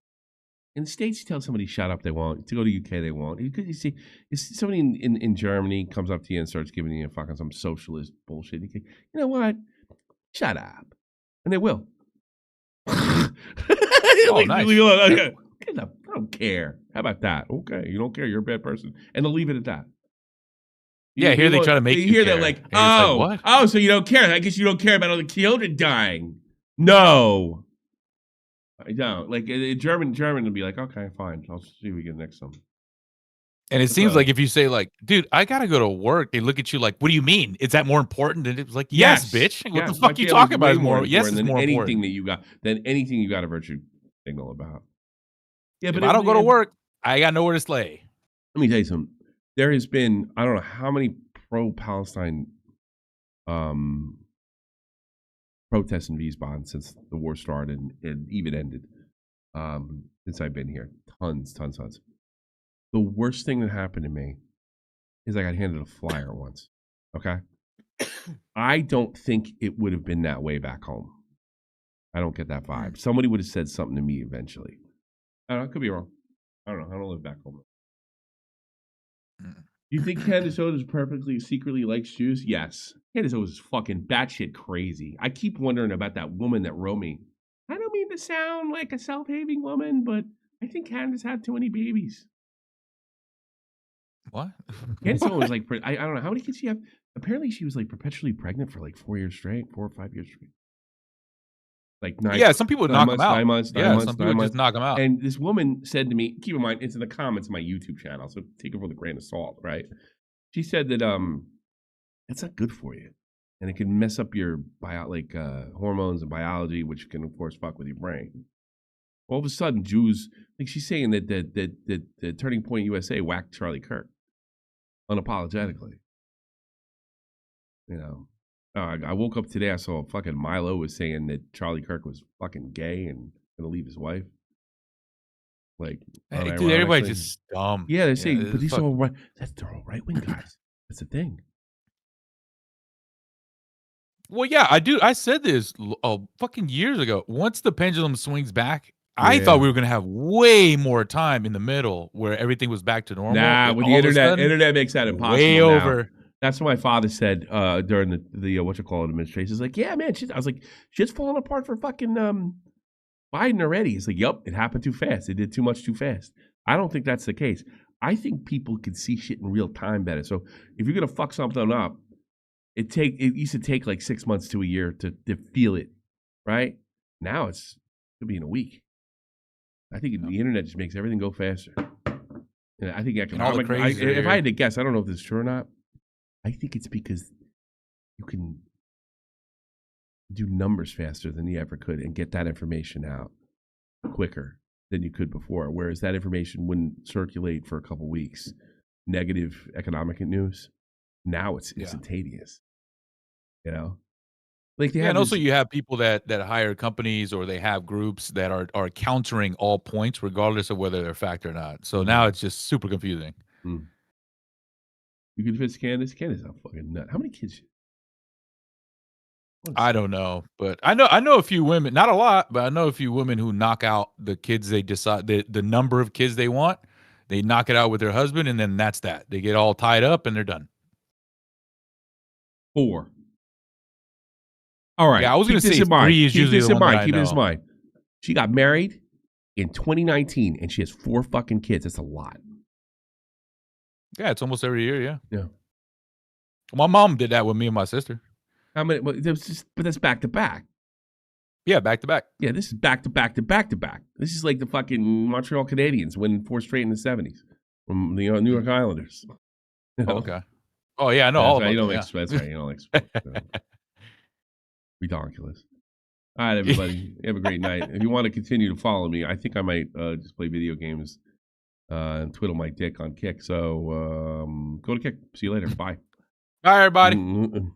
in the States, you tell somebody shut up, they won't. To go to UK, they won't. You see, somebody in Germany comes up to you and starts giving you fucking some socialist bullshit. You know what? Shut up, and they will. Oh, nice. Okay. I don't care. How about that? Okay, you don't care. You're a bad person, and they'll leave it at that. Yeah, here they try to make you here care. They're like, what? Oh, so you don't care? I guess you don't care about all the children dying. No, I don't. Like German will be like, okay, fine. I'll see if we get next time. And it seems like if you say like, dude, I gotta go to work, they look at you like, what do you mean? Is that more important? And it was like, yes, bitch. What the fuck you talking about? Is more yes, it's more anything important that you got than anything you got a virtue signal about. Yeah, but if I don't go to work, I got nowhere to stay. Let me tell you something. There has been, I don't know how many pro-Palestine protests in Wiesbaden since the war started and even ended. Since I've been here, tons. The worst thing that happened to me is I got handed a flyer once. Okay, I don't think it would have been that way back home. I don't get that vibe. Somebody would have said something to me eventually. I don't know. I could be wrong. I don't know. I don't live back home. You think Candace Owens perfectly secretly likes Jews? Yes. Candace Owens is fucking batshit crazy. I keep wondering about that woman that wrote me. I don't mean to sound like a self-hating woman, but I think Candace had too many babies. What? Candace Owens was like, I don't know. How many kids she have? Apparently she was like perpetually pregnant for like 4 years straight, 4 or 5 years straight. Like 9. Yeah, some people would knock months, them out. 9 months, 9 Yeah, months, some 9 people months. just knock them out. And this woman said to me, keep in mind, it's in the comments of my YouTube channel, so take it with a grain of salt, right? She said that it's not good for you, and it can mess up your hormones and biology, which can of course fuck with your brain. All of a sudden, Jews, like she's saying that Turning Point USA whacked Charlie Kirk unapologetically. You know, I woke up today, I saw fucking Milo was saying that Charlie Kirk was fucking gay and gonna leave his wife. Like, hey, dude, everybody's just dumb. Yeah, they're saying, but these are all right. They're all right wing guys. That's the thing. Well, yeah, I said this fucking years ago. Once the pendulum swings back, I thought we were gonna have way more time in the middle where everything was back to normal. Nah, with the internet makes that impossible. Way now. over. That's what my father said during the administration. He's like, yeah, man. I was like, shit's falling apart for fucking Biden already. He's like, yep, it happened too fast. They did too much too fast. I don't think that's the case. I think people can see shit in real time better. So if you're gonna fuck something up, it used to take like 6 months to a year to feel it, right? Now it could be in a week. I think the internet just makes everything go faster. And I think economic. If I had to guess, I don't know if this is true or not. I think it's because you can do numbers faster than you ever could and get that information out quicker than you could before. Whereas that information wouldn't circulate for a couple weeks. Negative economic news. Now it's instantaneous. You know? Like they have and also you have people that hire companies or they have groups that are countering all points regardless of whether they're fact or not. So now it's just super confusing. You can fit Candace. Candace is a fucking nut. How many kids? I don't know, but I know a few women, not a lot, but I know a few women who knock out the kids they decide the number of kids they want. They knock it out with their husband, and then that's that. They get all tied up and they're done. 4. All right. Yeah, I was going to say 3 is usually the one that I know. Keep this in mind. She got married in 2019, and she has 4 fucking kids. That's a lot. Yeah, it's almost every year. Yeah. Yeah. My mom did that with me and my sister. How many? But that's back to back. Yeah, back to back. Yeah, this is back to back to back to back. This is like the fucking Montreal Canadiens winning 4 straight in the 70s from the New York Islanders. You know? Oh, okay. Oh yeah, I know all about that. That's right. You don't expect. Ridiculous. All right, everybody. Have a great night. If you want to continue to follow me, I think I might just play video games and twiddle my dick on Kick. So go to Kick. See you later. Bye. Bye, everybody.